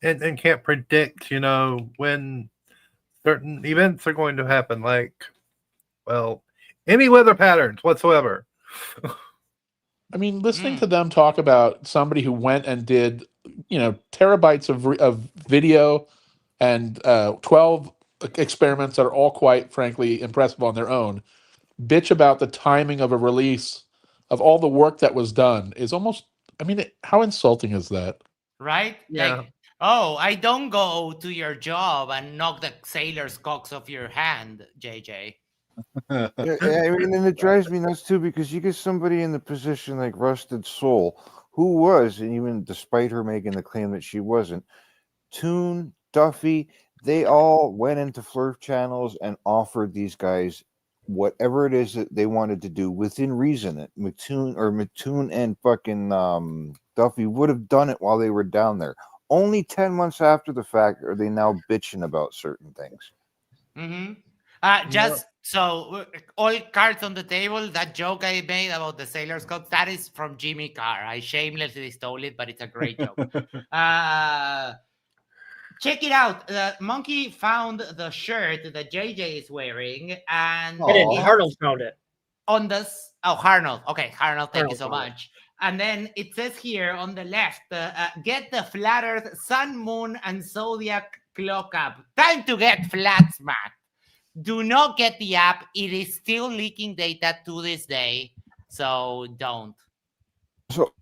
And can't predict, when certain events are going to happen, like, well, any weather patterns whatsoever. I mean, listening to them talk about somebody who went and did, terabytes of video and 12 experiments that are all quite frankly impressive on their own, bitch about the timing of a release of all the work that was done is almost, how insulting is that? Right? Yeah. Like, oh, I don't go to your job and knock the sailor's cocks off your hand, JJ. Yeah, I mean, and it drives me nuts too because you get somebody in the position like Rusted Soul, who was, and even despite her making the claim that she wasn't, Toon, Duffy, they all went into Flerf channels and offered these guys whatever it is that they wanted to do within reason. Mattoon and fucking Duffy would have done it while they were down there. Only 10 months after the fact are they now bitching about certain things. Mm-hmm. Just so all cards on the table, that joke I made about the sailor's coat, that is from Jimmy Carr. I shamelessly stole it, but it's a great joke. Check it out. Monkey found the shirt that JJ is wearing, and Arnold found it. On this, Arnold. Okay, Arnold, thank you so much. And then it says here on the left, get the flat Earth, Sun, Moon, and Zodiac clock up. Time to get flat smacked. Do not get the app. It is still leaking data to this day, so don't. So,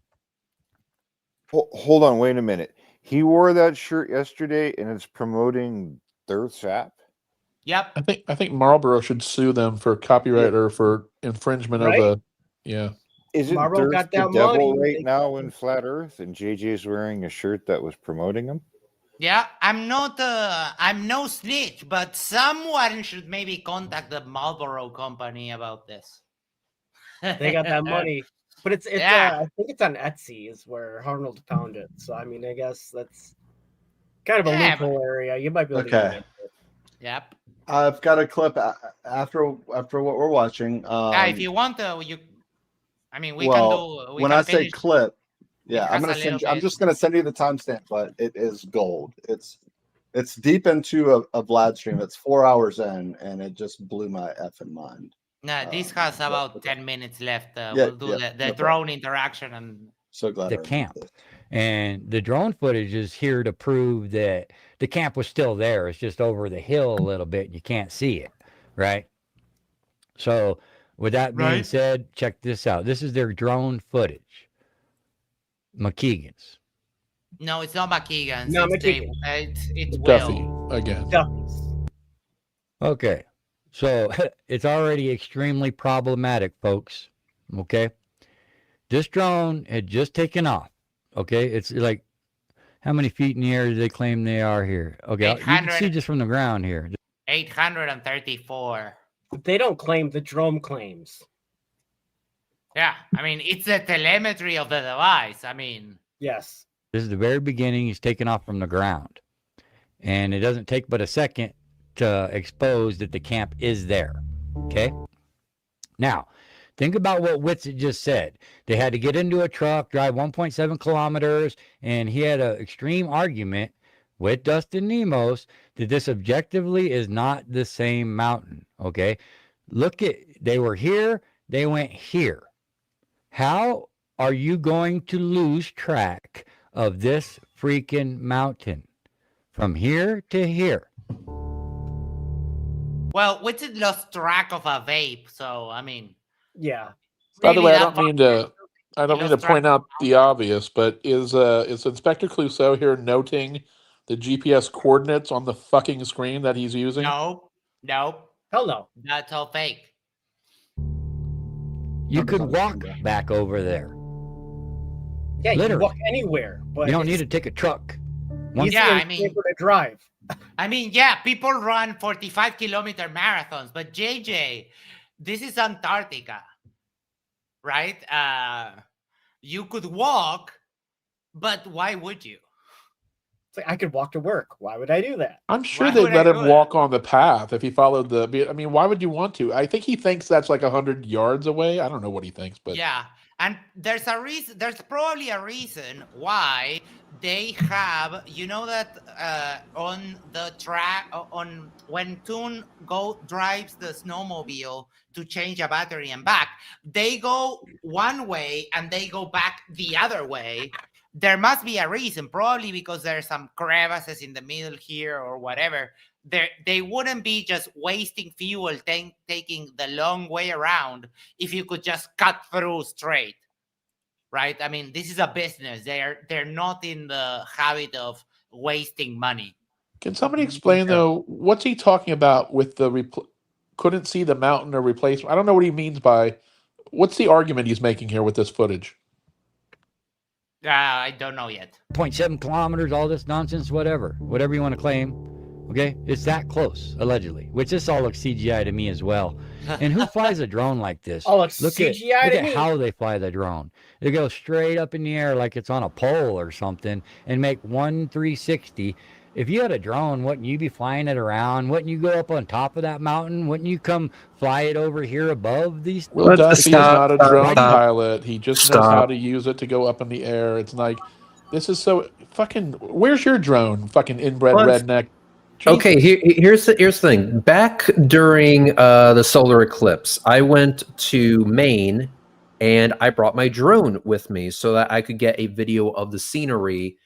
hold on, wait a minute. He wore that shirt yesterday, and it's promoting Earth's app. Yep. I think Marlboro should sue them for copyright or for infringement of a. Yeah. Isn't Marlboro Derp got the that devil money. right now in Flat Earth, and JJ's wearing a shirt that was promoting him? Yeah, I'm no snitch, but someone should maybe contact the Marlboro company about this. They got that money. But it's Yeah. I think it's on Etsy is where Arnold found it. So I mean, I guess that's kind of a loophole area. You might be able to get it. Yep. I've got a clip after what we're watching. If you want to, we can do. When I say clip, yeah, I'm discuss a little I'm bit. just gonna send you the timestamp, but it is gold. It's deep into a Vlad stream. It's 4 hours in, and it just blew my effing mind. No, this has about 10 minutes left. Yeah, We'll do yeah, the no drone interaction and so glad the I remembered camp. this. And the drone footage is here to prove that the camp was still there. It's just over the hill a little bit. You can't see it, right? So with that being Right. said, check this out. This is their drone footage. McKeegan's. No, it's not McKeegan's. No, It's Duffy Will. again. Duffy's. Okay. So it's already extremely problematic, folks. Okay. This drone had just taken off. Okay. It's like, how many feet in the air do they claim they are here? Okay. You can see just from the ground here. 834. They don't claim, the drone claims. Yeah, I mean, it's the telemetry of the device. I mean, yes. This is the very beginning. He's taken off from the ground. And it doesn't take but a second expose that the camp is there. Okay. Now, think about what Witsit just said. They had to get into a truck, drive 1.7 kilometers, and he had an extreme argument with Dustin Nemos that this objectively is not the same mountain. Okay. Look at, they were here, they went here. How are you going to lose track of this freaking mountain from here to here? Well, Witsit lost track of a vape, so I mean, yeah. By the really way, that I don't mean to point out the obvious, but is Inspector Clouseau here noting the GPS coordinates on the fucking screen that he's using? No. Hell no. That's all fake. You could walk back over there. Yeah, you can Literally. walk anywhere, but You don't need to take a truck. safer to drive. I mean, yeah, people run 45-kilometer marathons, but JJ, this is Antarctica, right? You could walk, but why would you? It's like I could walk to work. Why would I do that? I'm sure they'd let him walk on the path if he followed the. I mean, why would you want to? I think he thinks that's like 100 yards away. I don't know what he thinks, but Yeah, and there's a reason. There's probably a reason why they have. You know that on the track, on when Toon drives the snowmobile to change a battery and back, they go one way and they go back the other way. There must be a reason, probably because there's some crevices in the middle here or whatever. They wouldn't be just wasting fuel taking the long way around if you could just cut through straight, right? I mean, this is a business. They're not in the habit of wasting money. Can somebody explain though what's he talking about with the couldn't see the mountain or replacement? I don't know what he means by what's the argument he's making here with this footage. I don't know yet. 0.7 kilometers, all this nonsense, whatever you want to claim. Okay, it's that close, allegedly, which this all looks CGI to me as well. And who flies a drone like this? Oh, it's look CGI look to at me. how they fly the drone. They go straight up in the air like it's on a pole or something and make 360. If you had a drone, wouldn't you be flying it around? Wouldn't you go up on top of that mountain? Wouldn't you come fly it over here above these? Will Duffy is not a drone pilot. He just knows how to use it to go up in the air. It's like, this is so fucking. Where's your drone? Fucking inbred redneck. Jesus. Okay, here's the thing. Back during the solar eclipse, I went to Maine and I brought my drone with me so that I could get a video of the scenery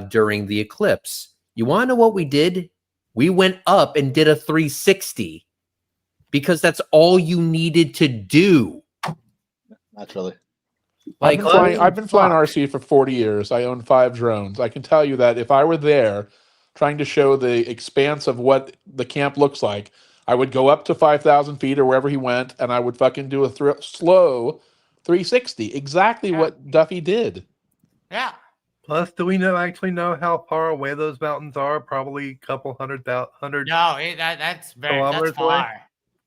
during the eclipse. You want to know what we did? We went up and did a 360 because that's all you needed to do. Naturally. Like, I've been flying RC for 40 years. I own 5 drones. I can tell you that if I were there trying to show the expanse of what the camp looks like, I would go up to 5,000 feet or wherever he went, and I would fucking do a slow 360. Exactly what Duffy did. Yeah. Plus, do we actually know how far away those mountains are? Probably a couple hundred. No, that's kilometers far. away?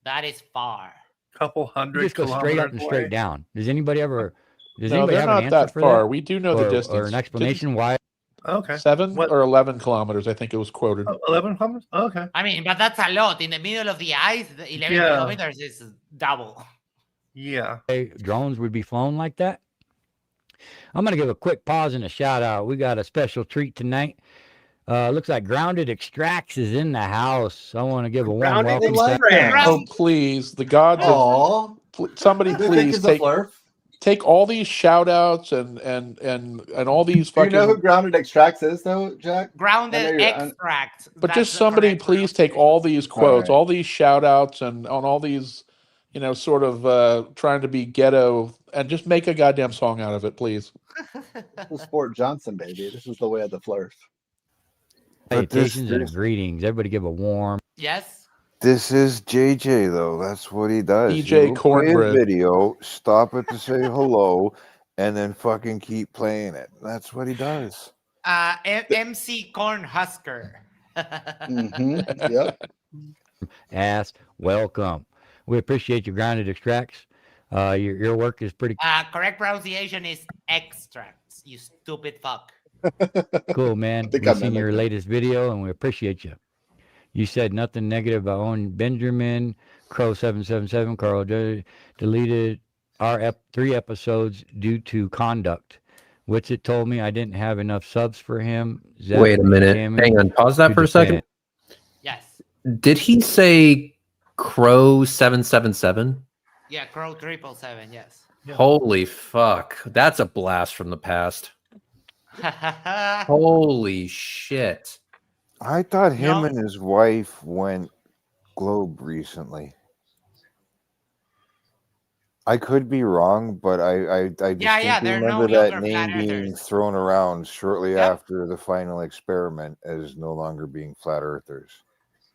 That is far. Couple You hundred just go straight up and kilometers straight away. down. Does anybody ever? Does No, anybody they're have an not answer that for far. that? We do know the distance. Or an explanation why? Okay. 7 or 11 kilometers, I think it was quoted. 11 kilometers? Okay. I mean, but that's a lot. In the middle of the ice, 11 kilometers is double. Yeah. Drones would be flown like that. I'm going to give a quick pause and a shout out. We got a special treat tonight. Looks like Grounded Extracts is in the house. I want to give a warm welcome. Oh, please. The gods of... Somebody please take all these shout outs and all these fucking... Do you know who Grounded Extracts is, though, Jack? Grounded Extracts. But just somebody please take all these quotes, all these shout outs and on all these, sort of trying to be ghetto and just make a goddamn song out of it, please. This is Fort Johnson, baby. This is the way of the Flerf. Salutations and greetings. Everybody give a warm... Yes? This is JJ, though. That's what he does. DJ He'll Cornbread. play a video, stop it to say hello, and then fucking keep playing it. That's what he does. MC Cornhusker. Yep. Ass, welcome. We appreciate your Grounded Extracts. Your work is pretty Correct pronunciation is extracts, you stupid fuck. cool, man. We've seen your latest video and we appreciate you. You said nothing negative about Owen Benjamin, Crow777, Carl deleted our 3 episodes due to conduct. Witsit told me I didn't have enough subs for him. Zep Wait a minute. Hang on. Pause that for a second. Yes. Did he say Crow777? Yeah, Crow 777. Yes. Holy fuck. That's a blast from the past. Holy shit. I thought him and his wife went globe recently. I could be wrong, but I distinctly remember that name being thrown around shortly after the final experiment as no longer being flat earthers.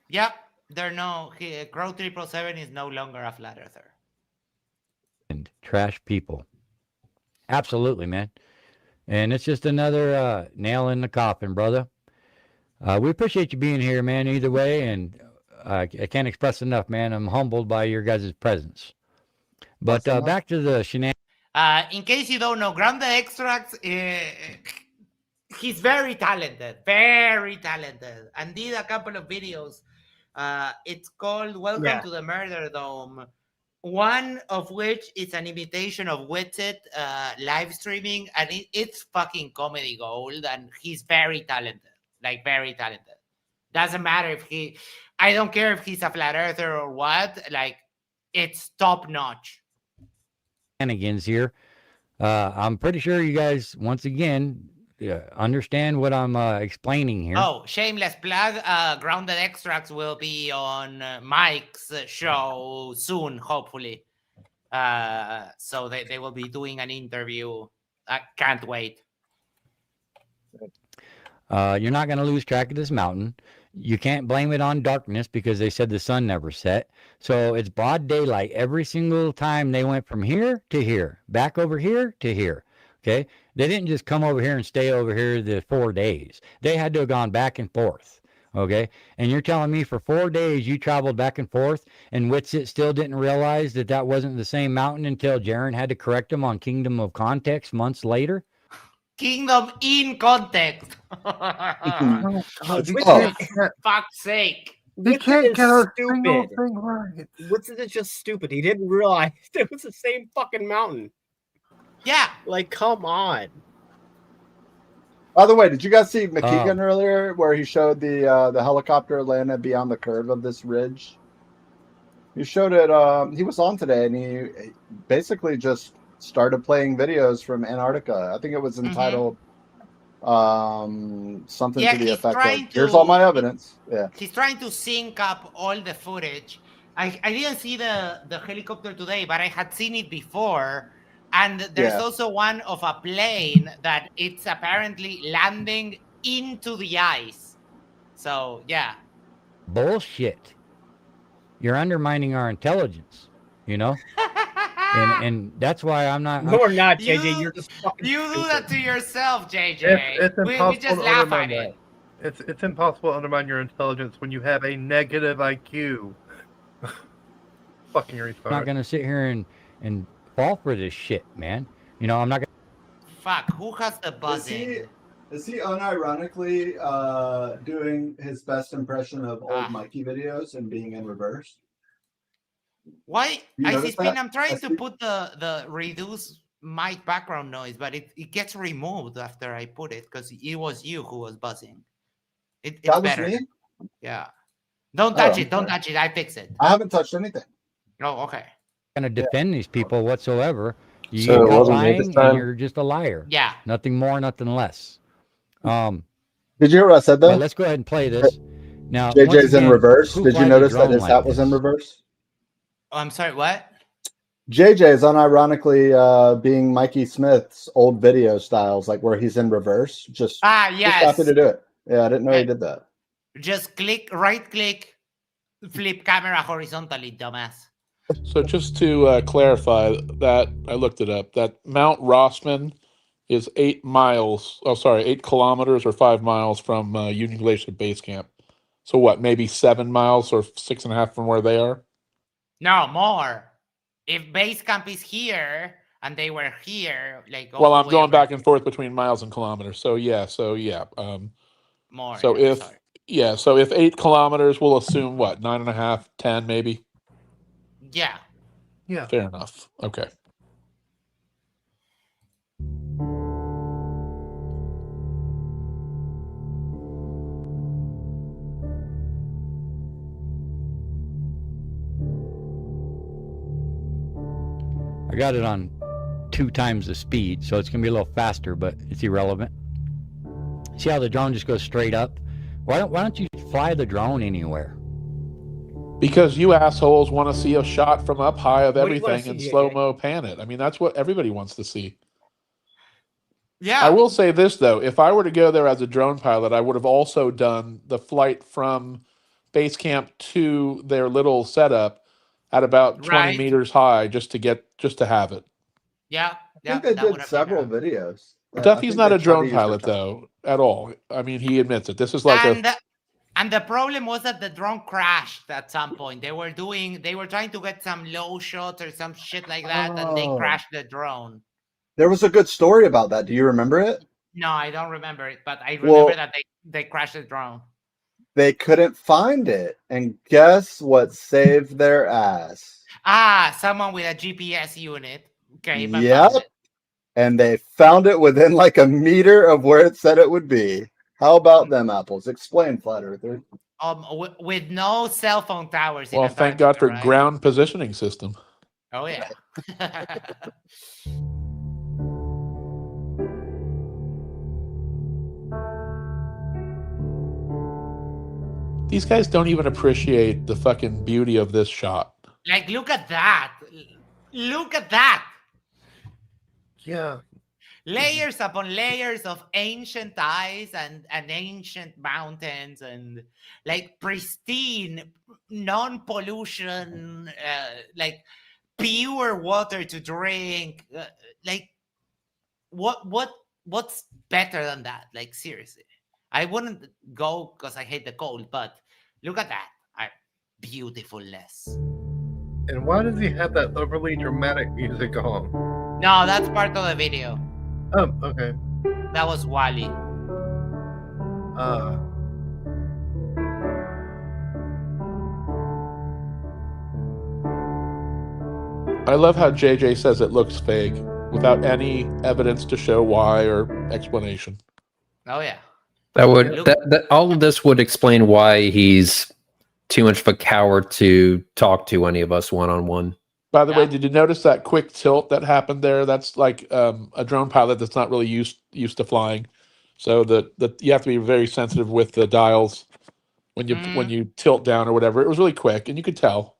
Yep. Crow 777 is no longer a flat earther. And trash people. Absolutely, man. And it's just another nail in the coffin, brother. We appreciate you being here, man, either way. And I can't express enough, man. I'm humbled by your guys' presence. But back to the shenanigans. In case you don't know, Grounded Extracts, he's very talented, and did a couple of videos. It's called Welcome to the Murder Dome, one of which is an imitation of Witsit live streaming, and it's fucking comedy gold, and he's very talented, like very talented. Doesn't matter if I don't care if he's a flat earther or what, like it's top notch. Here. I'm pretty sure you guys, once again, understand what I'm explaining here. Oh, shameless plug. Grounded Extracts will be on Mike's show soon, hopefully. So they will be doing an interview. I can't wait. You're not going to lose track of this mountain. You can't blame it on darkness because they said the sun never set. So it's broad daylight every single time they went from here to here, back over here to here. Okay. They didn't just come over here and stay over here the 4 days. They had to have gone back and forth. Okay. And you're telling me for 4 days you traveled back and forth, and Witsit still didn't realize that that wasn't the same mountain until Jaren had to correct him on Kingdom of Context months later? Kingdom in Context. Oh, God, fuck's sake. They can't get a single thing right. Witsit is just stupid. He didn't realize it was the same fucking mountain. Yeah. Like, come on. By the way, did you guys see McKeegan earlier where he showed the helicopter landed beyond the curve of this ridge? He showed it. He was on today, and he basically just started playing videos from Antarctica. I think it was entitled something to the effect of, here's all my evidence. Yeah. He's trying to sync up all the footage. I didn't see the helicopter today, but I had seen it before. And there's also one of a plane that it's apparently landing into the ice. So, yeah. Bullshit. You're undermining our intelligence, you know? and that's why I'm not... No, we're not, JJ. You're just fucking You do that to yourself, JJ. It's impossible we just to laugh at undermine it. that. It's impossible to undermine your intelligence when you have a negative IQ. Fucking retard. I'm not going to sit here and fall for this shit, man. You know, I'm not going to... Fuck, who has the buzzing? Is he unironically doing his best impression of old Mikey videos and being in reverse? Why? I'm trying to put the reduce mic background noise, but it gets removed after I put it because it was you who was buzzing. It's that was better. Me? Yeah. Don't touch it. Don't touch it. I fix it. I haven't touched anything. Oh, okay. I'm going to defend these people whatsoever. You So it got wasn't me lying this and time? you're just a liar. Yeah. Nothing more, nothing less. Did you hear what I said though? Let's go ahead and play this. Now, JJ's in reverse. who Did you flies a notice that drone his like hat was in this? reverse? Oh, I'm sorry, what? JJ is unironically being Mikey Smith's old video styles, like where he's in reverse. Just yes. Just happy to do it. Yeah, I didn't know he did that. Just right click, flip camera horizontally, dumbass. So just to clarify that, I looked it up. That Mount Rossman is 8 miles. Oh, sorry, 8 kilometers or 5 miles from Union Glacier Base Camp. So what? Maybe 7 miles or 6.5 from where they are. No, more. If base camp is here and they were here, like. Well, I'm going back and forth between miles and kilometers. So yeah. More. So yeah, if sorry. Yeah, so if 8 kilometers, we'll assume what, 9.5, 10 maybe? Yeah. Yeah. Fair enough. Okay. I got it on 2 times the speed, so it's going to be a little faster, but it's irrelevant. See how the drone just goes straight up? Why don't you fly the drone anywhere? Because you assholes want to see a shot from up high of What do you wanna everything and see, JJ? slow-mo pan it. I mean, that's what everybody wants to see. Yeah. I will say this, though. If I were to go there as a drone pilot, I would have also done the flight from base camp to their little setup at about 20 Right. meters high just to have it. Yeah. I think they did several videos. I Duffy's think not they a tried to drone use their pilot, time. though, at all. I mean, he admits it. This is like And the problem was that the drone crashed at some point. They were trying to get some low shots or some shit like that, and they Oh. crashed the drone. There was a good story about that. Do you remember it? No, I don't remember it, but I remember that they crashed the drone. They couldn't find it, and guess what saved their ass? Someone with a GPS unit came and Yep. found it. And they found it within like a meter of where it said it would be. How about them apples? Explain, Flat Earther. With no cell phone towers well, in thank Antarctica, God for right? ground positioning system. Oh yeah. These guys don't even appreciate the fucking beauty of this shot. Like, look at that. Look at that. Yeah. Layers upon layers of ancient ice and ancient mountains and like pristine, non-pollution, like pure water to drink. Like, what's better than that? Like, seriously, I wouldn't go because I hate the cold, but look at that. Beautifulness. And why does he have that overly dramatic music on? No, that's part of the video. Oh, okay. That was Wally. I love how JJ says it looks fake without any evidence to show why or explanation. Oh yeah. That all of this would explain why he's too much of a coward to talk to any of us one-on-one. By the way, did you notice that quick tilt that happened there? That's like a drone pilot that's not really used to flying. So you have to be very sensitive with the dials when you tilt down or whatever. It was really quick, and you could tell.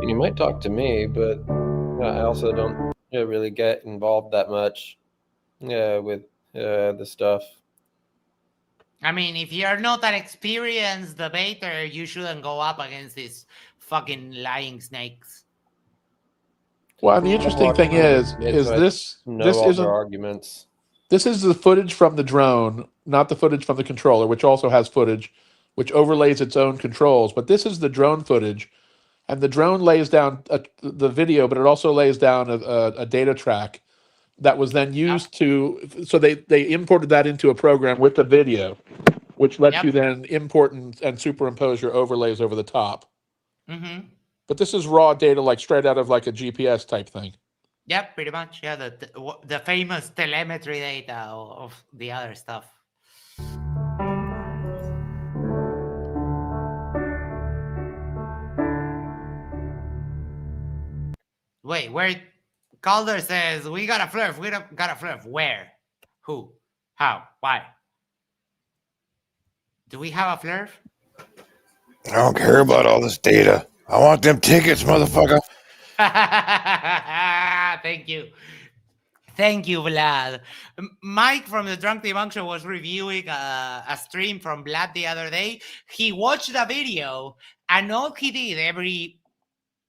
You might talk to me, but I also don't really get involved that much with the stuff. I mean, if you're not an experienced debater, you shouldn't go up against these fucking lying snakes. Well, and the interesting thing is this isn't arguments. This is the footage from the drone, not the footage from the controller, which also has footage, which overlays its own controls. But this is the drone footage, and the drone lays down the video, but it also lays down a data track that was then used to. So they imported that into a program with the video, which lets you then import and superimpose your overlays over the top. Mm-hmm. But this is raw data, like straight out of like a GPS type thing. Yep, pretty much. Yeah, the famous telemetry data of the other stuff. Wait, where Calder says we got a Flerf, we got a Flerf. Where? Who? How? Why? Do we have a Flerf? I don't care about all this data. I want them tickets, motherfucker. Thank you. Thank you, Vlad. Mike from the Drunk Debunk Show was reviewing a stream from Vlad the other day. He watched the video, and all he did every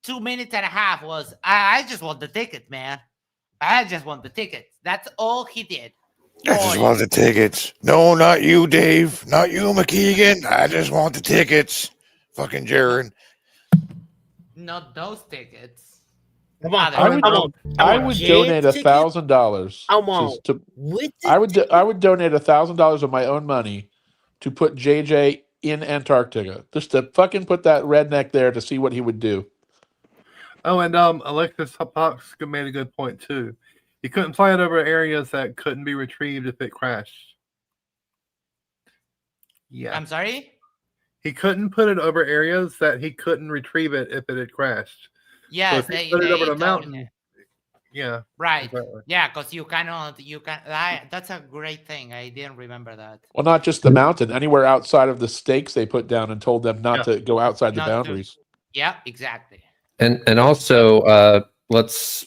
2 minutes and a half was, I just want the tickets, man. I just want the tickets. That's all he did. I just want the tickets. No, not you, Dave. Not you, McKeegan. I just want the tickets. Fucking Jaron. Not those tickets. I would donate $1,000. I would donate $1,000 of my own money to put JJ in Antarctica, just to fucking put that redneck there to see what he would do. Oh, and Alexis Pops made a good point too. You couldn't fly it over areas that couldn't be retrieved if it crashed. Yeah. I'm sorry? He couldn't put it over areas that he couldn't retrieve it if it had crashed. Yes, so if he put it over the mountain. It. Yeah. Right. Exactly. Yeah, because you can. That's a great thing. I didn't remember that. Well, not just the mountain. Anywhere outside of the stakes they put down and told them not to go outside the boundaries. Yeah, exactly. And also, let's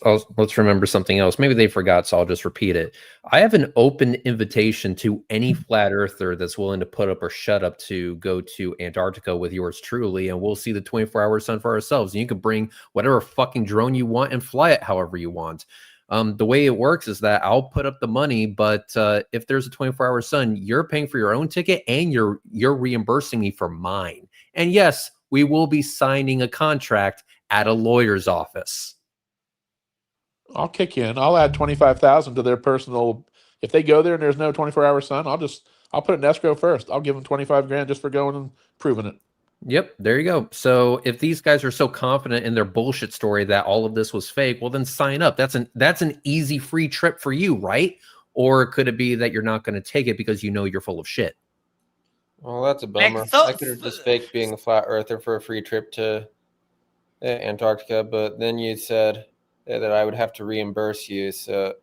remember something else. Maybe they forgot, so I'll just repeat it. I have an open invitation to any flat earther that's willing to put up or shut up to go to Antarctica with yours truly, and we'll see the 24-hour sun for ourselves. And you can bring whatever fucking drone you want and fly it however you want. The way it works is that I'll put up the money, but if there's a 24-hour sun, you're paying for your own ticket and you're reimbursing me for mine. And yes, we will be signing a contract at a lawyer's office. I'll kick in. I'll add 25,000 to their personal. If they go there and there's no 24-hour sun, I'll put it in escrow first. I'll give them 25 grand just for going and proving it. Yep, there you go. So if these guys are so confident in their bullshit story that all of this was fake, well then sign up. That's an easy free trip for you, right? Or could it be that you're not going to take it because you know you're full of shit? Well, that's a bummer. I could have just faked being a flat earther for a free trip to Antarctica, but then you said that I would have to reimburse you. So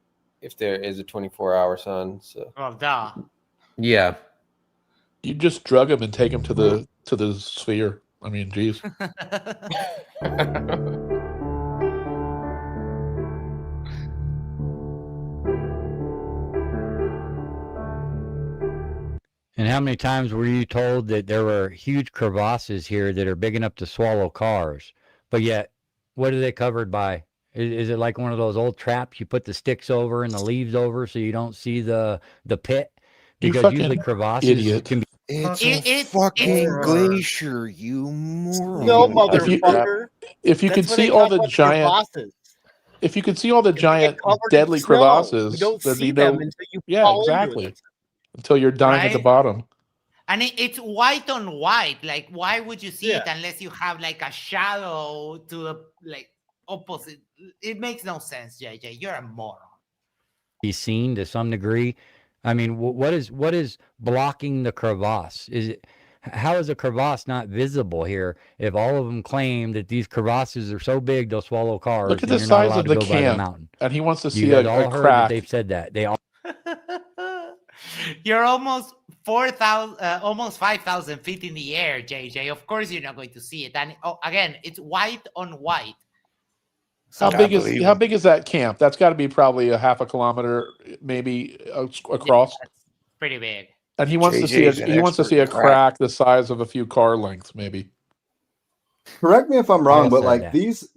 if there is a 24-hour sun, so duh. Yeah, you just drug him and take him to the sphere. I mean, geez. And how many times were you told that there were huge crevasses here that are big enough to swallow cars? But yet, what are they covered by? Is it like one of those old traps you put the sticks over and the leaves over so you don't see the pit? Because usually crevasses can be. It's a fucking glacier, you moron. No, motherfucker. If you could see all the giant, if you could see all the giant deadly crevasses, you don't there'd see be no. them until you Yeah, fall exactly. into it. Until you're dying at the bottom. And it's white on white. Like, why would you see it unless you have like a shadow to the like opposite? It makes no sense, JJ. You're a moron. Be seen to some degree. I mean, what is blocking the crevasse? How is a crevasse not visible here if all of them claim that these crevasses are so big they'll swallow cars? Look at the size of the camp, and he wants to see a crack. They've said that they all. You're almost 4,000, almost 5,000 feet in the air, JJ. Of course, you're not going to see it. And again, it's white on white. How big is that camp? That's got to be probably a half a kilometer, maybe across. Yeah, that's pretty big. And he wants to see a crack the size of a few car lengths, maybe. Correct me if I'm wrong, but like these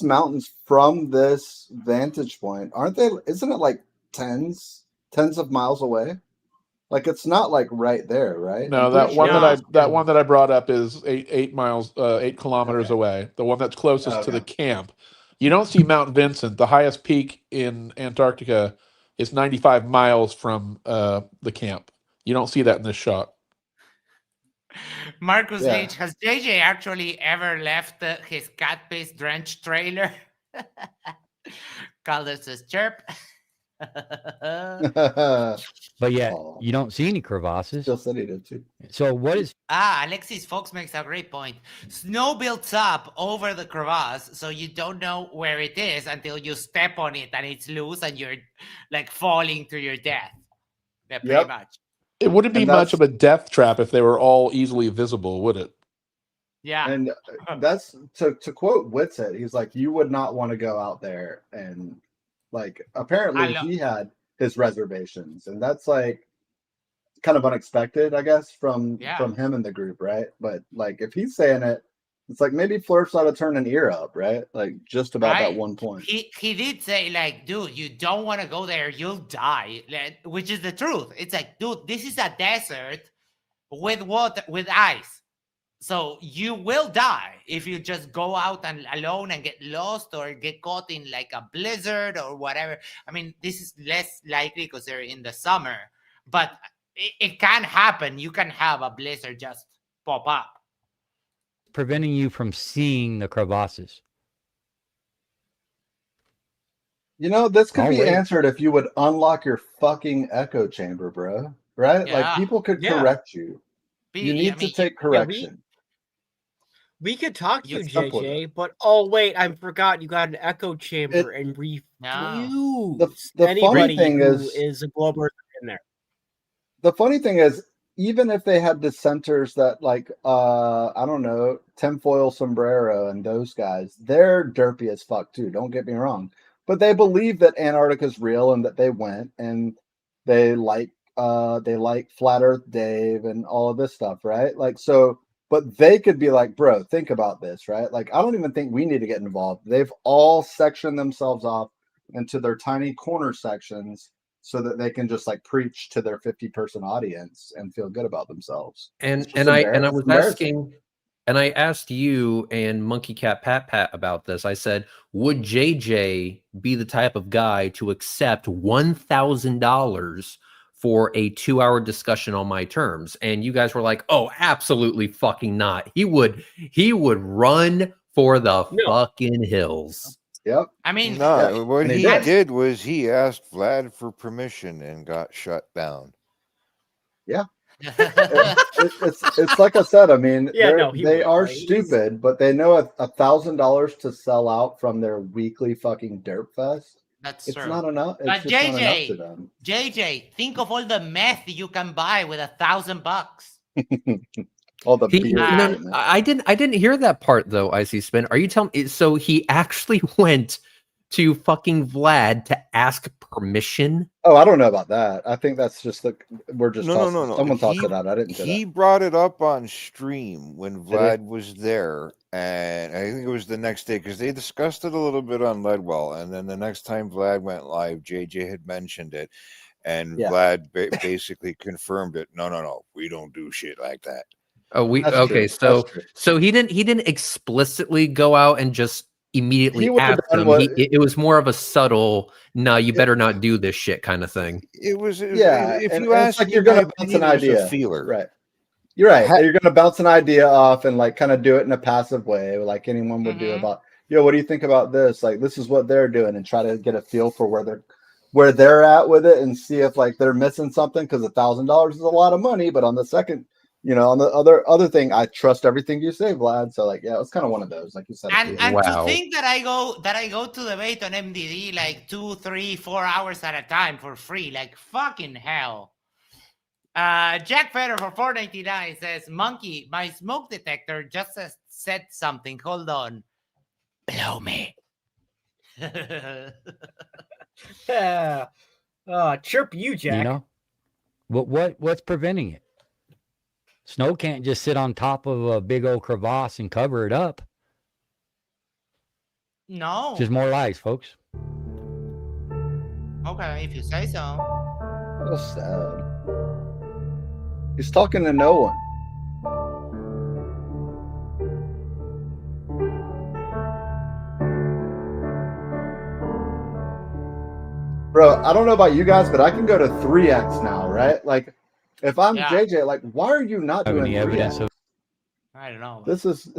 mountains from this vantage point, aren't they? Isn't it like tens of miles away? Like it's not like right there, right? No, that one that I brought up is 8 miles, 8 kilometers away. The one that's closest to the camp. You don't see Mount Vincent. The highest peak in Antarctica is 95 miles from the camp. You don't see that in this shot. Marcus H, has JJ actually ever left his cat piss drenched trailer? Called us a chirp. But yet you don't see any crevasses. Still said he did too. So what is? Alexis Fox makes a great point. Snow builds up over the crevasse, so you don't know where it is until you step on it and it's loose and you're like falling to your death. Yeah, pretty much. It wouldn't be much of a death trap if they were all easily visible, would it? Yeah. And that's to quote Whitsett, he's like, you would not want to go out there. And like apparently he had his reservations, and that's like kind of unexpected, I guess, from him and the group, right? But like if he's saying it, it's like maybe Flerf ought to turn an ear up, right? Like just about that one point. He did say, like, dude, you don't want to go there, you'll die, which is the truth. It's like, dude, this is a desert with water, with ice. So you will die if you just go out and alone and get lost or get caught in like a blizzard or whatever. I mean, this is less likely because they're in the summer, but it can happen. You can have a blizzard just pop up. Preventing you from seeing the crevasses. You know, this could be answered if you would unlock your fucking echo chamber, bro. Right? Like people could correct you. You need to take correction. We could talk to you, It's simple JJ, but oh wait, I forgot you got an echo chamber and refuse The anybody funny thing who is, is a global in there. the funny thing is, even if they had dissenters that like I don't know, tinfoil sombrero and those guys, they're derpy as fuck too. Don't get me wrong. But they believe that Antarctica's real and that they went and they like Flat Earth Dave and all of this stuff, right? Like so, but they could be like, bro, think about this, right? Like, I don't even think we need to get involved. They've all sectioned themselves off into their tiny corner sections so that they can just like preach to their 50-person audience and feel good about themselves. And I was asking, and I asked you and Monkey Cat Pat about this. I said, would JJ be the type of guy to accept $1,000 for a 2-hour discussion on my terms? And you guys were like, oh, absolutely fucking not. He would run for the fucking hills. Yep. I mean, no, what he did was he asked Vlad for permission and got shut down. Yeah. it's like I said. I mean, they are stupid, but they know $1,000 to sell out from their weekly fucking Derp Fest. That's it's true. not enough. It's But just not enough to them. JJ, think of all the meth you can buy with $1,000. All the beer. I didn't hear that part though. Icy Spin. Are you telling me? So he actually went to fucking Vlad to ask permission? Oh, I don't know about that. I think that's just like we're just no. Someone tossed it out. I didn't. He brought it up on stream when Vlad was there, and I think it was the next day because they discussed it a little bit on Leadwell, and then the next time Vlad went live, JJ had mentioned it, and Vlad basically confirmed it. No, we don't do shit like that. Oh, okay. So he didn't explicitly go out and just immediately ask them. It was more of a subtle, no, you better not do this shit kind of thing. It was if you ask, like you're gonna bounce an idea, feeler, right? You're right. You're gonna bounce an idea off and like kind of do it in a passive way, like anyone would do about, what do you think about this? Like this is what they're doing, and try to get a feel for where they're at with it, and see if like they're missing something because $1,000 is a lot of money, but on the second. On the other thing, I trust everything you say, Vlad. So like, yeah, it's kind of one of those, like you said. And to think that I go to debate on MDD like 2, 3, 4 hours at a time for free, like fucking hell. Jack Fetter for $4.99 says, "Monkey, my smoke detector just said something. Hold on, blow me." Chirp you, Jack. You know, what's preventing it? Snow can't just sit on top of a big old crevasse and cover it up. No. Just more lies, folks. Okay, if you say so. Real sad. He's talking to no one. Bro, I don't know about you guys, but I can go to 3x now, right? Like, if I'm JJ, like, why are you not doing any evidence of? I don't know. This is,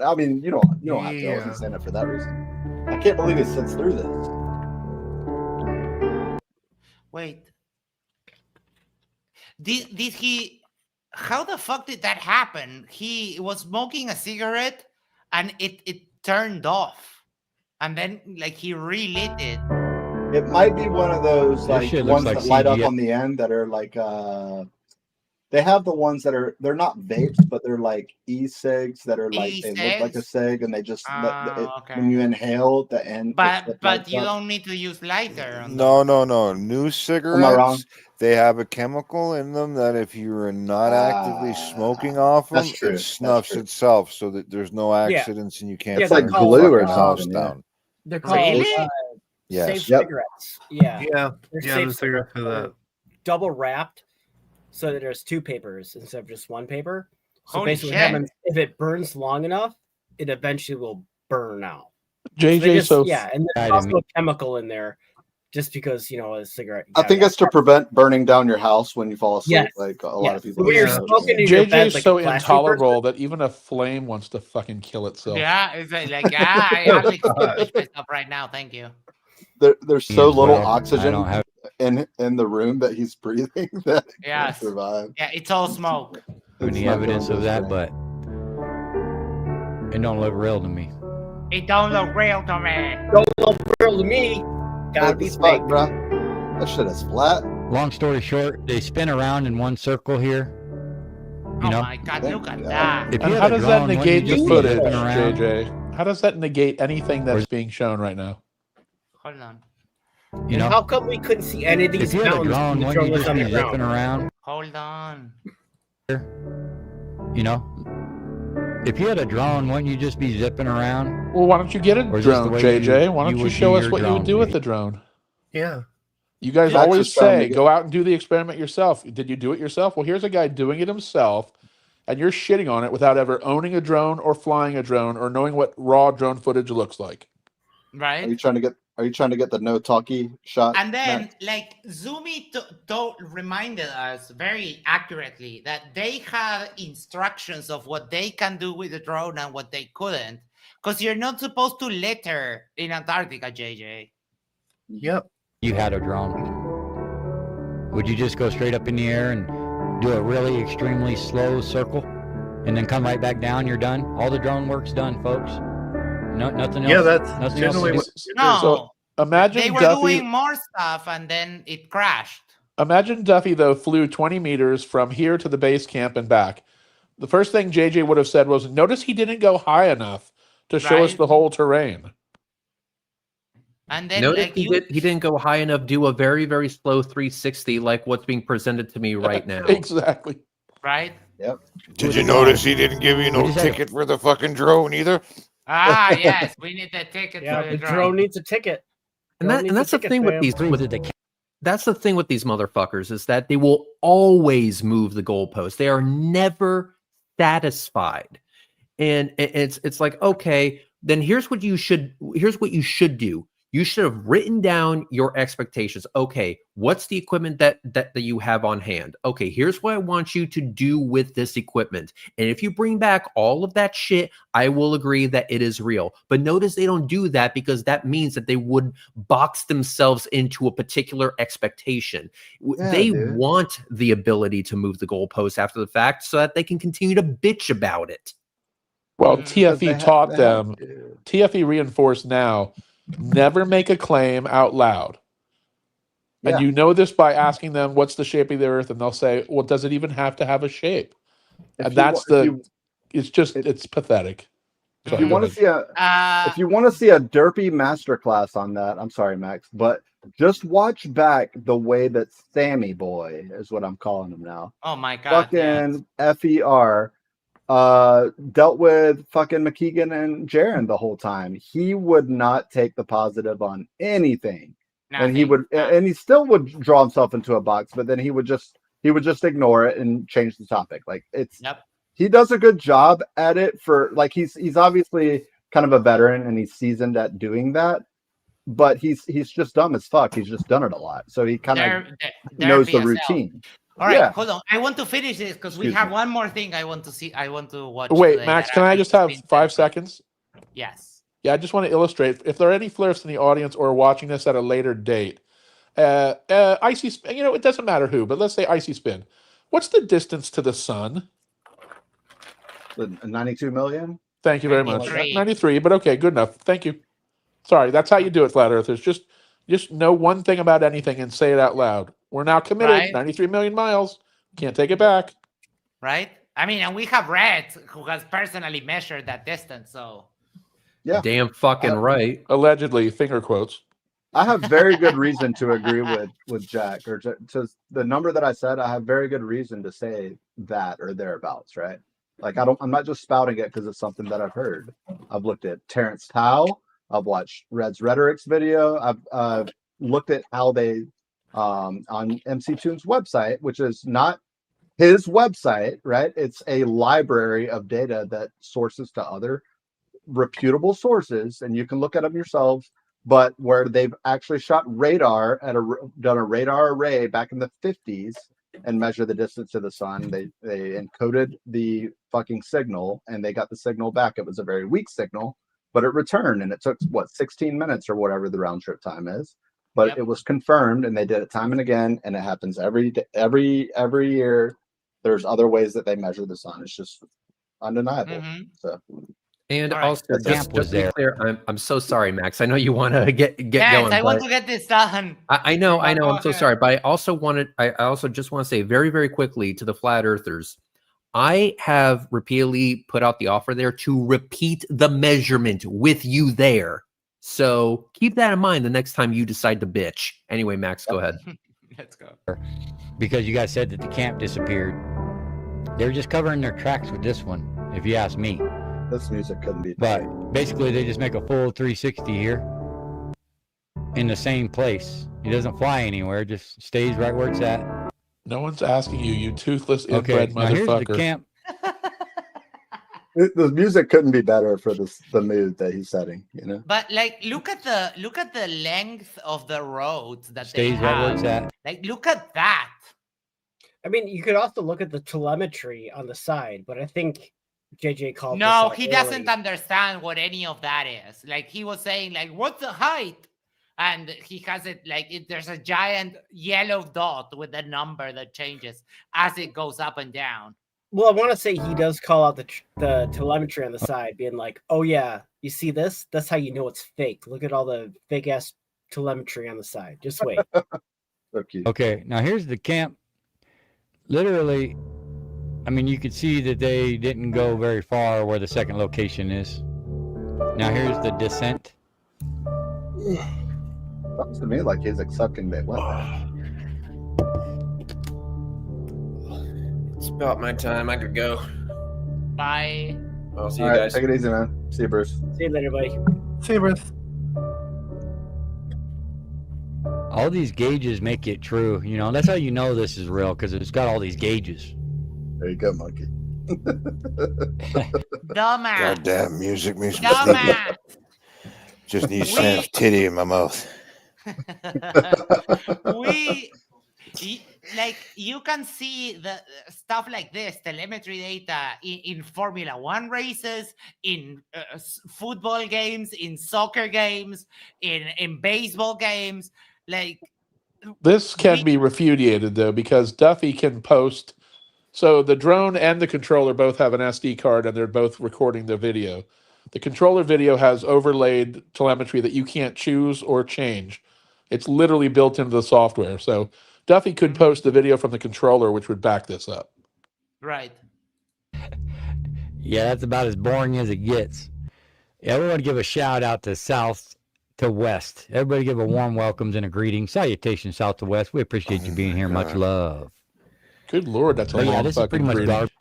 I mean, you don't have to always stand up for that reason. I can't believe he sits through this. Wait. Did he? How the fuck did that happen? He was smoking a cigarette, and it turned off, and then like he relit it. It might be one of those like ones like that light up CGI. on the end that are like they have the ones that they're not vapes, but they're like e-cigs that are like they look like a cig and they just when you inhale the end. But you don't need to use lighter. No. New cigarettes, they have a chemical in them that if you're not actively smoking off them, it snuffs itself so that there's no accidents and you can't it's like burn glue or your house something. down. They're called safe cigarettes. Yeah. They're safe the cigarettes for that. Double wrapped so that there's two papers instead of just one paper. So Holy basically, shit. if it burns long enough, it eventually will burn out. JJ, and there's also a chemical in there, just because a cigarette. I think it's to prevent burning down your house when you fall asleep. Yes. Like a lot of people. When you're smoking in your bed, JJ's like so a classy intolerable that even a flame wants to fucking kill itself. Yeah, it's like I hardly extinguish myself right now. Thank you. There's so little well, I oxygen don't have- in the room that he's breathing that he can't Yes. survive. Yeah, it's all smoke. any not evidence doing of this that, thing. but it don't look real to me. It don't look real to me. Don't look real to me. Gotta be fake, bro. That shit is flat. Long story short, they spin around in one circle here. You know? Oh my god, look at that. If And you how had a does that drone, wouldn't negate you the just be footage, zipping around? JJ? How does that negate anything that's being shown right now? Hold on. You And know? how come we couldn't see any of If these you had a mountains drone, when the wouldn't drone you was just on be the zipping ground? around? Hold on. You know? If you had a drone, wouldn't you just be zipping around? Well, why don't you get a Or is this the drone, way JJ? Why don't you would show do us your what you would drone do with video? the drone? Yeah. You guys Max always is trying to say, get- go out and do the experiment yourself. Did you do it yourself? Well, here's a guy doing it himself, and you're shitting on it without ever owning a drone or flying a drone or knowing what raw drone footage looks like. Right? Are you trying to get the no talkie shot? And then, Max? like, Zumi reminded us very accurately that they had instructions of what they can do with the drone and what they couldn't. Because you're not supposed to litter in Antarctica, JJ. Yep. You had a drone. Would you just go straight up in the air and do a really extremely slow circle and then come right back down? You're done. All the drone work's done, folks. No, nothing else. Yeah, that's nothing else. generally to what. do. No. So imagine They were Duffy. doing more stuff and then it crashed. Imagine Duffy, though, flew 20 meters from here to the base camp and back. The first thing JJ would have said was, notice he didn't go high enough to show us Right. the whole terrain. And then, Notice like, he didn't go high enough. Do a very, very slow 360, like what's being presented to me right now. Exactly. Right? Yep. Did you notice he didn't give you no ticket for the fucking drone either? Ah, yes. We need the ticket Yeah, for the the drone needs a ticket. And Drone needs that's a the ticket, thing with fam. these that's the thing with these motherfuckers is that they will always move the goalpost. They are never satisfied. And it's like, okay, then here's what you should do. You should have written down your expectations. Okay, what's the equipment that you have on hand? Okay, here's what I want you to do with this equipment. And if you bring back all of that shit, I will agree that it is real. But notice they don't do that because that means that they would box themselves into a particular expectation. Yeah, They dude. want the ability to move the goalposts after the fact so that they can continue to bitch about it. Well, But TFE taught them, TFE reinforced now, never make a claim out loud. And Yeah. you know this by asking them, what's the shape of the earth? And they'll say, well, does it even have to have a shape? If And you that's wa- if you- it's pathetic. If Sorry, you go want to ahead. see if you want to see a derpy masterclass on that, I'm sorry, Max, but just watch back the way that Sammy Boy is what I'm calling him now. Oh my god. Fucking FER dealt with fucking McKeegan and Jaron the whole time. He would not take the positive on anything. And he would and he still would draw himself into a box, but then he would just ignore it and change the topic. Like it's he does a good job at it for like he's obviously kind of a veteran and he's seasoned at doing that, but he's just dumb as fuck. He's just done it a lot. So he kind of knows the routine. All right, Yeah. hold on. I want to finish this because we Excuse have me. one more thing I want to see. I want to watch. Wait, today Max, that can I just have 5 seconds? Yes. Yeah, I just want to illustrate. If there are any Flerfs in the audience or watching this at a later date, Icy Spin, it doesn't matter who, but let's say Icy Spin. What's the distance to the sun? 92 million. Thank you very much. 93. 93, but okay, good enough. Thank you. Sorry, that's how you do it, Flat Earthers. Just know one thing about anything and say it out loud. We're now committed. Right. 93 million miles. Can't take it back. Right? I mean, and we have Red who has personally measured that distance. So Yeah. Damn fucking right. Allegedly, finger quotes. I have very good reason to agree with Jack or to the number that I said. I have very good reason to say that or thereabouts, right? Like I'm not just spouting it because it's something that I've heard. I've looked at Terrence Tao. I've watched Red's Rhetoric's video. I've looked at how they on MC Tune's website, which is not his website, right? It's a library of data that sources to other reputable sources, and you can look at them yourselves. But where they've actually shot radar done a radar array back in the 50s and measure the distance to the sun. They encoded the fucking signal and they got the signal back. It was a very weak signal, but it returned, and it took 16 minutes or whatever the round trip time is. But it was confirmed, and they did it time and again, and it happens every year. There's other ways that they measure the sun. It's just undeniable. So. And All right. also, just to be clear, I'm so sorry, Max. I know you want to get going. I want to get this done. I know. I'm so ahead. sorry, but I also just want to say very, very quickly to the flat earthers, I have repeatedly put out the offer there to repeat the measurement with you there. So keep that in mind the next time you decide to bitch. Anyway, Max, go ahead. Let's go. Because you guys said that the camp disappeared. They're just covering their tracks with this one, if you ask me. This music couldn't be. But basically, they just make a full 360 here in the same place. It doesn't fly anywhere; just stays right where it's at. No one's asking you, you toothless inbred now here's motherfucker. the camp. The music couldn't be better for the mood that he's setting. You know. But like, look at the length of the roads that Stays they right where have. it's at. Like, look at that. I mean, you could also look at the telemetry on the side, but I think JJ called. No, this he out doesn't early. understand what any of that is. Like, he was saying, like, what's the height? And he has it like there's a giant yellow dot with a number that changes as it goes up and down. Well, I want to say he does call out the telemetry on the side, being like, "Oh yeah, you see this? That's how you know it's fake. Look at all the fake ass telemetry on the side. Just wait." Okay, now here's the camp. Literally, I mean, you could see that they didn't go very far where the second location is. Now here's the descent. Sounds to me like he's accepting they went there. It's about my time. I could go. Bye. I'll see All you right, guys. take it easy, man. See you, Bruce. See you later, buddy. See you, Bruce. All these gauges make it true. You know, that's how you know this is real, because it's got all these gauges. There you go, monkey. Dumbass. Goddamn music makes me Dumbass. just need Sam's titty in my mouth. You can see the stuff like this telemetry data in Formula One races, in football games, in soccer games, in baseball games. Like, This can be refuted, though, because Duffy can post. So the drone and the controller both have an SD card, and they're both recording the video. The controller video has overlaid telemetry that you can't choose or change. It's literally built into the software. So Duffy could post the video from the controller, which would back this up. right. Yeah, that's about as boring as it gets. Everyone give a shout out to South to West. Everybody give a warm welcomes and a greeting. Salutations, South to West. We appreciate you being here. Much love. Good Lord, that's a But yeah, long this is pretty fucking much greeting. garbage.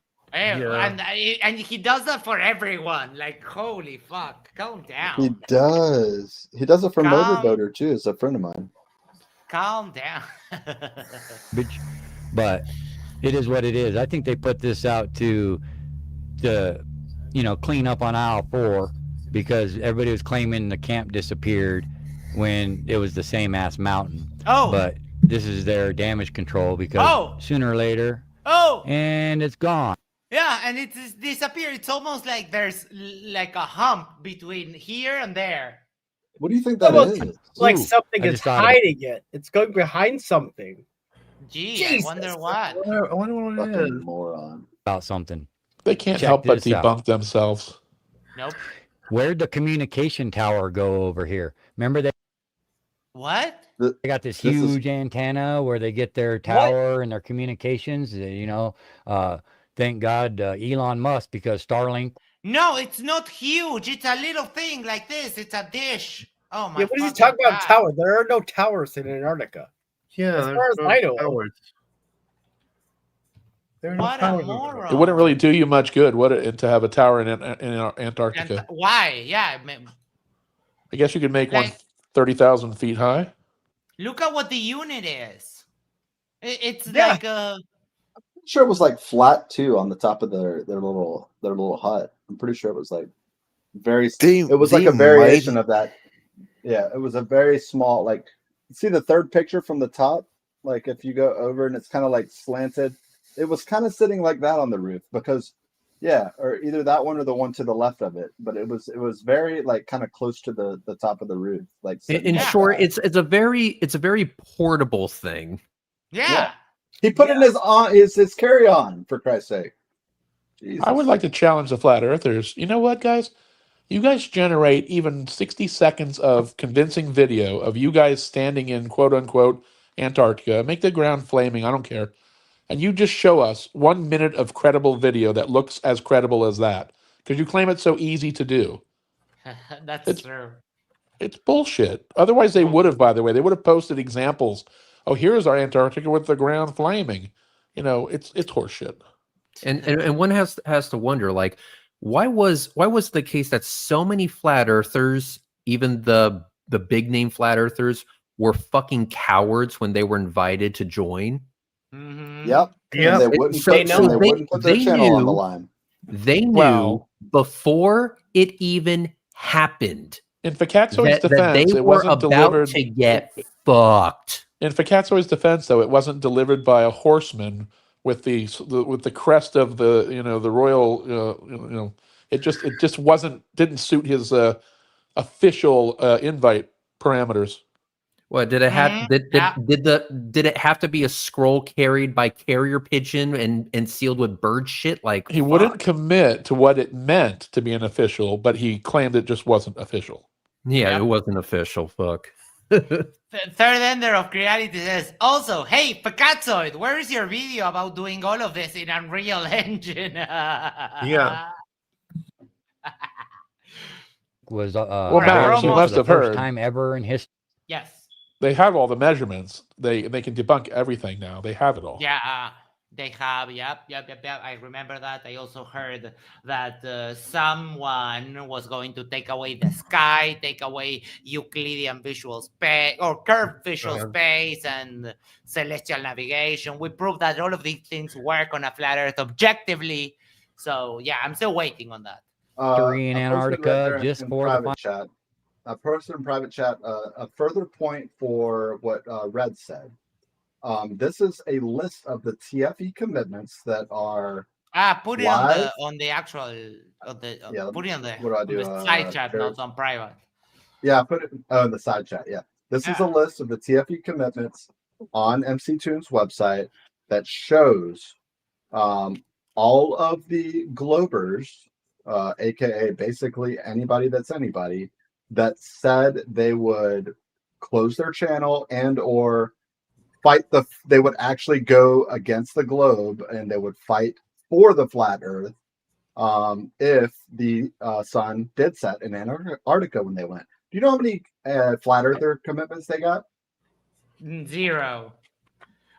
And he does that for everyone. Like, holy fuck, calm down. He does. He does it for Calm- Motorboater too. It's a friend of mine. Calm down. But it is what it is. I think they put this out to clean up on aisle 4, because everybody was claiming the camp disappeared when it was the same ass mountain. Oh. But this is their damage control, because sooner or later, and it's gone. Yeah, and it's disappeared. It's almost like there's like a hump between here and there. What do you think that Almost is? like something I is just thought of it. hiding it. It's going behind something. Gee, Jesus. I wonder what. I wonder what it is. Fucking moron. About something. They can't Check help but this out. debunk themselves. Nope. Where'd the communication tower go over here? Remember they What? They got this This is- huge antenna where they get their tower and their communications. Thank God Elon Musk, because Starlink. No, it's not huge. It's a little thing like this. It's a dish. Oh my. Yeah, what is he fucking talking about? God. Tower? There are no towers in Antarctica. Yeah, As there's far as no I know. towers. There are no What a towers. moron. It wouldn't really do you much good, would it, to have a tower in Antarctica? Why? Yeah. I guess you could make one Like- 30,000 feet high. Look at what the unit is. It's Yeah. like a. sure it was like flat too on the top of their little hut. I'm pretty sure it was like it was like a variation of that. Yeah, it was a very small, like, see the third picture from the top? Like if you go over and it's kind of like slanted, it was kind of sitting like that on the roof because yeah, or either that one or the one to the left of it. But it was very like kind of close to the top of the roof. Like In short, it's a very portable thing. Yeah. He put it in his carry-on, for Christ's sake. Jesus. I would like to challenge the flat earthers. You know what, guys? You guys generate even 60 seconds of convincing video of you guys standing in quote unquote Antarctica, make the ground flaming, I don't care. And you just show us 1 minute of credible video that looks as credible as that. Because you claim it's so easy to do. That's true. It's bullshit. Otherwise, they would have, by the way, they would have posted examples. Oh, here's our Antarctica with the ground flaming. You know, it's horseshit. And one has to wonder, like, why was the case that so many flat earthers, even the big name flat earthers, were fucking cowards when they were invited to join? Yep. And they wouldn't put their channel on the line. They knew before it even happened. In Fkatzoid's defense, they it were wasn't about delivered to get fucked. In Fkatzoid's defense, though, it wasn't delivered by a horseman with the crest of the royal it just didn't suit his official invite parameters. What did it have? Did it have to be a scroll carried by carrier pigeon and sealed with bird shit? Like, he wouldn't commit to what it meant to be an official, but he claimed it just wasn't official. Yeah, it wasn't official. Fuck. Third ender of Creality says, also, hey, Fkatzoid, where is your video about doing all of this in Unreal Engine? Yeah. Was well, Matt, you must have heard. First time ever in history. Yes. They have all the measurements. They can debunk everything now. They have it all. Yeah, they have. Yep. I remember that. I also heard that someone was going to take away the sky, take away Euclidean visual space or curved visual space and celestial navigation. We proved that all of these things work on a flat Earth objectively. So yeah, I'm still waiting on that. Three in Antarctica, just for the chat. A person in private chat, a further point for what Red said. This is a list of the TFE commitments that are put it live. on the actual put it on the, what do I do? On the side chat, not on private. Yeah, put it in the side chat. Yeah, this is a list of the TFE commitments on MC Tune's website that shows all of the Globers, aka basically anybody that's anybody, that said they would close their channel and or fight they would actually go against the globe and they would fight for the flat earth if the sun did set in Antarctica when they went. Do you know how many flat earther commitments they got? 0.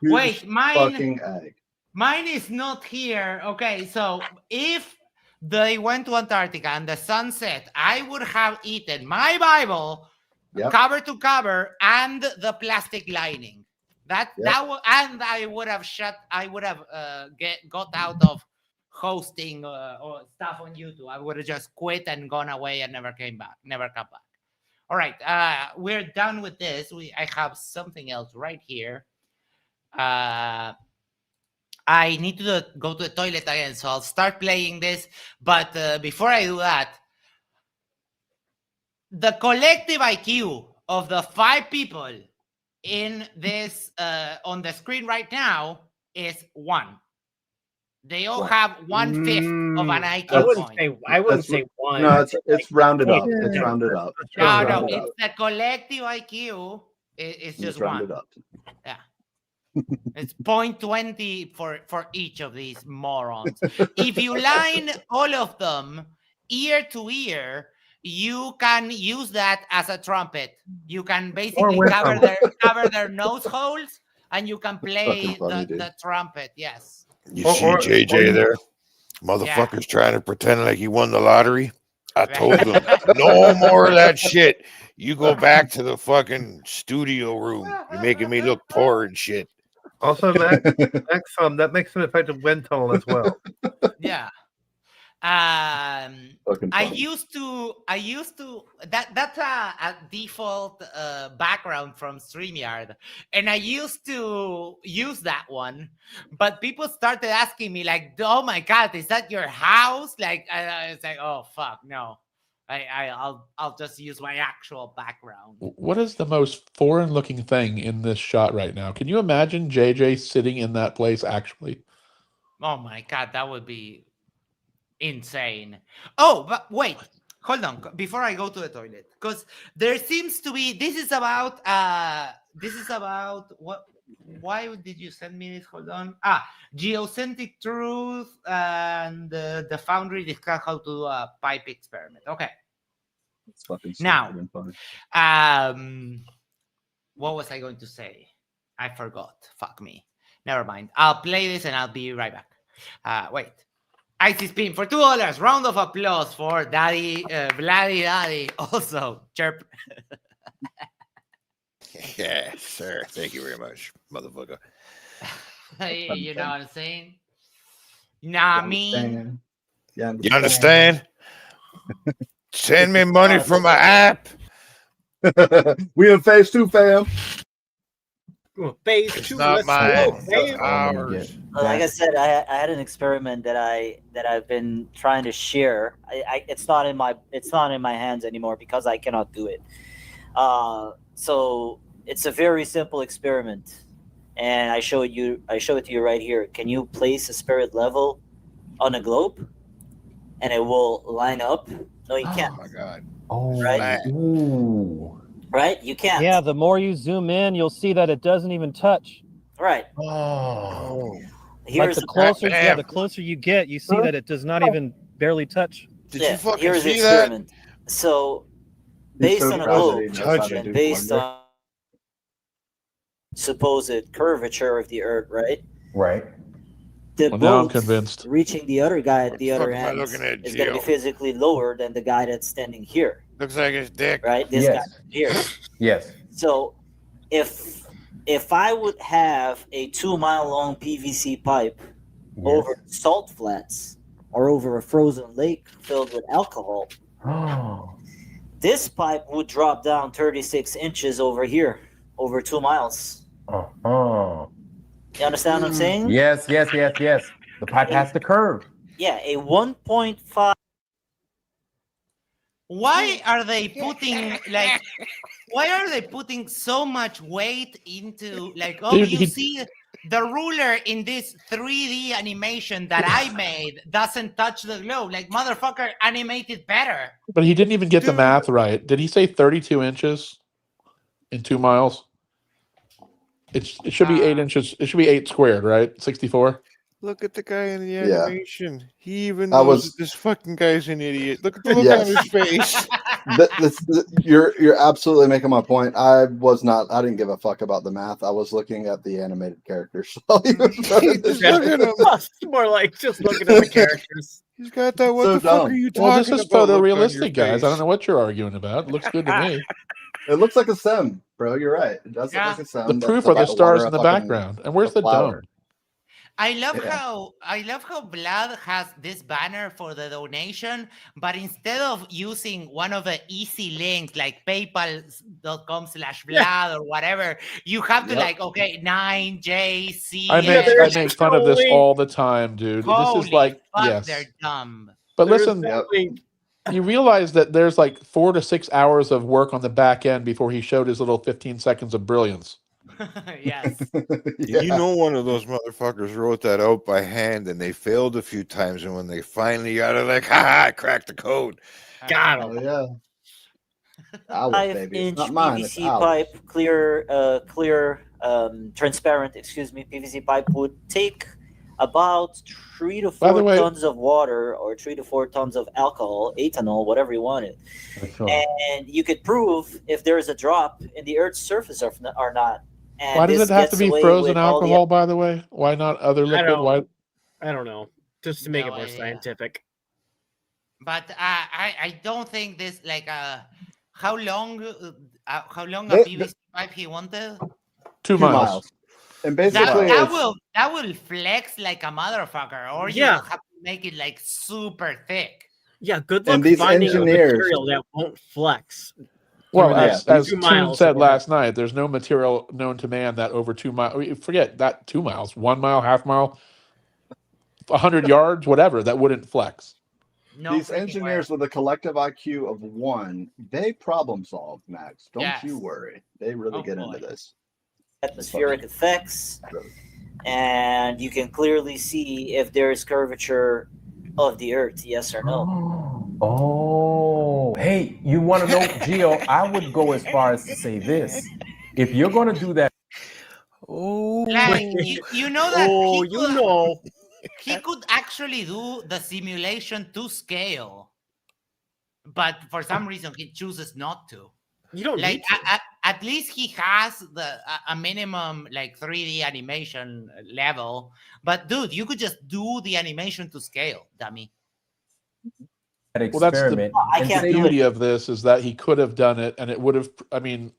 Huge Wait, fucking egg. Mine is not here. Okay, so if they went to Antarctica and the sun set, I would have eaten my Bible cover to cover and the plastic lining. And I would have got out of hosting or stuff on YouTube. I would have just quit and gone away and never come back. All right, we're done with this. I have something else right here. I need to go to the toilet again, so I'll start playing this. But before I do that, the collective IQ of the 5 people in this on the screen right now is 1. They all have 1/5 of an IQ point. I wouldn't say 1. No, it's rounded up. It's rounded up. No, it's the collective IQ. It's just 1. Rounded up. Yeah. It's 0.20 for each of these morons. If you line all of them ear to ear, you can use that as a trumpet. You can basically cover their nose holes, and you can play the trumpet. Yes. You see JJ there? Motherfucker's trying to pretend like he won the lottery. I told him, no more of that shit. You go back to the fucking studio room. You're making me look poor and shit. Also, Max, that makes an effective wind tunnel as well. Yeah. Fucking I funny. used to that's a default background from StreamYard, and I used to use that one, but people started asking me like, "Oh my god, is that your house?" Like, I was like, "Oh fuck, no." I'll just use my actual background. What is the most foreign-looking thing in this shot right now? Can you imagine JJ sitting in that place actually? Oh my god, that would be insane. Oh, but wait, hold on before I go to the toilet, because there seems to be this is about what, why did you send me this? Hold on. Geocentric truth, and the foundry discuss how to do a pipe experiment. Okay, It's fucking now stupid and funny. what was I going to say? I forgot. Fuck me. Never mind, I'll play this and I'll be right back. Wait. Icy Spin for $2. Round of applause for Daddy, Vladdy Daddy. Also, chirp. Yeah, sir. Thank you very much, motherfucker. You know what I'm saying? Nah, I mean. You understand? Send me money from my app. We in phase 2, fam. Phase It's 2. not Let's mine. go, It's fam. ours. Like I said, I had an experiment that I've been trying to share. It's not in my hands anymore because I cannot do it. So it's a very simple experiment, and I show it to you right here. Can you place a spirit level on a globe, and it will line up? No, you can't. Oh my god. Oh, right. Ooh. Right? You can't. Yeah, the more you zoom in, you'll see that it doesn't even touch. Right. Oh. Here's the closer you get, you see that it does not even barely touch. Did you here's the see that? experiment. So, He's based so on a proud that globe he knows how to and do based wonder. on supposed curvature of the Earth, right? Right. The Well, now I'm boat convinced. reaching the other guy at the other fuck am I end looking at, is going to be Gio? physically lower than the guy that's standing here, Looks like his dick. right? This guy here. Yes. So, if I would have a 2-mile-long PVC pipe over salt flats or over a frozen lake filled with alcohol, this pipe would drop down 36 inches over here, over 2 miles. You understand what I'm saying? Yes. The pipe has to curve. Yeah, a 1.5. Why are they putting like? Why are they putting so much weight into like? Oh, Dude, you see, the ruler in this 3D animation that I made doesn't touch the globe. Like, motherfucker, animate it better. But he didn't even get the math right. Did he say 32 inches in 2 miles? It should be 8 inches. It should be 8 squared, right? 64. Look at the guy in the Yeah. animation. He even I knows was- that this fucking guy's an idiot. Look at the look on Yes. his face. You're absolutely making my point. I didn't give a fuck about the math. I was looking at the animated characters. Look at him. More like just looking at the characters. He's got that. What So the fuck dumb. are you talking Well, this is about? Look on your photorealistic, guys. I don't face. know what you're arguing about. It looks good to me. It looks like a sim, bro. You're right. It does look like a sim. The that's proof are the about to stars water in the a fucking- background. And where's a the flower. dome? I love Yeah. how Vlad has this banner for the donation, but instead of using one of the easy links like paypal.com/Vlad or whatever, you have to Yep. 9JC. I make fun of this all the time, dude. This is Holy like fuck, yes. they're dumb. But There's listen, that link. you realize that there's like 4 to 6 hours of work on the back end before he showed his little 15 seconds of brilliance. Yes. You know, one of those motherfuckers wrote that out by hand, and they failed a few times. And when they finally got it, like, I cracked the code. Got Oh him. yeah. Ours, baby. It's 5-inch not mine. It's PVC ours. pipe, clear, transparent. PVC pipe would take about 3 to By the 4 way- tons of water or 3 to 4 tons of alcohol, ethanol, whatever you wanted, and you could prove if there is a drop in the Earth's surface or not. And Why does this it have gets to be away frozen with all the- alcohol, by the way? Why not other liquid? Why? I don't know. Just to make No it more idea. scientific. But I don't think this like how long a They- PVC pipe he wanted? 2 2 miles. miles. And basically, that will flex like a motherfucker, or you Yeah. will have to make it like super thick. Yeah, good And luck these finding a engineers- material that won't flex. Well, Through as that 2 Toon miles said or whatever. last night, there's no material known to man that over 2 miles. Forget that 2 miles, 1 mile, half mile, 100 yards, whatever, that wouldn't flex. These engineers with a collective IQ of 1, they problem solve, Max. Don't you worry. They really get into this. Atmospheric effects, and you can clearly see if there is curvature of the Earth, yes or no. Oh, hey, you want to know, Gio? I would go as far as to say this: if you're going to do that, Like, you know that he could actually do the simulation to scale, but for some reason he chooses not to. You don't like need to. At least he has a minimum like 3D animation level. But dude, you could just do the animation to scale, dummy. Well, that's the experiment. beauty of this is that he could have done it, and it would have. I mean,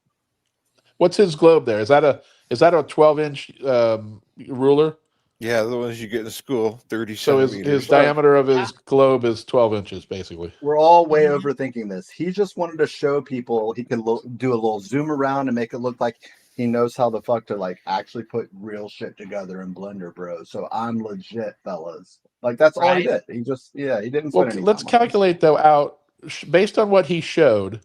what's his globe there? Is that a 12-inch ruler? Yeah, the ones you get in school, 30 So centimeters. his diameter of his globe is 12 inches, basically. We're all way overthinking this. He just wanted to show people he can do a little zoom around and make it look like he knows how the fuck to like actually put real shit together in Blender, bro. So I'm legit, fellas. Like that's all he did. He just he didn't. Well, Spend any let's time on calculate though out based on what he showed.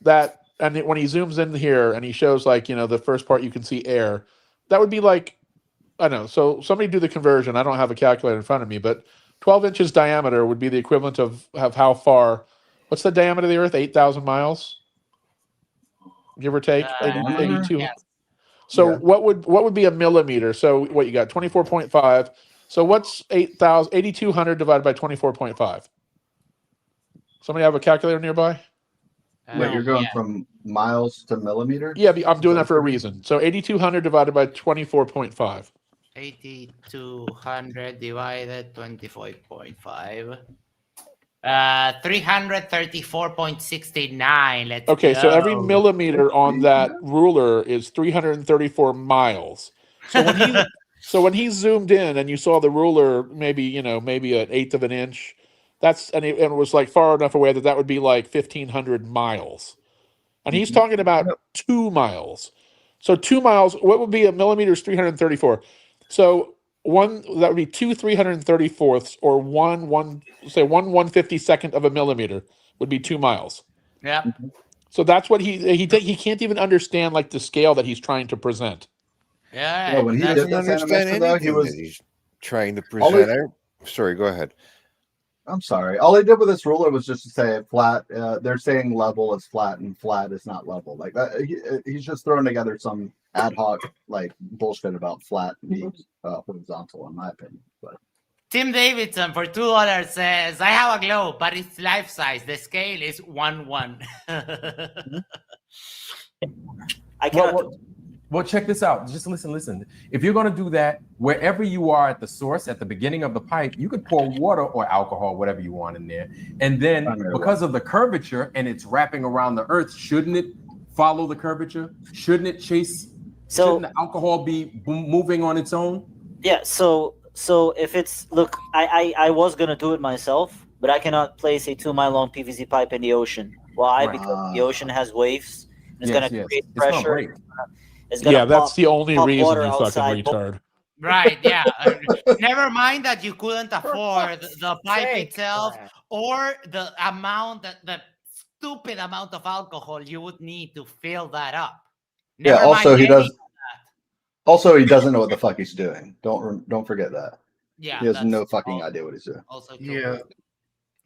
That and when he zooms in here and he shows like the first part you can see air, that would be like I don't know. So somebody do the conversion. I don't have a calculator in front of me, but 12 inches diameter would be the equivalent of how far. What's the diameter of the Earth? 8,000 miles, give or take. 82. Yes. So what would be a millimeter? So what you got? 24.5. So what's 8,200 divided by 24.5? Somebody have a calculator nearby? Wait, you're going from miles to millimeter? Yeah, I'm doing that for a reason. So 8,200 divided by 24.5. 8,200 divided 24.5. 334.69. Let's Okay, go. so every millimeter on that ruler is 334 miles. So when he zoomed in and you saw the ruler maybe an 1/8 of an inch, it was like far enough away that would be like 1,500 miles. And he's talking about 2 miles. So 2 miles, what would be a millimeter is 334. So that would be 2 334ths, or one 1/52nd of a millimeter would be 2 miles. Yep. So that's what he can't even understand like the scale that he's trying to present. Yeah. Well, when he doesn't understand anything that he's trying to present. Sorry, go ahead. I'm sorry. All he did with this ruler was just to say flat. They're saying level is flat and flat is not level. Like he's just throwing together some ad hoc like bullshit about flat being horizontal, in my opinion. But Tim Davidson for $2 says, "I have a globe, but it's life size. The scale is 1:1." Well, check this out. Just listen. If you're going to do that, wherever you are at the source, at the beginning of the pipe, you could pour water or alcohol, whatever you want in there. And then because of the curvature and it's wrapping around the Earth, shouldn't it follow the curvature? Shouldn't it shouldn't the alcohol be moving on its own? Yeah, so if it's, look, I was going to do it myself, but I cannot place a 2-mile long PVC pipe in the ocean. Why? Right. Because the ocean has waves. It's going to create It's gonna pressure. break. That's the only reason, water you fucking outside. retard. Right, yeah. Never mind that you couldn't afford the pipe itself or the stupid amount of alcohol you would need to fill that up. Never also mind he any- does. Also, he doesn't know what the fuck he's doing. Don't forget that. Yeah, he has that's no fucking idea what he's doing. Also true.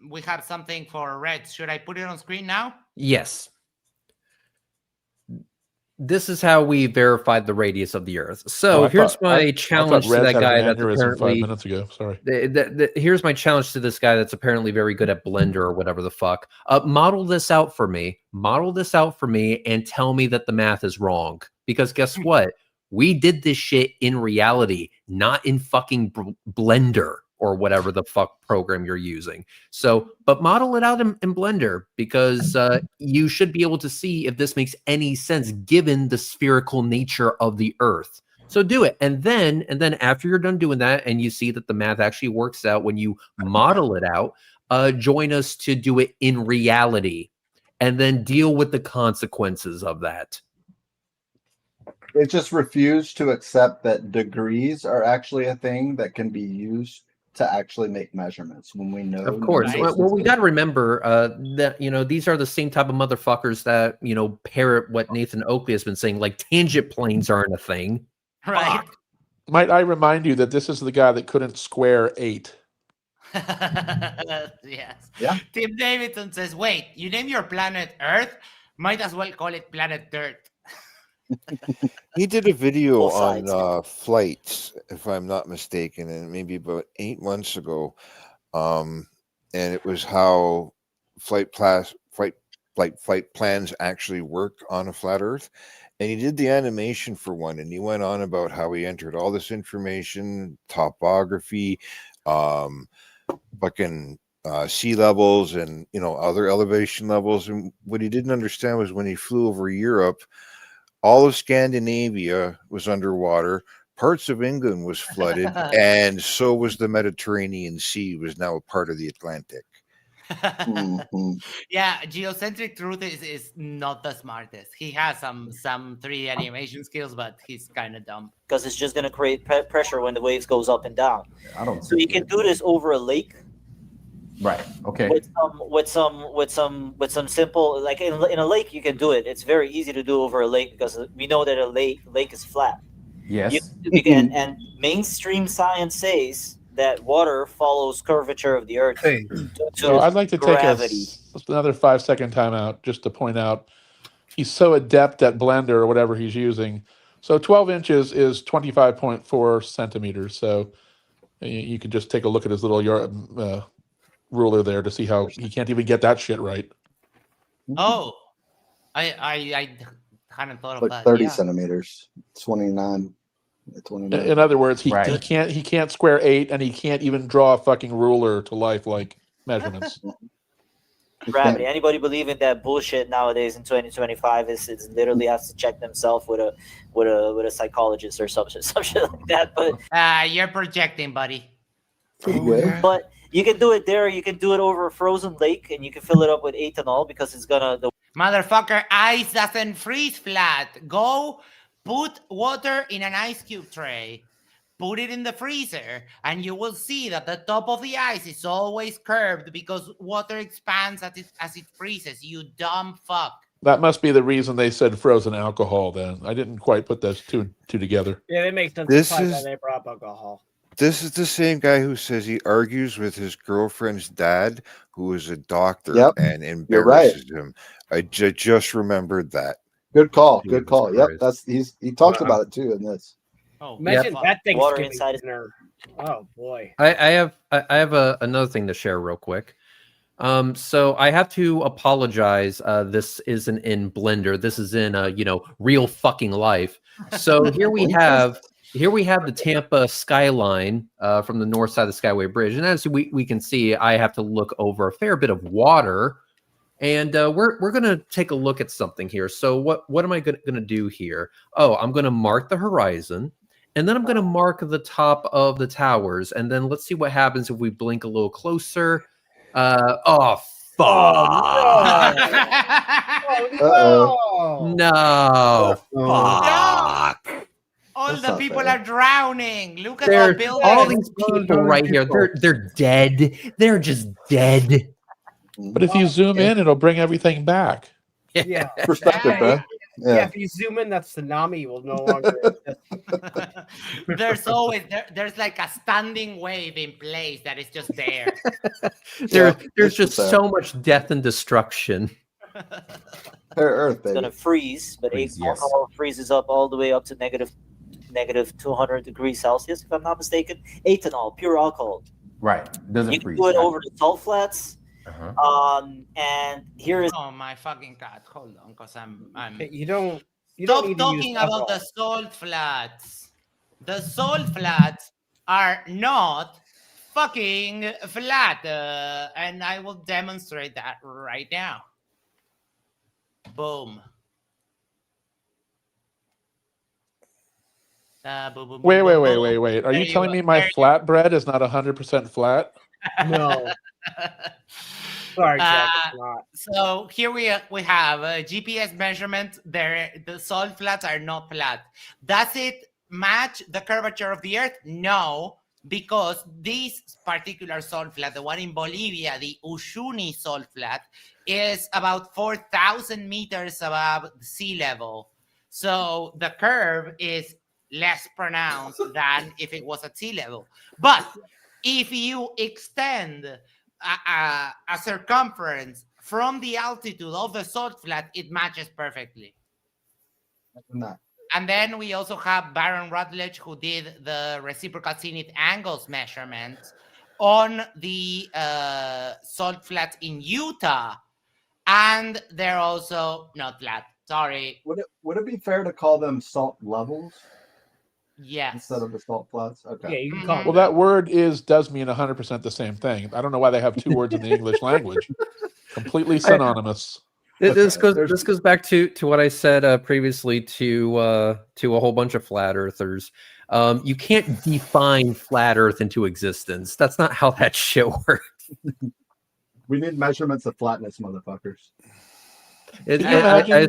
We have something for Red. Should I put it on screen now? Yes. This is how we verified the radius of the Earth. So here's my challenge to that guy that's apparently 5 minutes ago. Sorry. Here's my challenge to this guy that's apparently very good at Blender or whatever the fuck. Model this out for me. And tell me that the math is wrong. Because guess what? We did this shit in reality, not in fucking Blender or whatever the fuck program you're using. So, but model it out in Blender, because you should be able to see if this makes any sense given the spherical nature of the Earth. So do it. And then after you're done doing that and you see that the math actually works out when you model it out, join us to do it in reality and then deal with the consequences of that. It just refused to accept that degrees are actually a thing that can be used to actually make measurements when we know. Of course. Well, we got to remember that, these are the same type of motherfuckers that, parrot what Nathan Oakley has been saying, like tangent planes aren't a thing. Right. Might I remind you that this is the guy that couldn't square 8? Yes. Yeah. Tim Davidson says, wait, you name your planet Earth? Might as well call it Planet Dirt. He did a video on flights, if I'm not mistaken, and maybe about 8 months ago. And it was how flight plans actually work on a flat Earth. And he did the animation for one, and he went on about how he entered all this information, topography, fucking sea levels, and other elevation levels. And what he didn't understand was when he flew over Europe, all of Scandinavia was underwater. Parts of England was flooded, and so was the Mediterranean Sea, was now a part of the Atlantic. Yeah, Geocentric Truth is not the smartest. He has some 3D animation skills, but he's kind of dumb. Because it's just going to create pressure when the waves goes up and down. I don't. So you can do this over a lake. Right. Okay. With some simple, like in a lake you can do it. It's very easy to do over a lake because we know that a lake is flat. Yes. And mainstream science says that water follows curvature of the earth. So I'd like to gravity. take another 5-second timeout just to point out he's so adept at Blender or whatever he's using. So 12 inches is 25.4 centimeters. So you can just take a look at his little ruler there to see how he can't even get that shit right. Oh, I hadn't thought of like that. 30 Yeah. centimeters, 29. In other words, he can't square 8, and he can't even draw a fucking ruler to lifelike measurements. Gravity. Anybody believing that bullshit nowadays in 2025 is literally has to check themselves with a psychologist or some shit like that. But you're projecting, buddy. But you can do it there. You can do it over a frozen lake, and you can fill it up with ethanol because it's gonna. Motherfucker, ice doesn't freeze flat. Go put water in an ice cube tray. Put it in the freezer, and you will see that the top of the ice is always curved because water expands as it freezes. You dumb fuck. That must be the reason they said frozen alcohol. Then I didn't quite put those two together. Yeah, it makes sense. They brought up alcohol. This is the same guy who says he argues with his girlfriend's dad, who is a doctor, and embarrasses him. I just remembered that. Good call. Good call. Yep, he talks about it too in this. Oh, imagine that water Thanksgiving inside dinner. Oh boy. I have another thing to share real quick. So I have to apologize. This isn't in Blender. This is in real fucking life. So here we have the Tampa skyline from the north side of the Skyway Bridge, and as we can see, I have to look over a fair bit of water, and we're gonna take a look at something here. So what am I gonna do here? Oh, I'm gonna mark the horizon. And then I'm going to mark the top of the towers. And then let's see what happens if we blink a little closer. Oh, fuck. No. Fuck. All the people are drowning. Look at the buildings. All these people right here. They're dead. They're just dead. But if you zoom in, it'll bring everything back. Yeah. Perspective, man. Yeah, if you zoom in, that tsunami will no longer exist. There's like a standing wave in place that is just there. There's just so much death and destruction. Earth, it's gonna freeze, but alcohol freezes up all the way up to negative 200 degrees Celsius, if I'm not mistaken. Ethanol, pure alcohol. Right, doesn't you freeze. You can do it over the salt flats. And here is. Oh my fucking god! Hold on, because I'm. You don't Stop need talking to use about the salt flats. The salt flats are not fucking flat, and I will demonstrate that right now. Boom. Wait. Are you telling me my flatbread is not 100% flat? No. Sorry, Jack, it's not. So here we have a GPS measurement. The salt flats are not flat. Does it match the curvature of the Earth? No, because this particular salt flat, the one in Bolivia, the Ushuni salt flat, is about 4,000 meters above sea level. So the curve is less pronounced than if it was at sea level. But if you extend a circumference from the altitude of the salt flat, it matches perfectly. And then we also have Baron Rutledge, who did the reciprocal zenith angles measurements on the salt flats in Utah, and they're also not flat. Sorry. Would it be fair to call them salt levels? Yes. Instead of the salt flats? Okay. Yeah, you can call Well, that word does mean 100% the same thing. I don't know why they have two words in the English language. Completely synonymous. This goes back to what I said previously to a whole bunch of flat earthers. You can't define flat Earth into existence. That's not how that shit works. We need measurements of flatness, motherfuckers. I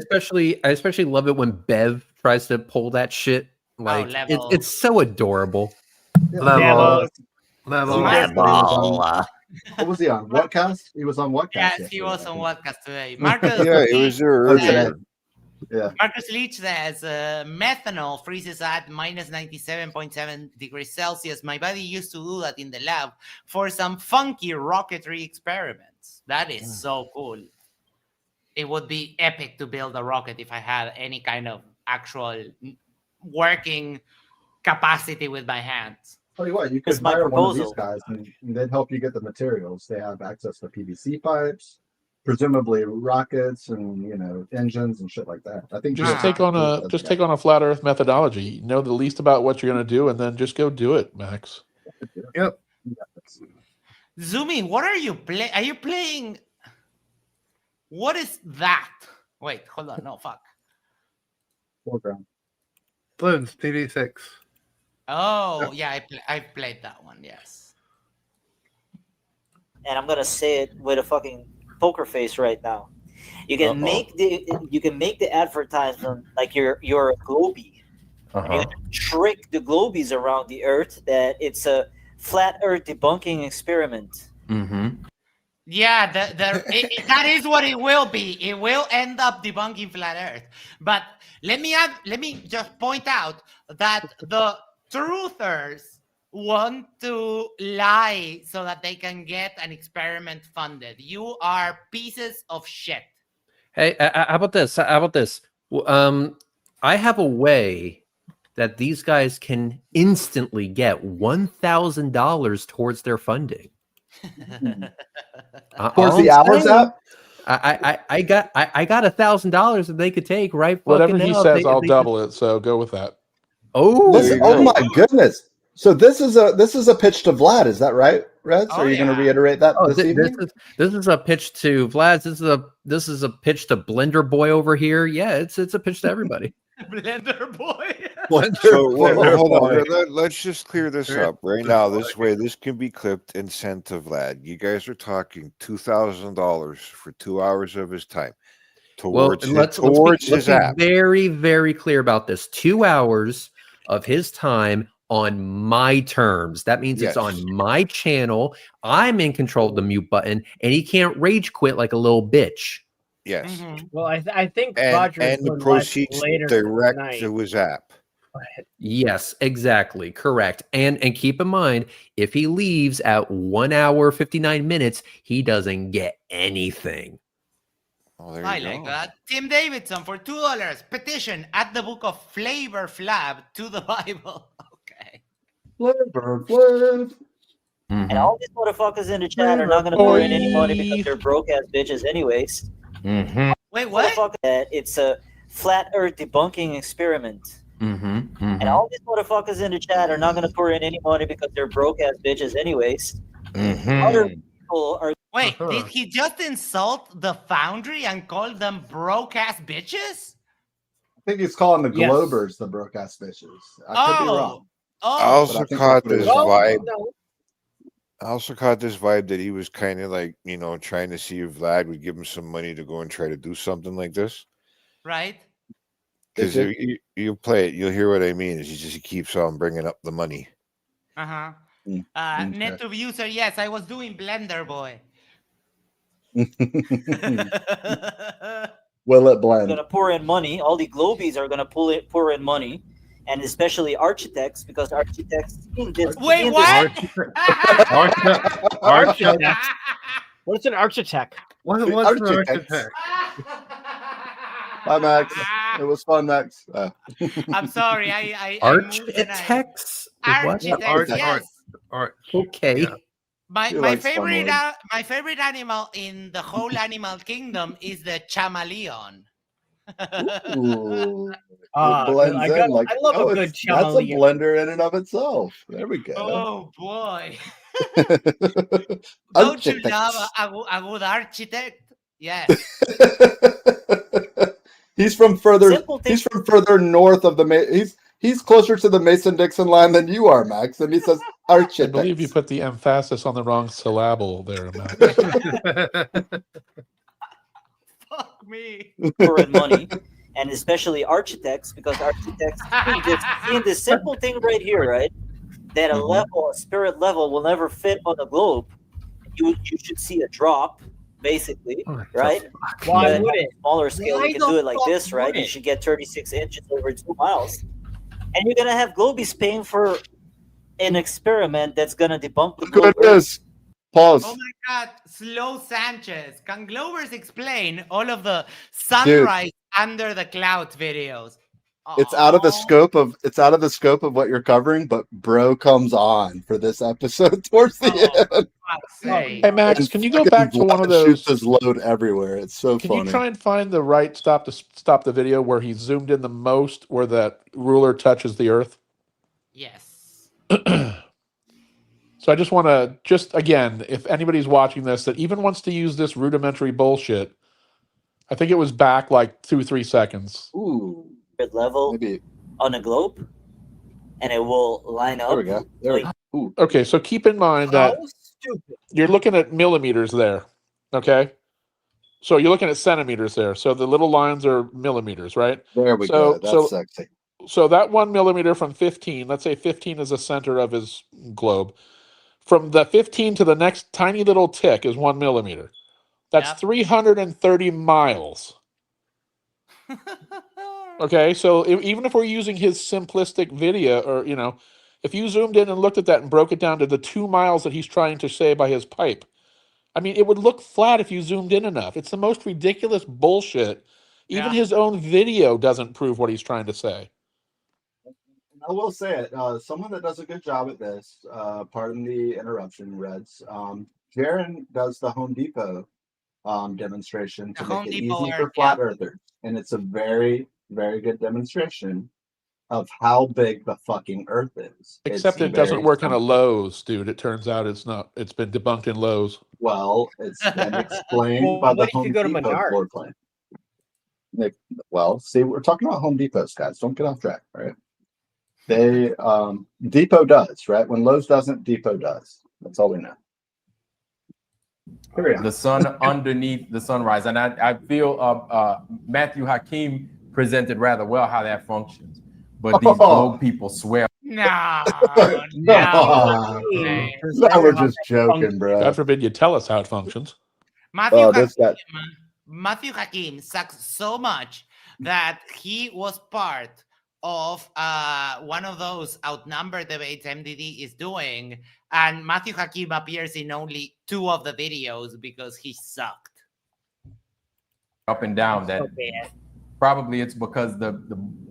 especially love it when Bev tries to pull that shit. Like it's so adorable. Level. What was he on? Whatcast? He was on Whatcast. Yes, he was on Whatcast today. Marcus. Yeah, it was there earlier. Yeah. Marcus Leach says methanol freezes at minus 97.7 degrees Celsius. My buddy used to do that in the lab for some funky rocketry experiments. That is so cool. It would be epic to build a rocket if I had any kind of actual working capacity with my hands. Tell you what, you could hire one of these guys and they'd help you get the materials. They have access to PVC pipes, presumably rockets and engines and shit like that. I think Just take on a flat Earth methodology. You know the least about what you're going to do, and then just go do it, Max. Yep. Zoomy, what are you playing? Are you playing? What is that? Wait, hold on. No, fuck. Foreground. Bloons, PD6. Oh, yeah, I played that one, yes. And I'm gonna say it with a fucking poker face right now. You can make the advertisement like you're a globie. And you can trick the globies around the Earth that it's a flat Earth debunking experiment. Yeah, that is what it will be. It will end up debunking flat Earth. But let me just point out that the truthers want to lie so that they can get an experiment funded. You are pieces of shit. Hey, how about this? I have a way that these guys can instantly get $1,000 towards their funding. Towards the hours app? I got $1,000 that they could take right. Whatever he says, I'll double it. So go with that. Oh my goodness! So this is a pitch to Vlad. Is that right, Reds? Are you going to reiterate that this evening? This is a pitch to Vlad. This is a pitch to Blender Boy over here. Yeah, it's a pitch to everybody. Blender Boy. Hold on. Let's just clear this up right now. This way, this can be clipped and sent to Vlad. You guys are talking $2,000 for 2 hours of his time towards let's his app. Be very, very clear about this. 2 hours of his time on my terms. That means it's on my channel. I'm in control of the mute button, and he can't rage quit like a little bitch. Yes. Well, I think and the proceeds direct to his app. Yes, exactly. Correct. And keep in mind, if he leaves at 1 hour, 59 minutes, he doesn't get anything. I like that. Tim Davidson for $2. Petition add the book of Flavor Flab to the Bible. Okay. Flavor Flab. And all these motherfuckers in the chat are not going to pour in any money because they're broke ass bitches, anyways. Wait, what? That it's a flat Earth debunking experiment. And all these motherfuckers in the chat are not going to pour in any money because they're broke ass bitches, anyways. Other people are. Wait, did he just insult the Foundry and call them broke ass bitches? think he's calling the Yes. Globers the broke-ass bitches. I could be wrong. I also But I think caught that's what this he's talking vibe. about. I also caught this vibe that he was kind of like, trying to see if Vlad would give him some money to go and try to do something like this. Right? Because you play it, you'll hear what I mean. Is he keeps on bringing up the money. Uh-huh. Okay. Net to user, yes, I was doing Blender, boy. Will it blend? Gonna pour in money. All the Globies are gonna pour in money, and especially architects, because architects in this. Wait, in what? Architect. What's an architect? What's an Architects. architect? Bye, Max. It was fun, Max. I'm sorry, I Architects? What? Architects, yes. Okay. He My likes fun favorite words. my favorite animal in the whole animal kingdom is the chameleon. Ooh, it Ah, blends I in like love a good that's a chameleon. blender in and of itself. There we go. Oh boy. Don't you love a good architect? Yes. He's from further. Simple thing. He's from further north of the. He's closer to the Mason-Dixon line than you are, Max. And he says I architect. believe you put the emphasis on the wrong syllable there, Max. Fuck me. pour in money, and especially architects, because architects in this simple thing right here, right? That a spirit level will never fit on a globe. You should see a drop, basically, right? Why But would on a it? smaller scale, Why you can the do it like fuck this, right? would You it? should get 36 inches over 2 miles, and you're gonna have Globies paying for an experiment that's gonna debunk the Look globe at this. Pause. Oh my God, Slow Sanchez. Can Glovers explain all of the sunrise under the clouds videos? It's out of the scope of what you're covering, but bro comes on for this episode towards the end. Hey Max, can you go back to one of those? Shoots his load everywhere. It's so Can funny. you try and find the right stop the video where he zoomed in the most, where that ruler touches the earth? Yes. So I just want to again, if anybody's watching this that even wants to use this rudimentary bullshit, I think it was back like 2-3 seconds. Ooh. Level Maybe on a globe, and it will line up. There we go. There we go. Ooh. Okay, so keep in mind that you're looking at millimeters there. Okay, so you're looking at centimeters there. So the little lines are millimeters, right? There we go. That's sexy. So that 1 millimeter from 15, let's say 15 is the center of his globe. From the 15 to the next tiny little tick is 1 millimeter. That's 330 miles. Okay, so even if we're using his simplistic video, or if you zoomed in and looked at that and broke it down to the 2 miles that he's trying to say by his pipe, I mean, it would look flat if you zoomed in enough. It's the most ridiculous bullshit. Even his own video doesn't prove what he's trying to say. I will say it. Someone that does a good job at this, pardon the interruption, Reds. Jaron does the Home Depot demonstration to make it easy for flat earthers. And it's a very, very good demonstration of how big the fucking earth is. Except it doesn't work in a Lowe's, dude. It turns out it's not. It's been debunked in Lowe's. Well, it's been explained by the Home Depot floor plan. Well, see, we're talking about Home Depots, guys. Don't get off track, right? They Depot does, right? When Lowe's doesn't, Depot does. That's all we know. The sun underneath the sunrise, and I feel Matthew Hakeem presented rather well how that functions, but these globe people swear. No, No, we're just joking, bro. God forbid you tell us how it functions. Matthew Hakeem sucks so much that he was part of one of those outnumbered debates MDD is doing, and Matthew Hakeem appears in only 2 of the videos because he sucked. Up and down that probably it's because the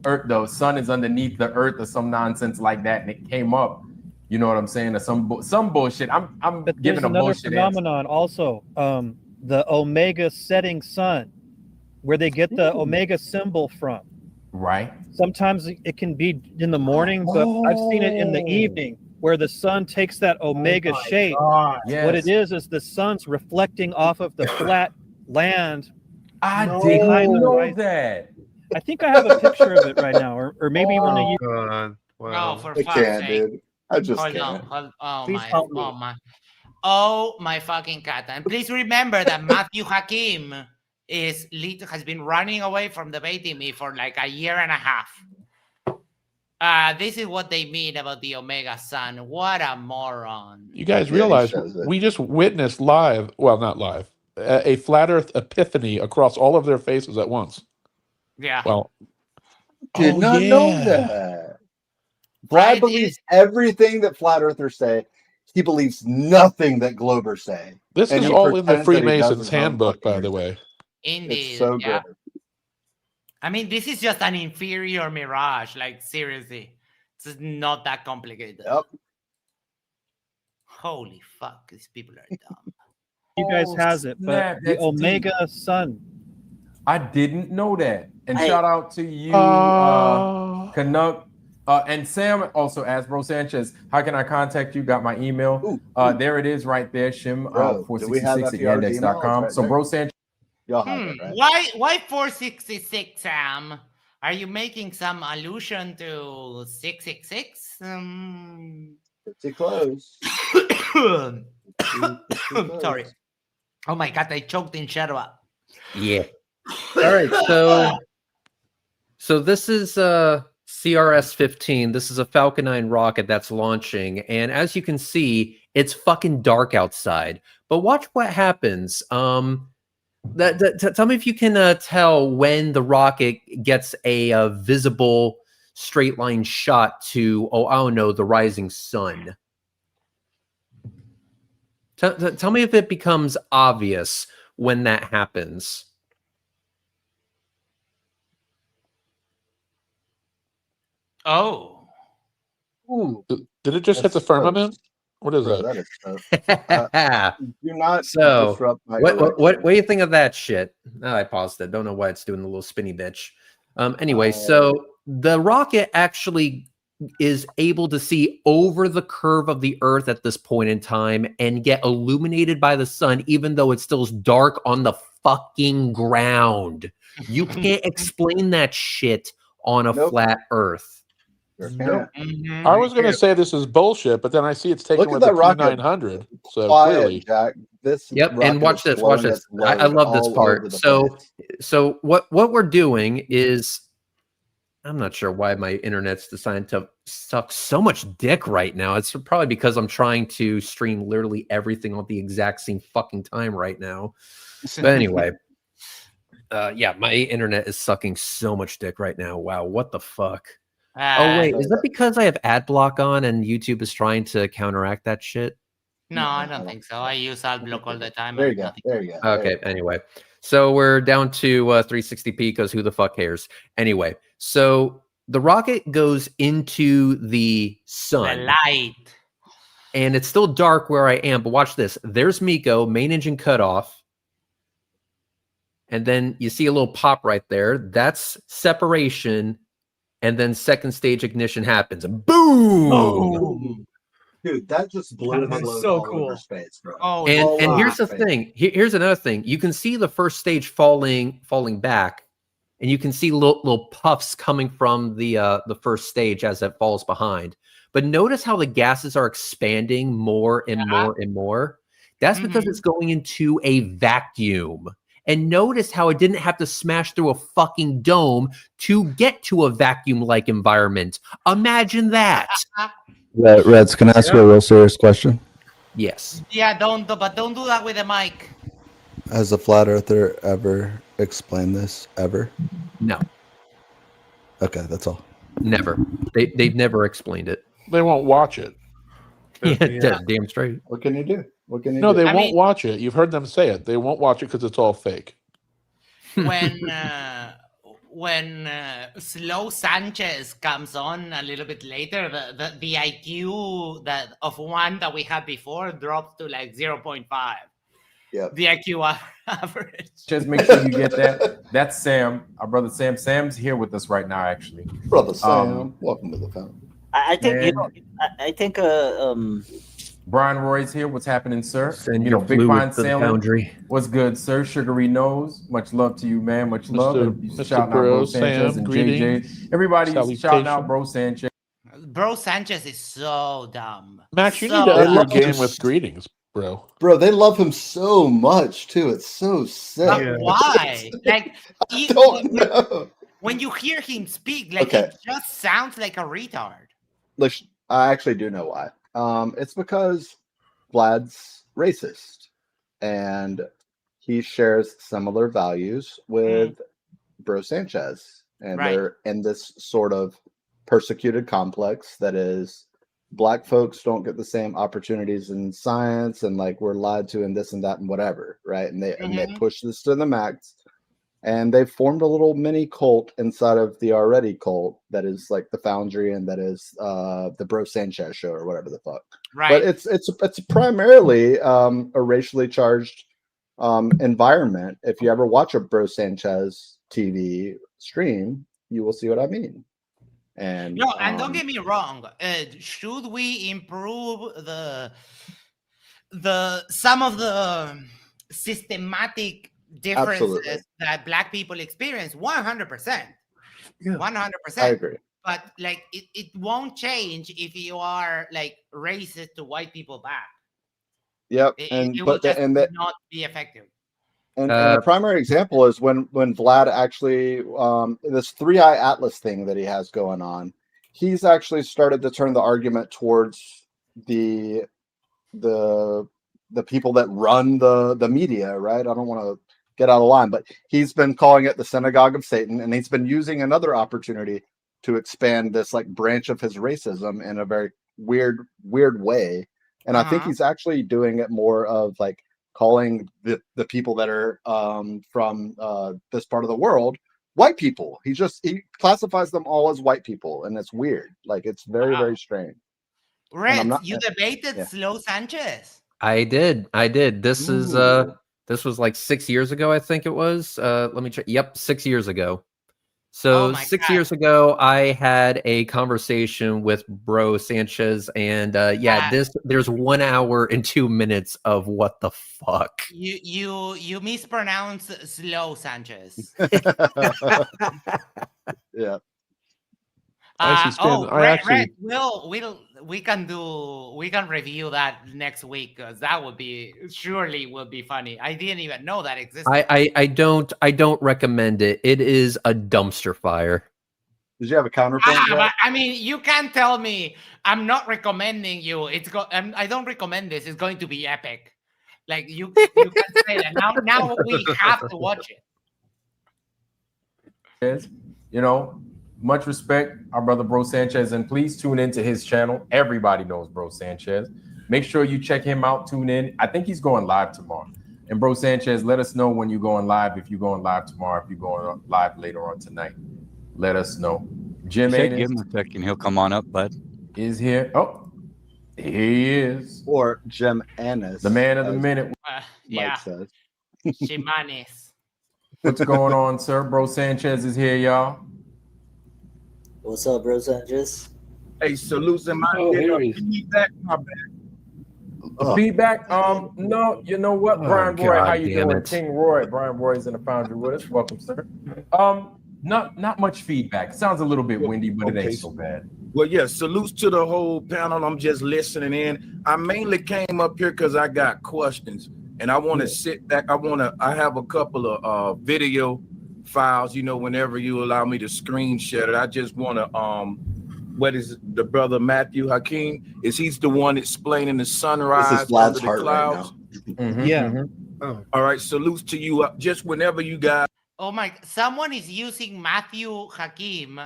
earth, the sun is underneath the earth or some nonsense like that, and it came up. You know what I'm saying? Or some bullshit. I'm But giving there's a another bullshit phenomenon also. The Omega setting sun, where they get the Omega symbol from. Right. Sometimes it can be in the morning, but I've seen it in the evening where the sun takes that Omega shape. Yes. What it is the sun's reflecting off of the flat land. I didn't know that. I think I have a picture of it right now, or maybe one of you. God. Oh, for I fuck's can't, sake. dude. I just Hold can't. on. Oh Please help me. Oh my fucking cat. And please remember that Matthew Hakim has been running away from debating me for like a year and a half. This is what they mean about the Omega Sun. What a moron. You guys realize we just witnessed live, well, not live, a flat Earth epiphany across all of their faces at once. Yeah. Well, Did not know that. Vlad believes everything that flat earthers say. He believes nothing that Globers say. This And is he all in the pretends that he does Freemasons his own handbook, fucking by the way. research. Indeed. It's so yeah. good. I mean, this is just an inferior mirage. Like, seriously. It's not that complicated. Yep. Holy fuck, these people are dumb. You guys has it, but snap, the that's Omega deep. Sun. I didn't know that. And Hey. shout out to you, Canuck. And Sam also asked, Bro Sanchez, how can I contact you? Got my email. There it is right there, shim466@yandex.com. So, Bro Sanchez. Y'all have it, right? Why 466, Sam? Are you making some allusion to 666? Pretty close. Sorry. Oh my god, I choked in Yerba. Yeah. All right, so this is CRS-15. This is a Falcon 9 rocket that's launching, and as you can see, it's fucking dark outside. But watch what happens. Tell me if you can tell when the rocket gets a visible straight line shot to, I don't know, the rising sun. Tell me if it becomes obvious when that happens. Oh. Ooh. Did it just hit the firmament? What is that? That is do not So, disrupt my what do you think of that shit? Oh, I paused it. Don't know why it's doing the little spinny bitch. Anyway, so the rocket actually is able to see over the curve of the Earth at this point in time and get illuminated by the sun, even though it's still dark on the fucking ground. You can't explain that shit on a flat Earth. Nope. I was going to say this is bullshit, but then I see it's taken Look with at the that rocket. P900. So Quiet, clearly, Jack. This Yep, and watch this. Watch this. I love this part. So what we're doing is, I'm not sure why my internet's decided to suck so much dick right now. It's probably because I'm trying to stream literally everything at the exact same fucking time right now. But anyway, yeah, my internet is sucking so much dick right now. Wow, what the fuck? Oh wait, is that because I have ad block on and YouTube is trying to counteract that shit? No, I don't think so. I use AdBlock all the time. There you go. There you go. Okay, anyway. So we're down to 360p because who the fuck cares? Anyway, so the rocket goes into the sun. The light. And it's still dark where I am, but watch this. There's Miko, main engine cut off. And then you see a little pop right there. That's separation. And then second stage ignition happens. And boom! Oh. Dude, that just blew my load so all cool. over space, bro. Oh, And here's the thing. Here's another thing. You can see the first stage falling back, and you can see little puffs coming from the first stage as it falls behind. But notice how the gases are expanding more and more and more. That's because it's going into a vacuum. And notice how it didn't have to smash through a fucking dome to get to a vacuum-like environment. Imagine that. Reds, can I ask you a real serious question? Yes. Yeah, don't do that with the mic. Has a flat earther ever explained this? Ever? No. Okay, that's all. Never. They've never explained it. they won't watch it. Yeah, damn straight. What can you do? What can you No, do? they won't watch it. You've heard them say it. They won't watch it because it's all fake. When Slow Sanchez comes on a little bit later, the IQ of one that we had before drops to like 0.5. Yeah. The IQ average. Just make sure you get that. That's Sam, our brother Sam. Sam's here with us right now, actually. Brother Sam, welcome to the family. I think you know. I think Brian Roy's here. What's happening, sir? Send you your know, Big fluid Pine to the Sailing. foundry. What's good, sir? Sugary Nose. Much love to you, man. Much love. Mr. Shouting out Bro, Bro Sanchez Sam, and greetings, JJ. Everybody's shouting out salutation. Bro Sanchez. Bro Sanchez is so dumb. Max, you so need to up your dumb. game with greetings, bro. Bro, they love him so much too. It's so sick. But why? Like, I don't know. when you hear him speak, like Okay. it just sounds like a retard. Listen, I actually do know why. It's because Vlad's racist, and he shares similar values with Bro Sanchez, and Right. they're in this sort of persecuted complex that is Black folks don't get the same opportunities in science, and like we're lied to and this and that and whatever, right? And they push this to the max. And they've formed a little mini cult inside of the already cult that is like the Foundry and that is the Bro Sanchez show or whatever the fuck. Right. But it's primarily a racially charged environment. If you ever watch a Bro Sanchez TV stream, you will see what I mean. And No, and don't get me wrong. Should we improve some of the systematic differences Absolutely. that Black people experience? 100%. 100%. I agree. But like it won't change if you are like racist to white people back. Yep. It will just not be effective. And a primary example is when Vlad actually this 3-eye atlas thing that he has going on, he's actually started to turn the argument towards the people that run the media, right? I don't want to get out of line, but he's been calling it the synagogue of Satan, and he's been using another opportunity to expand this like branch of his racism in a very weird way. And I think he's actually doing it more of like calling the people that are from this part of the world white people. He classifies them all as white people, and it's weird. Like it's very, very strange. Red, you debated Slow Sanchez. I did. This was like 6 years ago, I think it was. Let me check. Yep, 6 years ago. So 6 years ago, I had a conversation with Bro Sanchez, and there's 1 hour and 2 minutes of what the fuck. You mispronounce Slow Sanchez. Yeah. Red, we can review that next week because that would be funny. I didn't even know that existed. I don't recommend it. It is a dumpster fire. Did you have a counterpoint? I mean, you can't tell me I'm not recommending you. I don't recommend this. It's going to be epic. Like you can say that now we have to watch it. You know. Much respect, our brother Bro Sanchez, and please tune into his channel. Everybody knows Bro Sanchez. Make sure you check him out, tune in. I think he's going live tomorrow. And Bro Sanchez, let us know when you're going live, if you're going live tomorrow, if you're going live later on tonight. Let us know. Jim give him a second, he'll come on up, bud. Is here. Oh, here he is. Or Jim Annis. The man of the minute. Yeah. Says. Shimanis. What's going on, sir? Bro Sanchez is here, y'all. What's up, Bro Sanchez? Hey, salutes in my feedback. My bad. Feedback? No, you know what, Brian Roy? God, how you doing? it. King Roy. Brian Roy's in the foundry with us. Welcome, sir. Not much feedback. Sounds a little bit windy, but it ain't so bad. Well, yeah, salutes to the whole panel. I'm just listening in. I mainly came up here because I got questions, and I want to sit back. I have a couple of video files, whenever you allow me to screen share it. I just want to what is the brother Matthew Hakeem? He's the one explaining the sunrise this is Vlad's under the heart clouds? right now. Yeah. Oh. All right, salutes to you. Just whenever you guys. Oh my! Someone is using Matthew Hakeem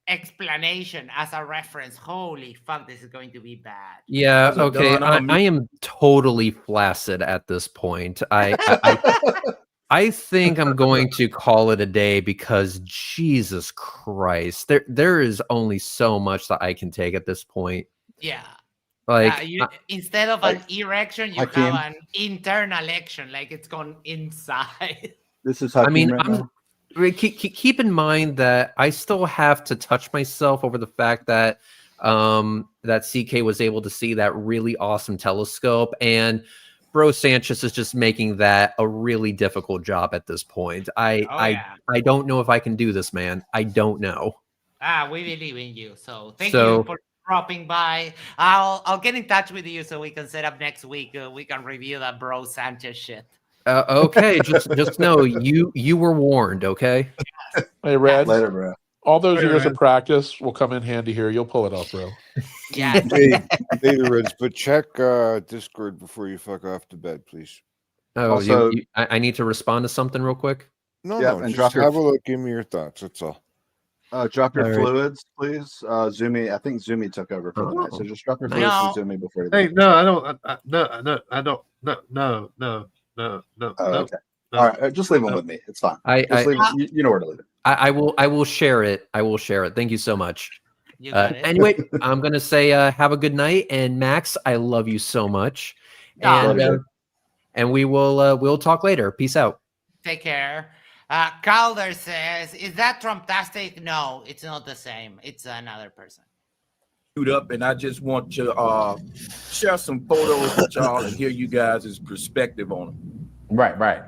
explanation as a reference. Holy fuck! This is going to be bad. Yeah. Okay. I am totally flaccid at this point. I think I'm going to call it a day because Jesus Christ, there is only so much that I can take at this point. Yeah. Like instead of an erection, you have an internal election, like it's gone inside. This is keep in mind that I still have to touch myself over the fact that that CK was able to see that really awesome telescope, and Bro Sanchez is just making that a really difficult job at this point. I don't know if I can do this, man. I don't know. We believe in you. So thank you for dropping by. I'll get in touch with you so we can set up next week. We can review that Bro Sanchez shit. Okay, just know you were warned. Okay. Hey, Red. Later, bro. All those Later, years Red. of practice will come in handy here. You'll pull it off, bro. Yeah. Later, Reds, but check Discord before you fuck off to bed, please. Oh, Also- I need to respond to something real quick. No, Yeah, no, and just drop your- have a look. Give me your thoughts. That's all. Drop your All right. fluids, please. Zumi, I think Zumi took over for the night, so just drop your fluids No. to Zumi before you Hey, leave. no, I don't. I don't. No. Oh, okay. All right, just leave them with me. It's fine. Just leave it. You know where to leave it. I will share it. I will share it. Thank you so much. You got it. Anyway, I'm gonna say have a good night, and Max, I love you so much, and we will we'll talk later. Peace out. Take care. Calder says, "Is that Trumptastic?" No, it's not the same. It's another person. Up, and I just want to share some photos with y'all and hear you guys' perspective on them. Right.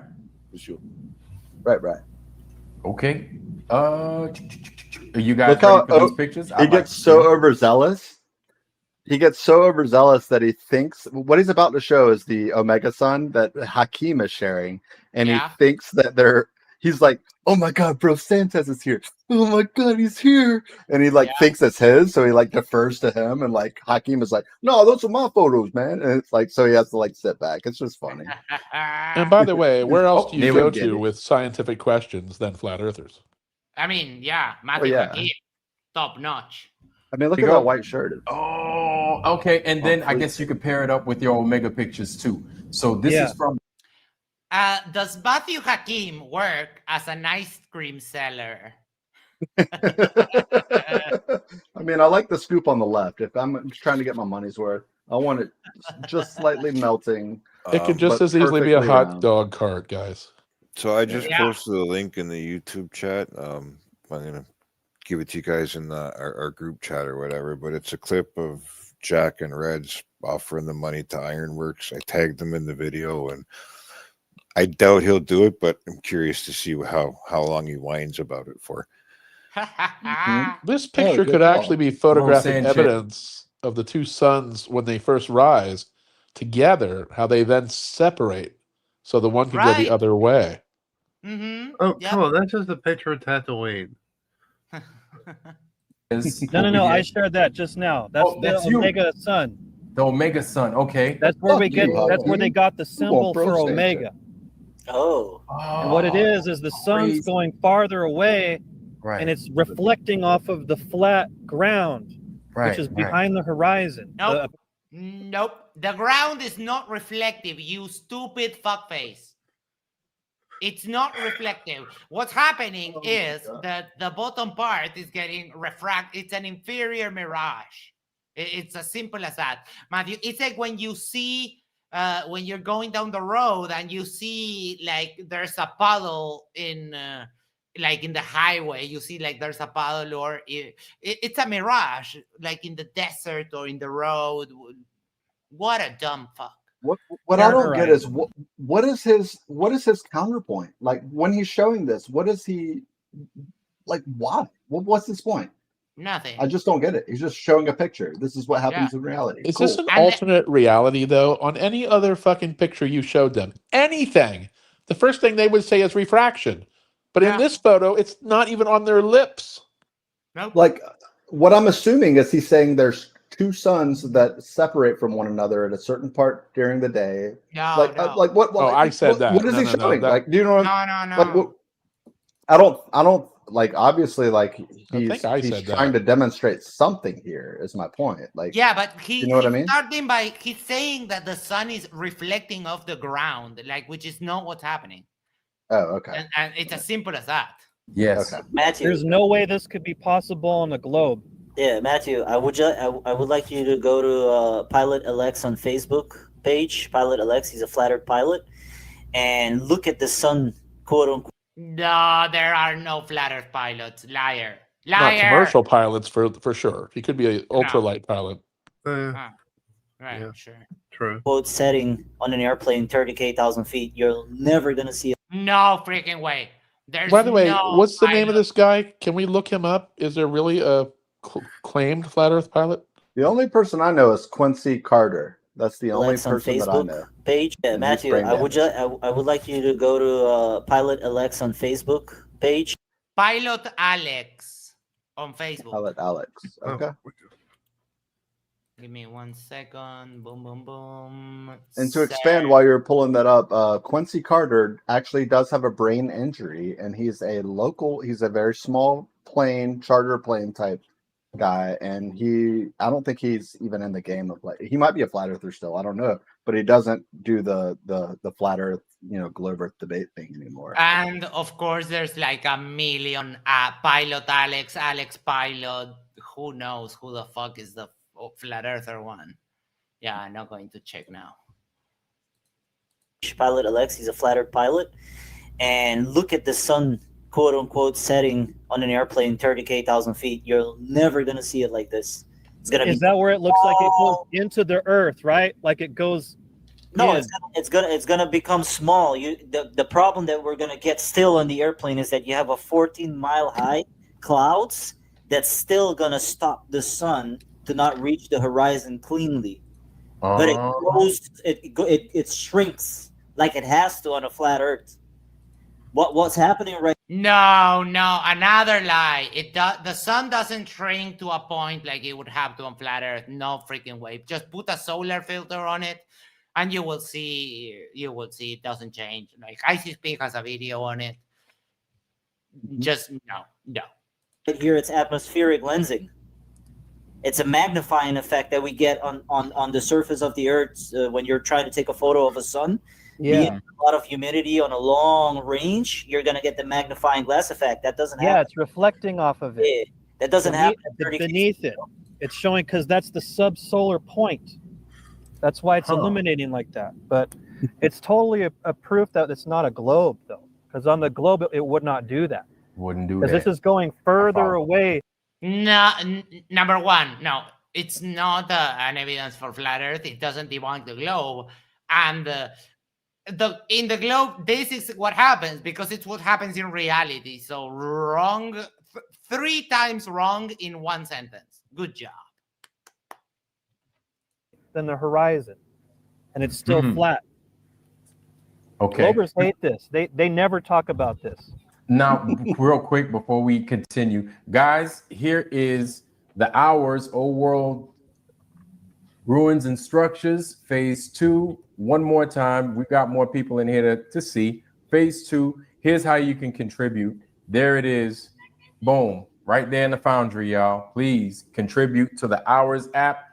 For sure. Right. Okay. Are you guys Look how ready for these pictures? he gets so overzealous. He gets so overzealous that he thinks what he's about to show is the Omega Sun that Hakeem is sharing, and he thinks that he's like, oh my god, Bro Sanchez is here. Oh my god, he's here. And he thinks it's his, so he defers to him, and Hakeem is like, no, those are my photos, man. And it's so he has to sit back. It's just funny. And by the way, where else do you They go would get to it. with scientific questions than flat earthers? I mean, yeah, Matthew Hakeem, top notch. I mean, look at that white shirt. Oh, okay. And then I guess you could pair it up with your Omega pictures too. So this is from. Does Matthew Hakeem work as an ice cream seller? I mean, I like the scoop on the left. If I'm just trying to get my money's worth, I want it just slightly melting. It could just but as easily be a perfectly hot round. dog cart, guys. So I just posted a link in the YouTube chat. I'm gonna give it to you guys in our group chat or whatever. But it's a clip of Jack and Reds offering the money to Ironworks. I tagged them in the video, and I doubt he'll do it, but I'm curious to see how long he whines about it for. This picture good could call. actually be photographic Sanchez. evidence of the two suns when they first rise together, how they then separate, so the one can go the other way. Mm-hmm. Oh, come on, that's just a picture of Tatooine. No. I shared that just now. That's that's the you. Omega Sun. The Omega Sun. Okay. That's where we Fuck get. you, That's where they got the symbol Bro for Sanchez. Omega. Oh. And what it is the sun's crazy. going farther away, Right. and it's reflecting off of the flat ground, Right, which is right. behind the horizon. Nope. Nope. The ground is not reflective, you stupid fuckface. It's not reflective. What's happening is that the bottom part is getting refracted. It's an inferior mirage. It's as simple as that. Matthew, it's like when you see, when you're going down the road and you see there's a puddle in the highway, you see there's a puddle, or it's a mirage, in the desert or in the road. What a dumb fuck. What I don't get is what is his counterpoint? When he's showing this, what is he why? What's his point? Nothing. I just don't get it. He's just showing a picture. This is what happens in reality. Is this an alternate reality, though? On any other fucking picture you showed them, anything, the first thing they would say is refraction. But in this photo, it's not even on their lips. Nope. What I'm assuming is he's saying there's two suns that separate from one another at a certain part during the day. No, What? Oh, I said that. What is he showing? Do you know? No. I don't obviously he's I said trying that. to demonstrate something here. Is my point? Yeah, but you know what I mean? Starting by he's saying that the sun is reflecting off the ground, which is not what's happening. Oh, okay. And it's as simple as that. Yes. Okay. Matthew. There's no way this could be possible on a globe. Yeah, Matthew, I would like you to go to Pilot Alex on Facebook page. Pilot Alex, he's a flat earth pilot, and look at the sun, quote unquote. No, there are no flat earth pilots. Liar. Not commercial pilots for sure. He could be an ultralight pilot. Right, Yeah. sure. True. Quote setting on an airplane 30,000 feet, you're never gonna see it. No freaking way. There's By the way, no what's the name of this guy? Can we look him up? Is there really a claimed flat Earth pilot? The only person I know is Quincy Carter. That's the only Alex on person that I Facebook know. page. Yeah, And he's Matthew, brain I would damaged. I would like you to go to Pilot Alex on Facebook page. Pilot Alex on Facebook. Pilot Alex. Okay. Give me 1 second. Boom, boom, boom. And to expand while you're pulling that up, Quincy Carter actually does have a brain injury, and he's a very small plane, charter plane type guy, and I don't think he's even in the game of he might be a flat earther still, I don't know, but he doesn't do the flat earth, globe earth debate thing anymore. And of course, there's like a million Pilot Alex, Alex Pilot. Who knows who the fuck is the flat earther one? Yeah, I'm not going to check now. Pilot Alex, he's a flat earth pilot, and look at the sun, quote unquote, setting on an airplane 30,000 feet. You're never gonna see it like this. It's gonna Is that where it looks like it goes into the earth, right? Like it goes. No, in. it's gonna become small. The problem that we're gonna get still on the airplane is that you have a 14-mile high clouds that's still gonna stop the sun to not reach the horizon cleanly. But it grows, it shrinks like it has to on a flat Earth. What's happening right? No, another lie. The sun doesn't shrink to a point like it would have to on flat Earth. No freaking way. Just put a solar filter on it, and you will see. It doesn't change. Like ICSP has a video on it. Just no. Here, it's atmospheric lensing. It's a magnifying effect that we get on the surface of the Earth when you're trying to take a photo of a sun. Yeah. A lot of humidity on a long range, you're gonna get the magnifying glass effect. That doesn't happen. Yeah, it's reflecting off of it. Yeah, that doesn't happen at 30 feet. Beneath it. It's showing because that's the subsolar point. That's why it's illuminating like that. But it's totally a proof that it's not a globe, though. Because on the globe, it would not do that. Wouldn't do Because that. this is going further away. No, number one, no, it's not an evidence for flat Earth. It doesn't debunk the globe, and in the globe, this is what happens because it's what happens in reality. So wrong, 3 times wrong in one sentence. Good job. Than the horizon, and it's still flat. Okay. Globers hate this. They never talk about this. Now, real quick before we continue, guys, here is the Hours Old World Ruins and Structures Phase 2. One more time, we got more people in here to see. Phase 2. Here's how you can contribute. There it is. Boom. Right there in the Foundry, y'all. Please contribute to the Hours app.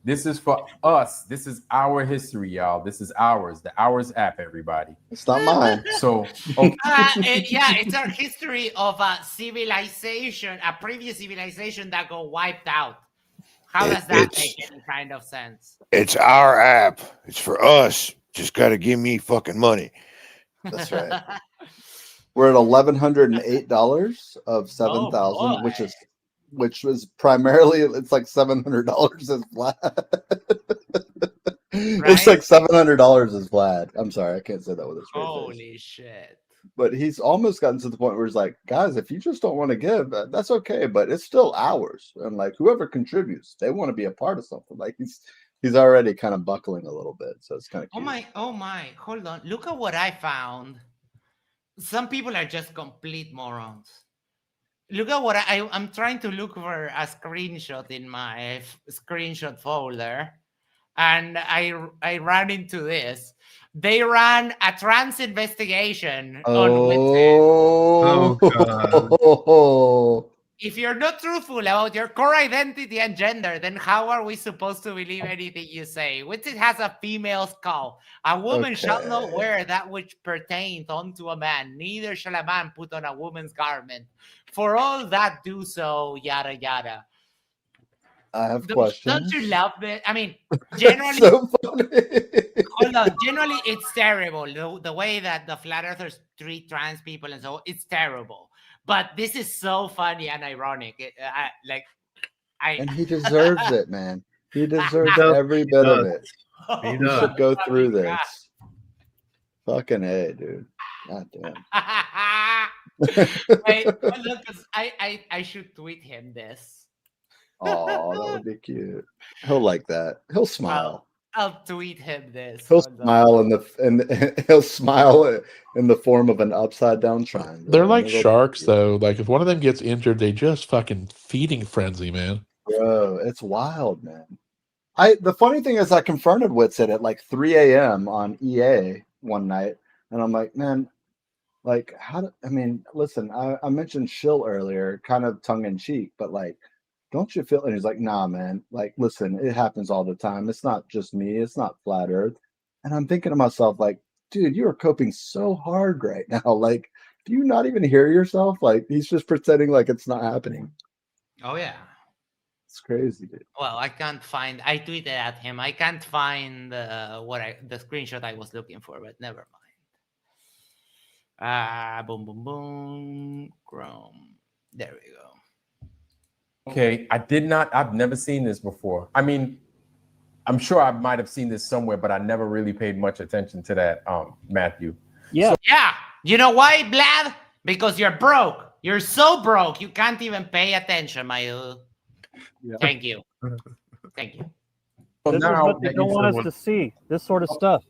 This is for us. This is our history, y'all. This is ours. The Hours app, everybody. It's not mine. So, okay. It's our history of a civilization, a previous civilization that got wiped out. How does that make any kind of sense? It's our app. It's for us. Just got to give me fucking money. That's right. We're at $1,108 of 7,000, which was primarily, it's like $700 is flat. It's like $700 is flat. I'm sorry, I can't say that with a straight face. Holy shit. But he's almost gotten to the point where he's like, guys, if you just don't want to give, that's okay, but it's still ours. And like whoever contributes, they want to be a part of something. Like he's already kind of buckling a little bit. So it's kind of cute. Oh my, hold on. Look at what I found. Some people are just complete morons. Look at what I'm trying to look for a screenshot in my screenshot folder, and I ran into this. They ran a trans investigation on God. If you're not truthful about your core identity and gender, then how are we supposed to believe anything you say? Witsit has a female skull. A woman shall not wear that which pertains unto a man, neither shall a man put on a woman's garment. For all that do so, yada yada. I have questions. Don't you love it? I mean, generally, so funny. Hold on. Generally, it's terrible. The way that the flat earthers treat trans people and so it's terrible. But this is so funny and ironic. And he deserves it, man. He deserves every bit of it. He should go through this. Fucking A, dude. God damn. Wait, look, 'cause I should tweet him this. Oh, that would be cute. He'll like that. He'll smile. I'll tweet him this. He'll smile he'll smile in the form of an upside down triangle. They're like sharks, though. Like if one of them gets injured, they just fucking feeding frenzy, man. Bro, it's wild, man. The funny thing is, I confronted Witsit at like 3 a.m. on EA one night, and I'm like, man, like listen, I mentioned shill earlier, kind of tongue in cheek, but like, don't you feel? And he's like, nah, man, like, listen, it happens all the time. It's not just me. It's not flat Earth. And I'm thinking to myself, like, dude, you are coping so hard right now. Like, do you not even hear yourself? Like, he's just pretending like it's not happening. Oh yeah. It's crazy, dude. Well, I tweeted at him. I can't find the screenshot I was looking for, but never mind. Boom, boom, boom. Chrome. There we go. Okay, I've never seen this before. I mean, I'm sure I might have seen this somewhere, but I never really paid much attention to that, Matthew. Yeah. Yeah. You know why, Vlad? Because you're broke. You're so broke, you can't even pay attention, my Yeah. Thank you. Thank you. So This is now what they that don't you've want us shown- to see. This sort of stuff.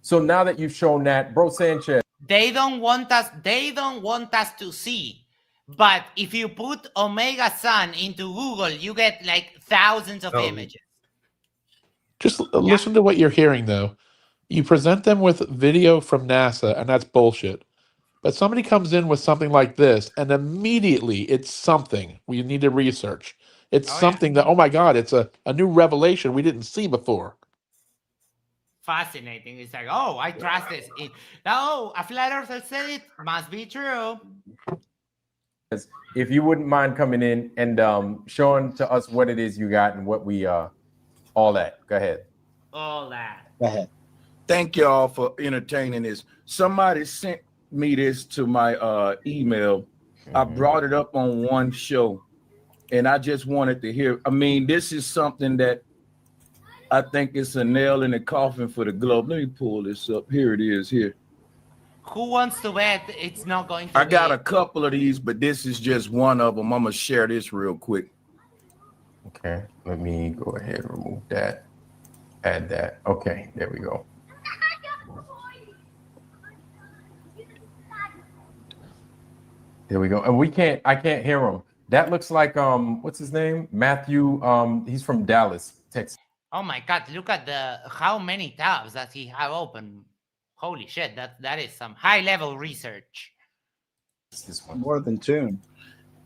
So now that you've shown that, Bro Sanchez. They don't want us to see. But if you put Omega Sun into Google, you get like thousands of images. Just listen to what you're hearing, though. You present them with video from NASA, and that's bullshit. But somebody comes in with something like this, and immediately it's something we need to research. It's something that, oh my God, it's a new revelation we didn't see before. Fascinating. It's like, oh, I trust this. Oh, a flat earther said it. Must be true. If you wouldn't mind coming in and showing to us what it is you got and what we all that. Go ahead. All that. Go ahead. Thank y'all for entertaining this. Somebody sent me this to my email. I brought it up on one show, and I just wanted to hear. I mean, this is something that I think it's a nail in the coffin for the globe. Let me pull this up. Here it is. Here. Who wants to bet it's not going to I got a couple of these, but this is just one of them. I'm gonna share this real quick. Okay, let me go ahead and remove that. Add that. Okay, there we go. There we go. And I can't hear him. That looks like what's his name? Matthew. He's from Dallas, Texas. Oh my God, look at how many tabs that he have open. Holy shit, that is some high level research. This one. More than tune.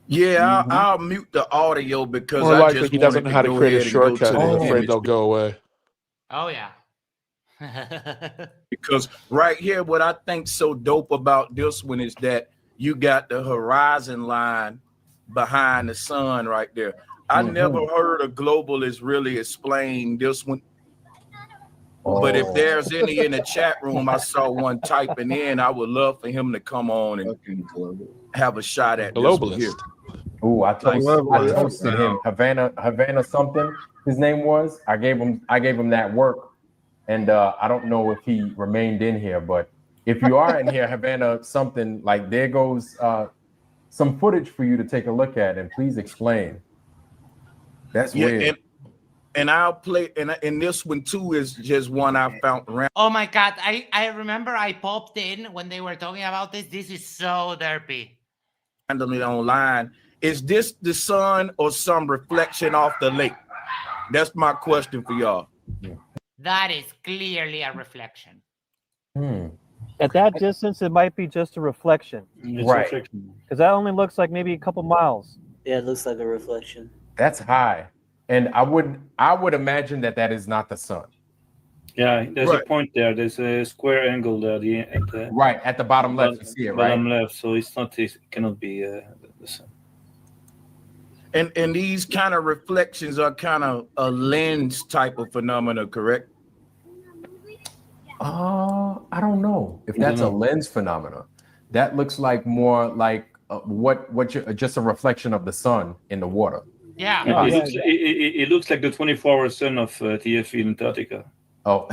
Yeah, I'll mute the audio because More I likely just he doesn't know how to go create a ahead and go to shortcut. the He's afraid image. they'll go away. Oh yeah. Because right here, what I think so dope about this one is that you got the horizon line behind the sun right there. I never heard a globalist really explain this one. But if there's any in the chat room, I saw one typing in. I would love for him to come on and have a shot at this one here. Oh, I toasted him. Havana something. His name was. I gave him that work, and I don't know if he remained in here. But if you are in here, Havana something, like there goes some footage for you to take a look at, and please explain. That's weird. And I'll play, and this one too is just one I found around. Oh my God, I remember I popped in when they were talking about this. This is so derpy. Randomly online. Is this the sun or some reflection off the lake? That's my question for y'all. That is clearly a reflection. At that distance, it might be just a reflection. Right. Because that only looks like maybe a couple miles. Yeah, it looks like a reflection. That's high, and I would imagine that is not the sun. Yeah, there's a point there. There's a square angle there. Right at the bottom left, you see it, right? Bottom left. So it's not. It cannot be the sun. And these kind of reflections are kind of a lens type of phenomena, correct? I don't know if that's a lens phenomena. That looks like more like just a reflection of the sun in the water. Yeah. It looks like the 24-hour sun of TFE in Antarctica. Oh.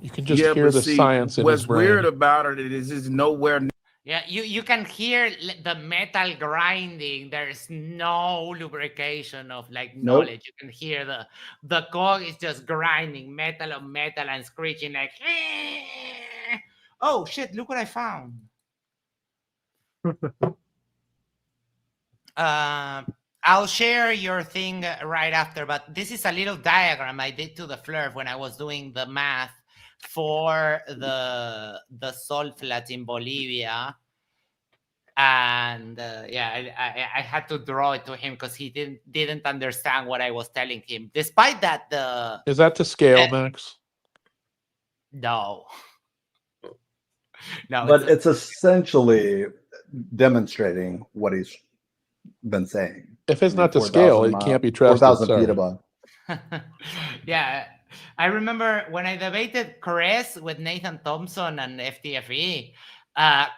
You can just hear the science in his what's brain. weird about it is it's nowhere. Yeah, you can hear the metal grinding. There's no lubrication of like knowledge. You can hear the cog is just grinding metal on metal and screeching like. Oh shit! Look what I found. I'll share your thing right after, but this is a little diagram I did to the Flerf when I was doing the math for the salt flats in Bolivia. And I had to draw it to him because he didn't understand what I was telling him. Despite that, Is that to scale, Max? No. No, but it's essentially demonstrating what he's been saying. If it's not to scale, it can't be trusted. 4,000 feet above. Yeah, I remember when I debated Chris with Nathan Thompson and FTFE.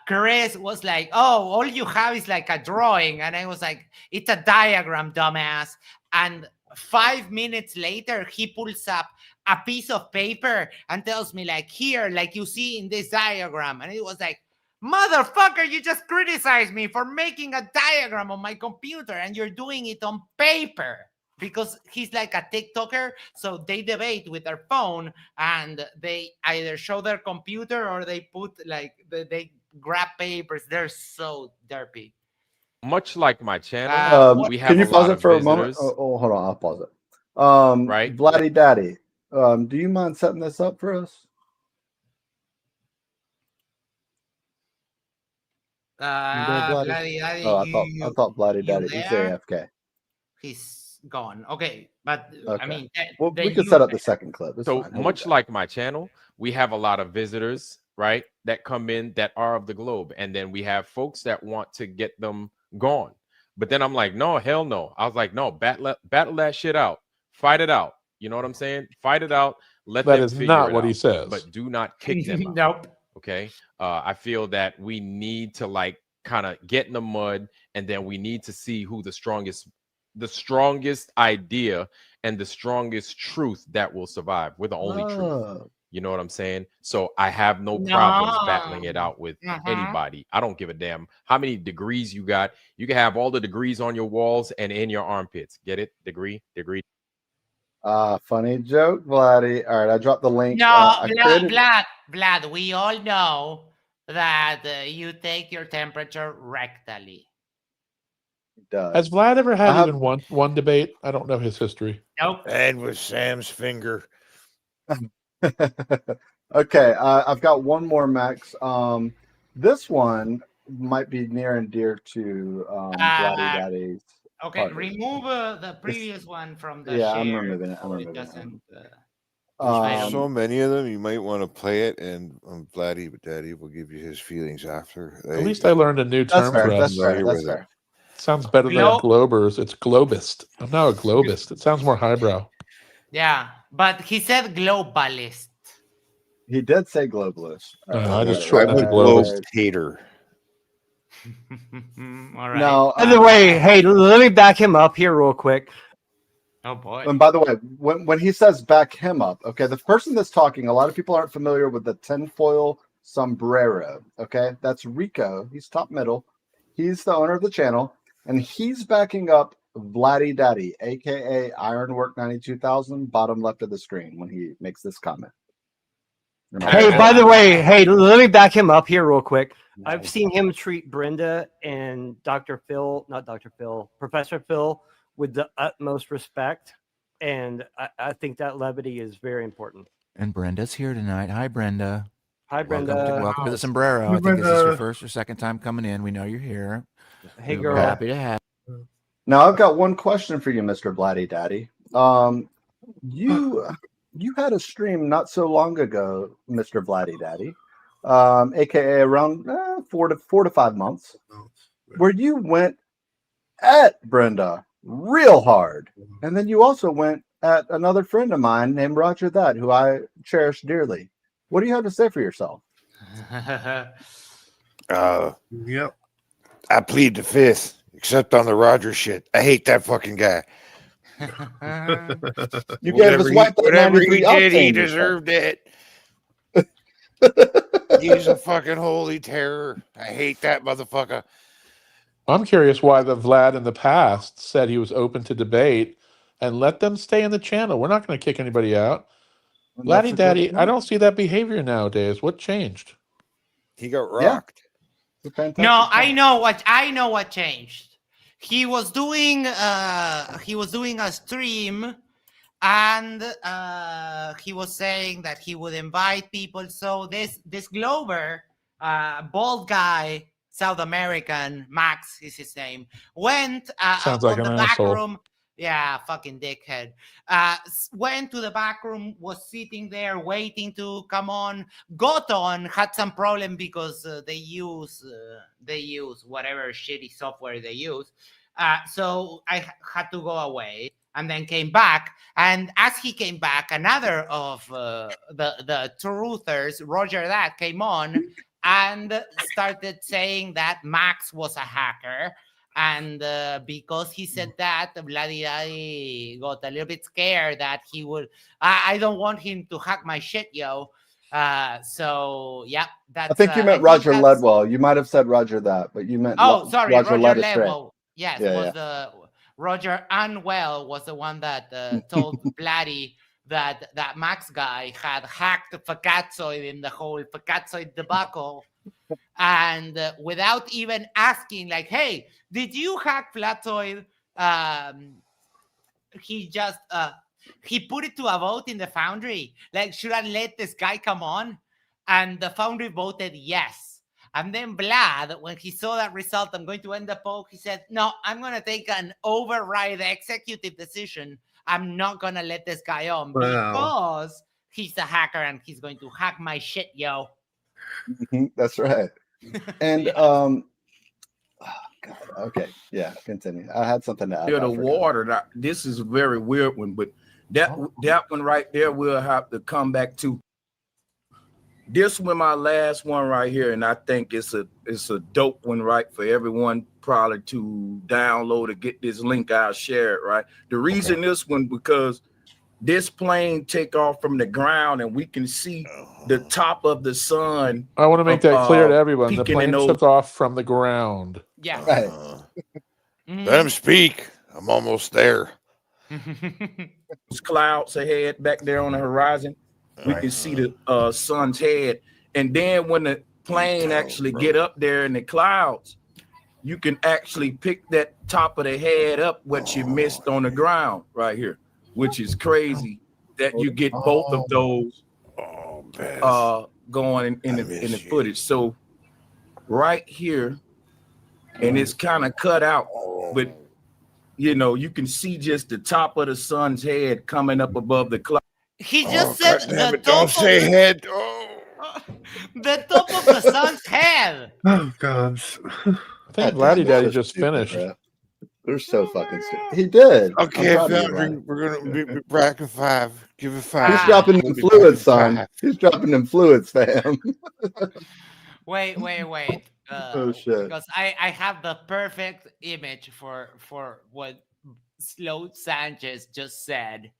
Chris was like, "Oh, all you have is like a drawing," and I was like, "It's a diagram, dumbass." And 5 minutes later, he pulls up a piece of paper and tells me, like, "Here, like you see in this diagram," and it was like, "Motherfucker, you just criticized me for making a diagram on my computer, and you're doing it on paper." Because he's like a TikToker, so they debate with their phone and they either show their computer or they put like they grab papers. They're so derpy. Much like my channel, we have can you a pause lot it of for visitors. a moment? Oh, hold on, I'll pause it. Right, Vladdy Daddy, do you mind setting this up for us? Vladdy Daddy, I thought Vladdy Daddy. He's AFK. He's gone. Okay, but I mean, well, we can set up the second clip. It's So fine. much like my channel, we have a lot of visitors, right, that come in that are of the globe, and then we have folks that want to get them gone. But then I'm like, no, hell no. I was like, no, battle that shit out, fight it out. You know what I'm saying? Fight it out. Let That them is figure not it what he out, says. but do not kick them out. Nope. Okay. I feel that we need to like kind of get in the mud, and then we need to see who the strongest idea and the strongest truth that will survive. We're the only truth. You know what I'm saying? So I have no problems battling it out with anybody. I don't give a damn how many degrees you got. You can have all the degrees on your walls and in your armpits. Get it? Degree. Funny joke, Vladdy. All right, I dropped the link. No, Vlad, we all know that you take your temperature rectally. Has Vlad ever had even one debate? I don't know his history. Nope. And with Sam's finger. Okay, I've got one more, Max. This one might be near and dear to Vladdy Daddy's. Okay, heart. remove the previous one from the Yeah, share. I'm removing it. There's so many of them, you might want to play it, and Vladdy Daddy will give you his feelings after. At least I learned a new term for us. That's fair. Sounds better than globers. It's globist. I'm now a globist. It sounds more highbrow. Yeah, but he said globalist. He did say globalist. I just shortened it to globist. Hater. All right. No. By the way, hey, let me back him up here real quick. Oh boy. And by the way, when he says back him up, okay, the person that's talking, a lot of people aren't familiar with the tinfoil sombrero. Okay, that's Rico. He's top middle. He's the owner of the channel, and he's backing up Vladdy Daddy, aka Ironwork 92,000, bottom left of the screen when he makes this comment. Hey, by the way, hey, let me back him up here real quick. I've seen him treat Brenda and Professor Phil with the utmost respect. And I think that levity is very important. And Brenda's here tonight. Hi, Brenda. Hi, Brenda. Welcome to the Sombrero. Hi, I think this is Brenda. your first or second time coming in. We know you're here. Hey, We're girl. happy to have you. Now I've got one question for you, Mr. Vladdy Daddy. You had a stream not so long ago, Mr. Vladdy Daddy, aka around 4 to 5 months, where you went at Brenda real hard, and then you also went at another friend of mine named Roger That, who I cherish dearly. What do you have to say for yourself? Yep. I plead the fifth, except on the Roger shit. I hate that fucking guy. You gave us white that whatever 93 he did, he octane. deserved it. He's a fucking holy terror. I hate that motherfucker. I'm curious why the Vlad in the past said he was open to debate and let them stay in the channel. We're not going to kick anybody out. Vladdy Daddy, I don't see that behavior nowadays. What changed? He got rocked. No, I know what changed. He was doing a stream, and he was saying that he would invite people. So this Glover, bald guy, South American, Max is his name, went Sounds like on an the back asshole. room. Yeah, fucking dickhead. Went to the back room, was sitting there waiting to come on. Got on, had some problem because they use whatever shitty software they use. So I had to go away and then came back. And as he came back, another of the truthers, Roger That, came on and started saying that Max was a hacker. And because he said that, Vladdy Daddy got a little bit scared that he would. I don't want him to hack my shit, yo. So yeah, that's. I think you meant Roger Ledwell. You might have said Roger That, but you meant sorry, Roger Ledwell. Ledwell. Yes, was Roger Unwell was the one that told Vladdy that Max guy had hacked Fkatzoid in the whole Fkatzoid debacle. And without even asking, like, hey, did you hack Fkatzoid? He just he put it to a vote in the Foundry. Like, should I let this guy come on? And the Foundry voted yes. And then Vlad, when he saw that result, I'm going to end the poll, he said, no, I'm going to take an override executive decision. I'm not going to let this guy on because he's a hacker and he's going to hack my shit, yo. That's right. And God, okay, yeah, continue. I had something to add. The water. Now, this is a very weird one, but that one right there we'll have to come back to. This one, my last one right here, and I think it's a dope one, right, for everyone probably to download or get this link. I'll share it, right. The reason this one, because this plane take off from the ground and we can see the top of the sun. I want to make that clear to everyone. The plane took off from the ground. Yeah. Right. Let him speak. I'm almost there. There's clouds ahead back there on the horizon. We can see the sun's head. And then when the plane actually get up there in the clouds, you can actually pick that top of the head up, what you missed on the ground right here, which is crazy that you get both of those going in the footage. So right here, and it's kind of cut out, but you know, you can see just the top of the sun's head coming up above the cloud. He just said the top don't say head. the top of the sun's head. Oh God. I think Vladdy Daddy just finished. They're so fucking stupid. He did. Okay, we're gonna be back at 5. Give it 5. He's dropping them fluids, son. He's dropping them fluids, fam. Wait. Oh shit! Because I have the perfect image for what Slow Sanchez just said.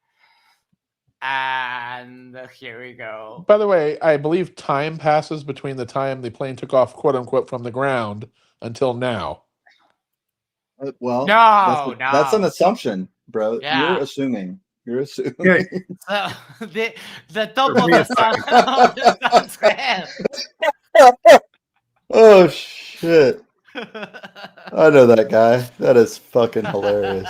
And here we go. By the way, I believe time passes between the time the plane took off, quote unquote, from the ground until now. Well, no, that's an assumption, bro. Yeah. You're assuming. Okay. So the top of the sun's head. Oh shit! I know that guy. That is fucking hilarious.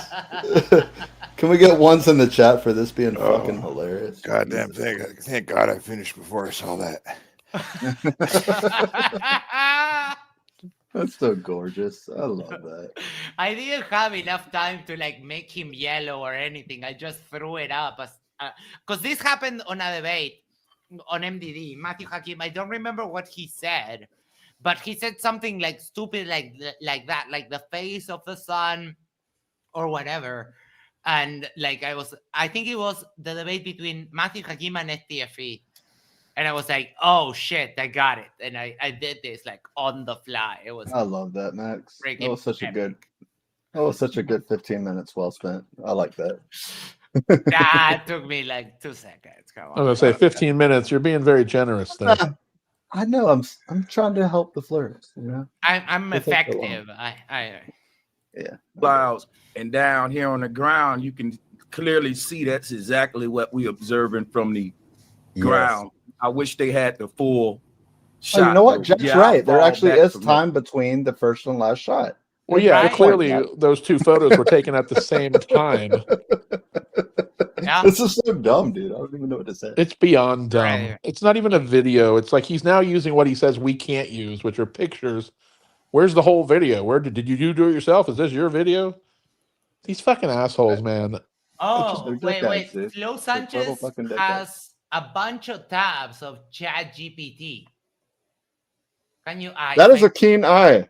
Can we get ones in the chat for this being fucking hilarious? Goddamn thing. Thank God I finished before I saw that. That's so gorgeous. I love that. I didn't have enough time to like make him yellow or anything. I just threw it up as because this happened on a debate on MDD. Matthew Hakim, I don't remember what he said, but he said something like stupid like that, like the face of the sun or whatever. And like I think it was the debate between Matthew Hakim and STFE. And I was like, oh shit, I got it. And I did this like on the fly. It was I love that, Max. That freaking was such a epic. good. That was such a good 15 minutes well spent. I like that. That took me like 2 seconds. Come I'm gonna say 15 minutes. You're being very generous there. I know. I'm trying to help the Flers. You know. I'm It takes so long. effective. Yeah. Clouds and down here on the ground, you can clearly see that's exactly what we observing from the ground. I wish they had the full shot. Oh, you know what? Jack's Yeah, right. There I'll actually fall back is from time between the first and last shot. Well, yeah, Right. clearly those two photos were taken at the same time. Yeah. This is so dumb, dude. I don't even know what to say. It's beyond dumb. Right. It's not even a video. It's like he's now using what he says we can't use, which are pictures. Where's the whole video? Where did you do it yourself? Is this your video? These fucking assholes, man. Oh, They're wait. dickheads, dude. Flo They're total Sanchez fucking dickheads. has a bunch of tabs of ChatGPT. Can you? That is a keen eye.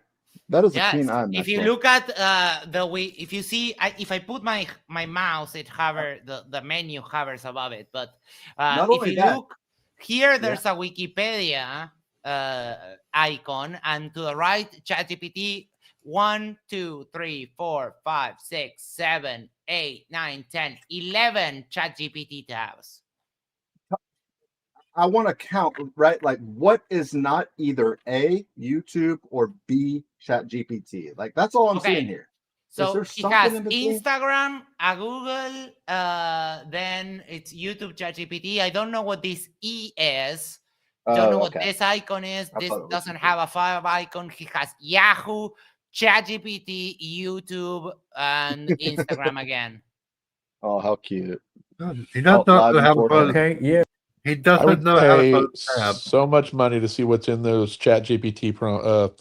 That is a keen eye. If you Maxwell. look at the way, if you see, if I put my mouse, it hover the menu hovers above it. But Not if only you that- look here, there's a Wikipedia icon, and to the right, ChatGPT 1, 2, 3, 4, 5, 6, 7, 8, 9, 10, 11 ChatGPT tabs. I want to count, right? Like, what is not either A, YouTube, or B, ChatGPT? Like, that's all I'm seeing here. So there it something has in between? Instagram, a Google, then it's YouTube, ChatGPT. I don't know what this E is. Don't know what this icon is. I This thought it was doesn't have a file icon. He has Yahoo, ChatGPT, YouTube, and Instagram again. Oh, how cute. He does not know how to close. Okay, yeah. He I doesn't would know how to pay close tab. so much money to see what's in those ChatGPT Oh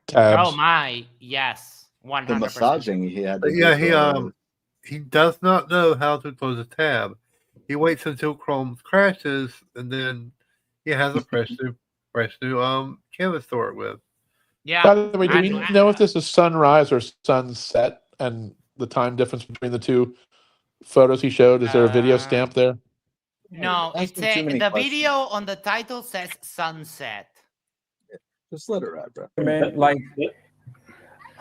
tabs. my, yes, 100%. The massaging he had to Yeah, do he does not know how to close a tab. He waits until Chrome crashes, and then he has a fresh new canvas to work with. Yeah. By the way, do we know if this is sunrise or sunset and the time difference between the two photos he showed? Is there a video stamp there? No, it's too many the questions. video on the title says sunset. Just let her ride, bro. Man, like,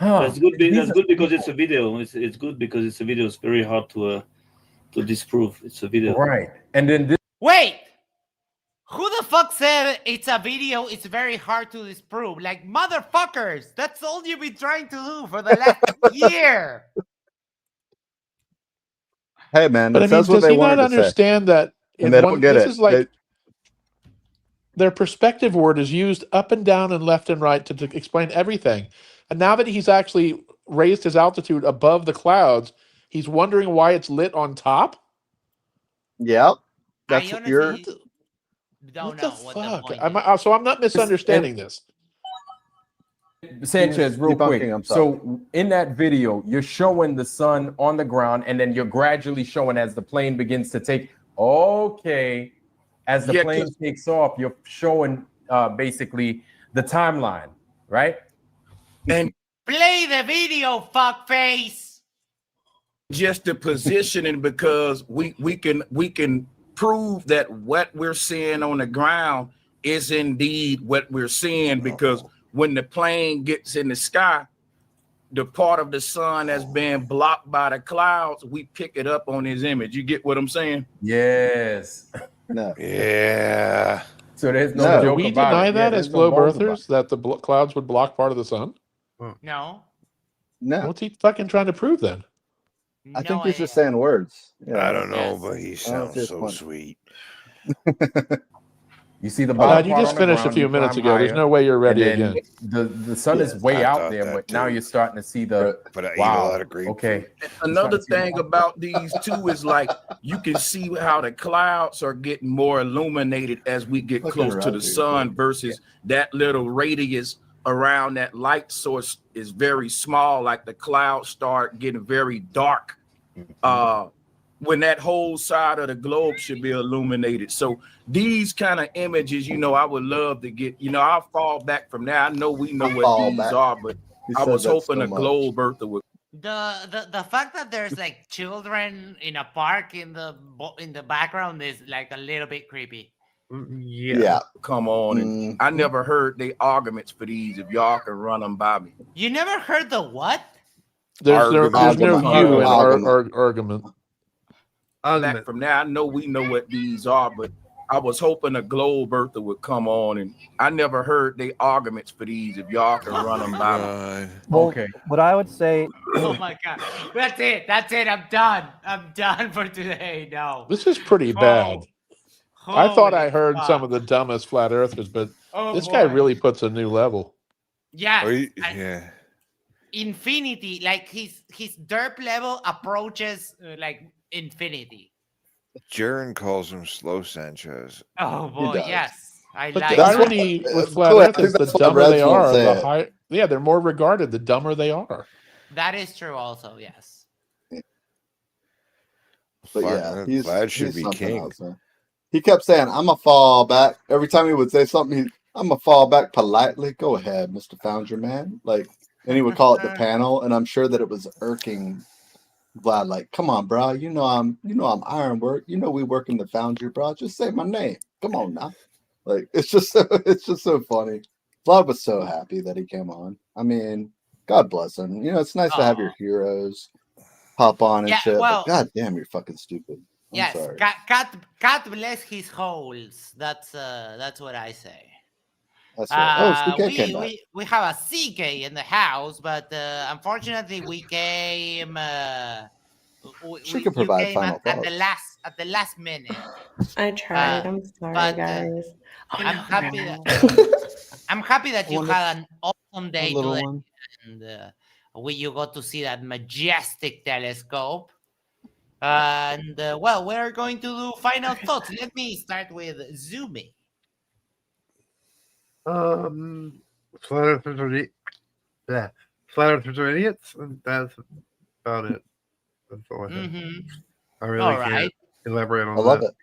That's good. That's good because it's a video. It's good because it's a video. It's very hard to disprove. It's a video. Right. And then this. Wait, who the fuck said it's a video? It's very hard to disprove. Like, motherfuckers, that's all you've been trying to do for the last year. Hey, man, But it I mean, says what does they he not wanted to say. understand that? And they don't get this it. is like their perspective word is used up and down and left and right to explain everything. And now that he's actually raised his altitude above the clouds, he's wondering why it's lit on top. Yep. That's what you're. Don't What know the what fuck? the point So I'm not misunderstanding this. Sanchez, real quick. Debunking himself. So in that video, you're showing the sun on the ground, and then you're gradually showing as the plane begins to take. Okay, as the plane takes off, you're showing basically the timeline, right? And Play the video, fuckface. just the positioning, because we can prove that what we're seeing on the ground is indeed what we're seeing, because when the plane gets in the sky, the part of the sun that's being blocked by the clouds, we pick it up on his image. You get what I'm saying? Yes. No. Yeah. So there's no Do joke we about deny it. that Yeah, as there's no globe bones about earthers that the clouds would block part of the sun? No. No. What's he fucking trying to prove then? I think he's just saying words. Yeah. I don't know, but he I don't sounds see his so point. sweet. You see the Glad bottom you part just on the finished a ground, few you minutes climb ago. There's higher, no way you're ready and then again. The sun is way I out thought there, that but now too. you're starting to see the But I ate a wow. lot of grapefruit. Okay. Another thing about these two is like you can see how the clouds are getting more illuminated as we get Fucking close to right, the dude. sun versus that little radius around that light source is very small. Like the clouds start getting very dark when that whole side of the globe should be illuminated. So these kind of images, I would love to get. I'll fall back from there. I know we know what these are, but He I said was that hoping so a much. globe earther would. The fact that there's like children in a park in the background is like a little bit creepy. Yeah. Come on. And I never heard the arguments for these. If y'all can run them by me. You never heard the what? There's no you in argument. Back from there, I know we know what these are, but I was hoping a globe earther would come on, and I never heard the arguments for these. If y'all can run them by me. Well, what I would say. Oh my God. That's it. That's it. I'm done. I'm done for today. No. This is pretty bad. I thought I heard some of the dumbest flat earthers, but this guy really puts a new level. Yes. Yeah. Infinity, like his derp level approaches like infinity. Jaren calls him Slow Sanchez. Oh boy, yes. I But like the irony with flat earth is the dumber they are, the higher. Yeah, they're more regarded the dumber they are. That is true also, yes. But yeah, Vlad should he's be something king. else, man. He kept saying, I'm going to fall back. Every time he would say something, I'm going to fall back politely. Go ahead, Mr. Founder, man. Like, and he would call it the panel, and I'm sure that it was irking Vlad. Like, come on, bro. You know I'm ironwork. You know we work in the foundry, bro. Just say my name. Come on now. Like, it's just so funny. Vlad was so happy that he came on. I mean, God bless him. You know, it's nice to have your heroes hop on and shit. Well, but God damn, you're fucking stupid. I'm sorry. God bless his holes. That's what I say. That's right. CK came back. We have a CK in the house, but unfortunately we came. She can provide final at the last minute. I tried. I'm sorry, guys. I'm happy that you had an awesome day today, and you got to see that majestic telescope. And well, we're going to do final thoughts. Let me start with Zumi. Flat Earthers are idiots, and that's about it. That's all I have. I really can't elaborate on that. I love it.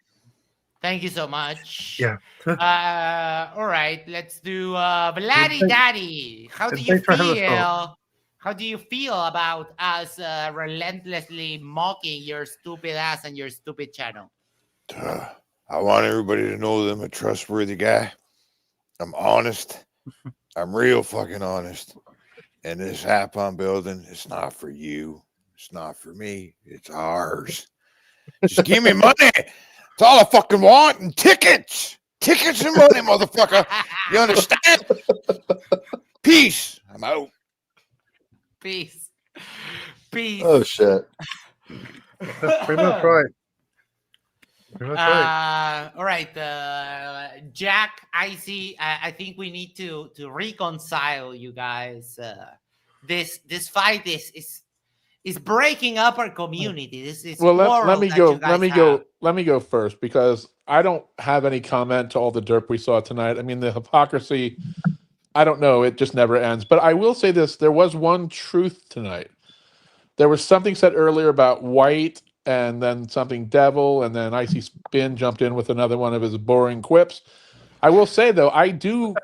Thank you so much. Yeah. All right, let's do Vladdy Daddy. How do you feel? How do you feel about us relentlessly mocking your stupid ass and your stupid channel? I want everybody to know that I'm a trustworthy guy. I'm honest. I'm real fucking honest. And this app I'm building, it's not for you. It's not for me. It's ours. Just give me money. That's all I fucking want. And tickets. Tickets and money, motherfucker. You understand? Peace. I'm out. Peace. Oh, shit. That's pretty much right. All right, Jack, Icy, I think we need to reconcile you guys. This fight is breaking up our community. This is let me go first, because I don't have any comment to all the derp we saw tonight. I mean, the hypocrisy, I don't know, it just never ends. But I will say this, there was one truth tonight. There was something said earlier about white, and then something devil, and then Icy Spin jumped in with another one of his boring quips. I will say, though, I do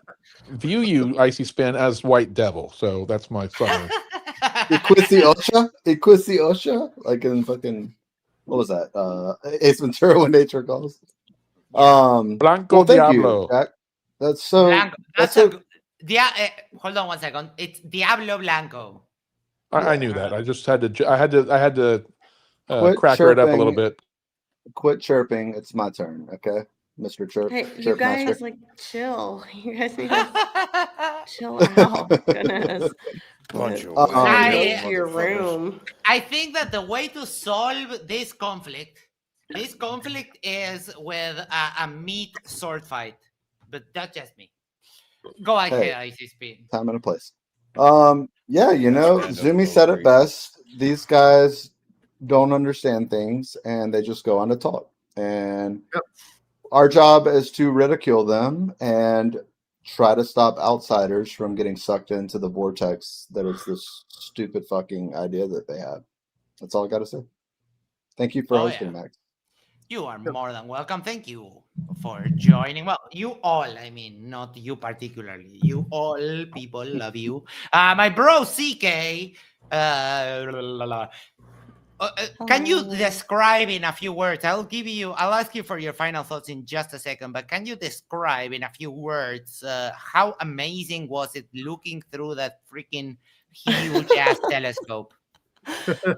view you, Icy Spin, as white devil. So that's my summary. Equisi Osha? Like in fucking, what was that? Ace Ventura when nature calls. Blanco Diablo. You, Jack. That's so. Blanco. Hold on 1 second. It's Diablo Blanco. I knew that. I just had to. I had to crack her it up a little bit. Quit chirping. It's my turn. Okay, Mr. Chirp. Hey, Chirp you guys, master. like, chill. You guys need to chill out. Goodness. Bunch of Go to your room. I think that the way to solve this conflict is with a meat sword fight. But that's just me. Go ahead, Icy Spin. Time and a place. Yeah, you know, Zumi said it best. These guys don't understand things, and they just go on to talk. And our job is to ridicule them and try to stop outsiders from getting sucked into the vortex that is this stupid fucking idea that they have. That's all I got to say. Thank you for hosting, Max. You are more than welcome. Thank you for joining. Well, you all, I mean, not you particularly. You all people love you. My bro, CK. Can you describe in a few words? I'll ask you for your final thoughts in just a second, but can you describe in a few words how amazing was it looking through that freaking huge ass telescope?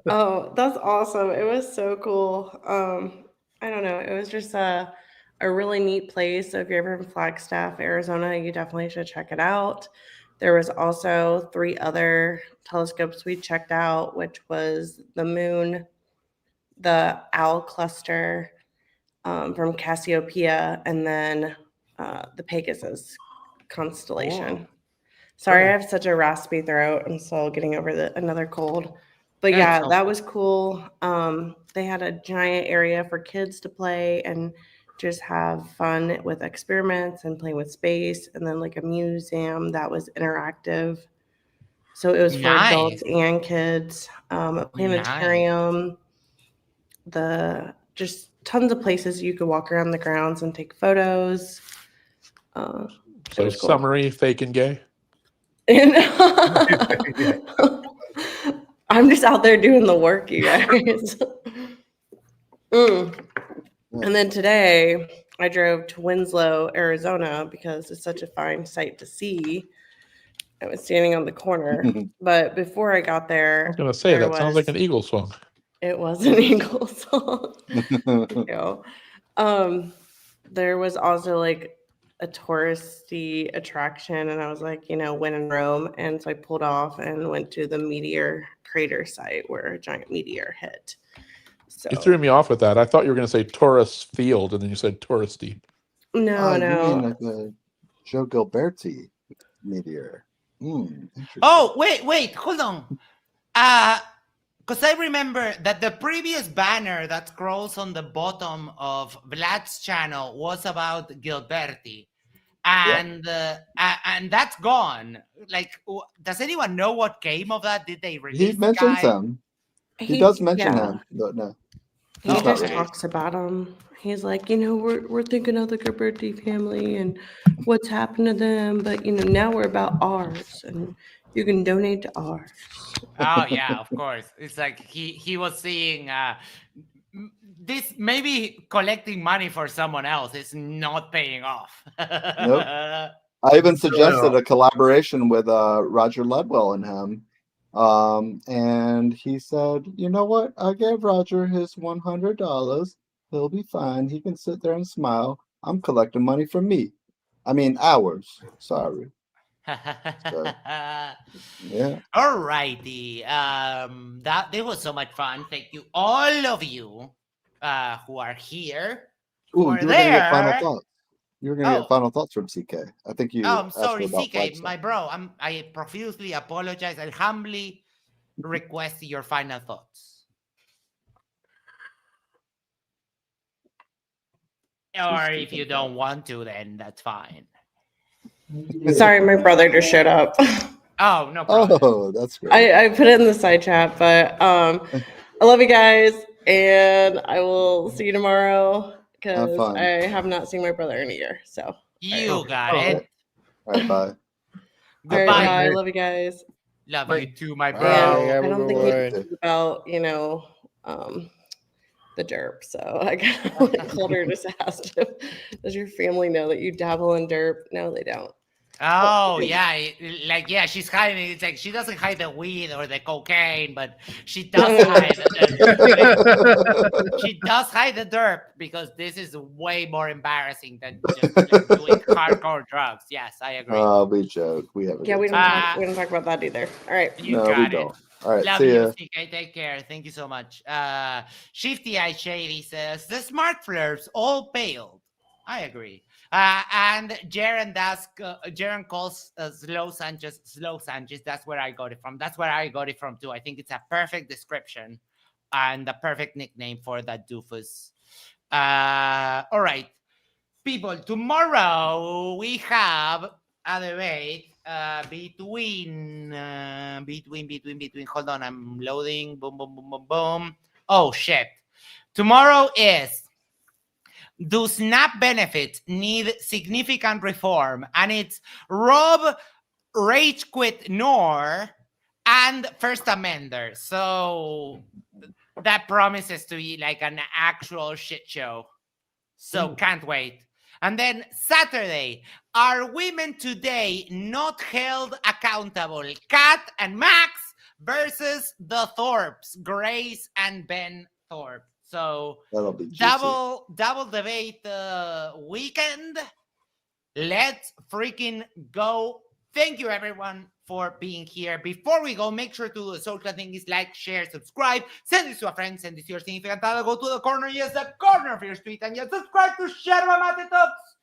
Oh, that's awesome. It was so cool. I don't know. It was just a really neat place. So if you're ever in Flagstaff, Arizona, you definitely should check it out. There was also 3 other telescopes we checked out, which was the moon, the owl cluster from Cassiopeia, and then the Pegasus constellation. Whoa. Sorry, I have such a raspy throat. I'm still getting over another cold. But yeah, that was cool. They had a giant area for kids to play and just have fun with experiments and playing with space, and then like a museum that was interactive. So it was for adults and kids. A planetarium, just tons of places you could walk around the grounds and take photos. So summary, fake and gay. And I'm just out there doing the work, you guys. And then today I drove to Winslow, Arizona, because it's such a fine sight to see. I was standing on the corner, but before I got there, I was going to say that sounds like an Eagles song. It was an Eagles song. You know. There was also like a touristy attraction, and I was like, when in Rome, and so I pulled off and went to the meteor crater site where a giant meteor hit. So You threw me off with that. I thought you were going to say tourist field, and then you said touristy. No. You mean like the Joe Gilberti meteor? Oh, wait, hold on. Because I remember that the previous banner that scrolls on the bottom of Vlad's channel was about Gilberti. And that's gone. Like, does anyone know what came of that? Did they release? He mentions him. He does mention him, but no. He just talks about him. He's like, we're thinking of the Gilberti family and what's happened to them, but now we're about ours, and you can donate to ours. Oh yeah, of course. It's like he was seeing this, maybe collecting money for someone else is not paying off. Nope. I even suggested a collaboration with Roger Ludwell and him. And he said, you know what? I gave Roger his $100. He'll be fine. He can sit there and smile. I'm collecting money from me. I mean, ours. Sorry. So, yeah. All righty. That was so much fun. Thank you, all of you who are here. Ooh, you were gonna get final thoughts. You were gonna get final thoughts from CK. I think you. I'm sorry, CK, my bro. I profusely apologize. I humbly request your final thoughts. Or if you don't want to, then that's fine. Sorry, my brother just showed up. Oh, no problem. Oh, that's great. I put it in the side chat, but I love you guys, and I will see you tomorrow because I have not seen my brother in a year. So you got it. All right, bye. Goodbye. Bye. Love you guys. Love you too, my bro. I don't think you think about the derp, so I called her, just asked him, does your family know that you dabble in derp? No, they don't. Oh yeah, she's hiding. It's like she doesn't hide the weed or the cocaine, but she does hide she does hide the derp, because this is way more embarrassing than just doing hardcore drugs. Yes, I agree. We joke. We have. Yeah, we don't talk about that either. All right. You got it. Don't. All right. Love see you, ya. CK. Take care. Thank you so much. Shifty Eye Shady says the smart Flerfs all failed. I agree. And Jaren calls Slow Sanchez. That's where I got it from. That's where I got it from too. I think it's a perfect description and the perfect nickname for that doofus. All right, people. Tomorrow we have a debate between. Hold on, I'm loading. Boom. Oh shit! Tomorrow is. Do SNAP benefits need significant reform? And it's Rob, Rage Quit Nor, and First Amender. So that promises to be like an actual shit show. So can't wait. And then Saturday, are women today not held accountable? Kat and Max versus the Thorpes, Grace and Ben Thorpe. So that'll be juicy. double debate weekend. Let's freaking go. Thank you, everyone, for being here. Before we go, make sure to do the social things like, share, subscribe, send this to a friend, send this to your significant other, go to the corner, yes, the corner of your street, and yes, subscribe to Yerba Mate Talks.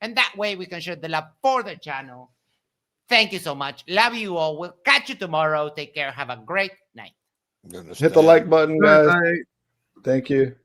And that way we can share the love for the channel. Thank you so much. Love you all. We'll catch you tomorrow. Take care. Have a great night. Hit the like button, guys. Thank you.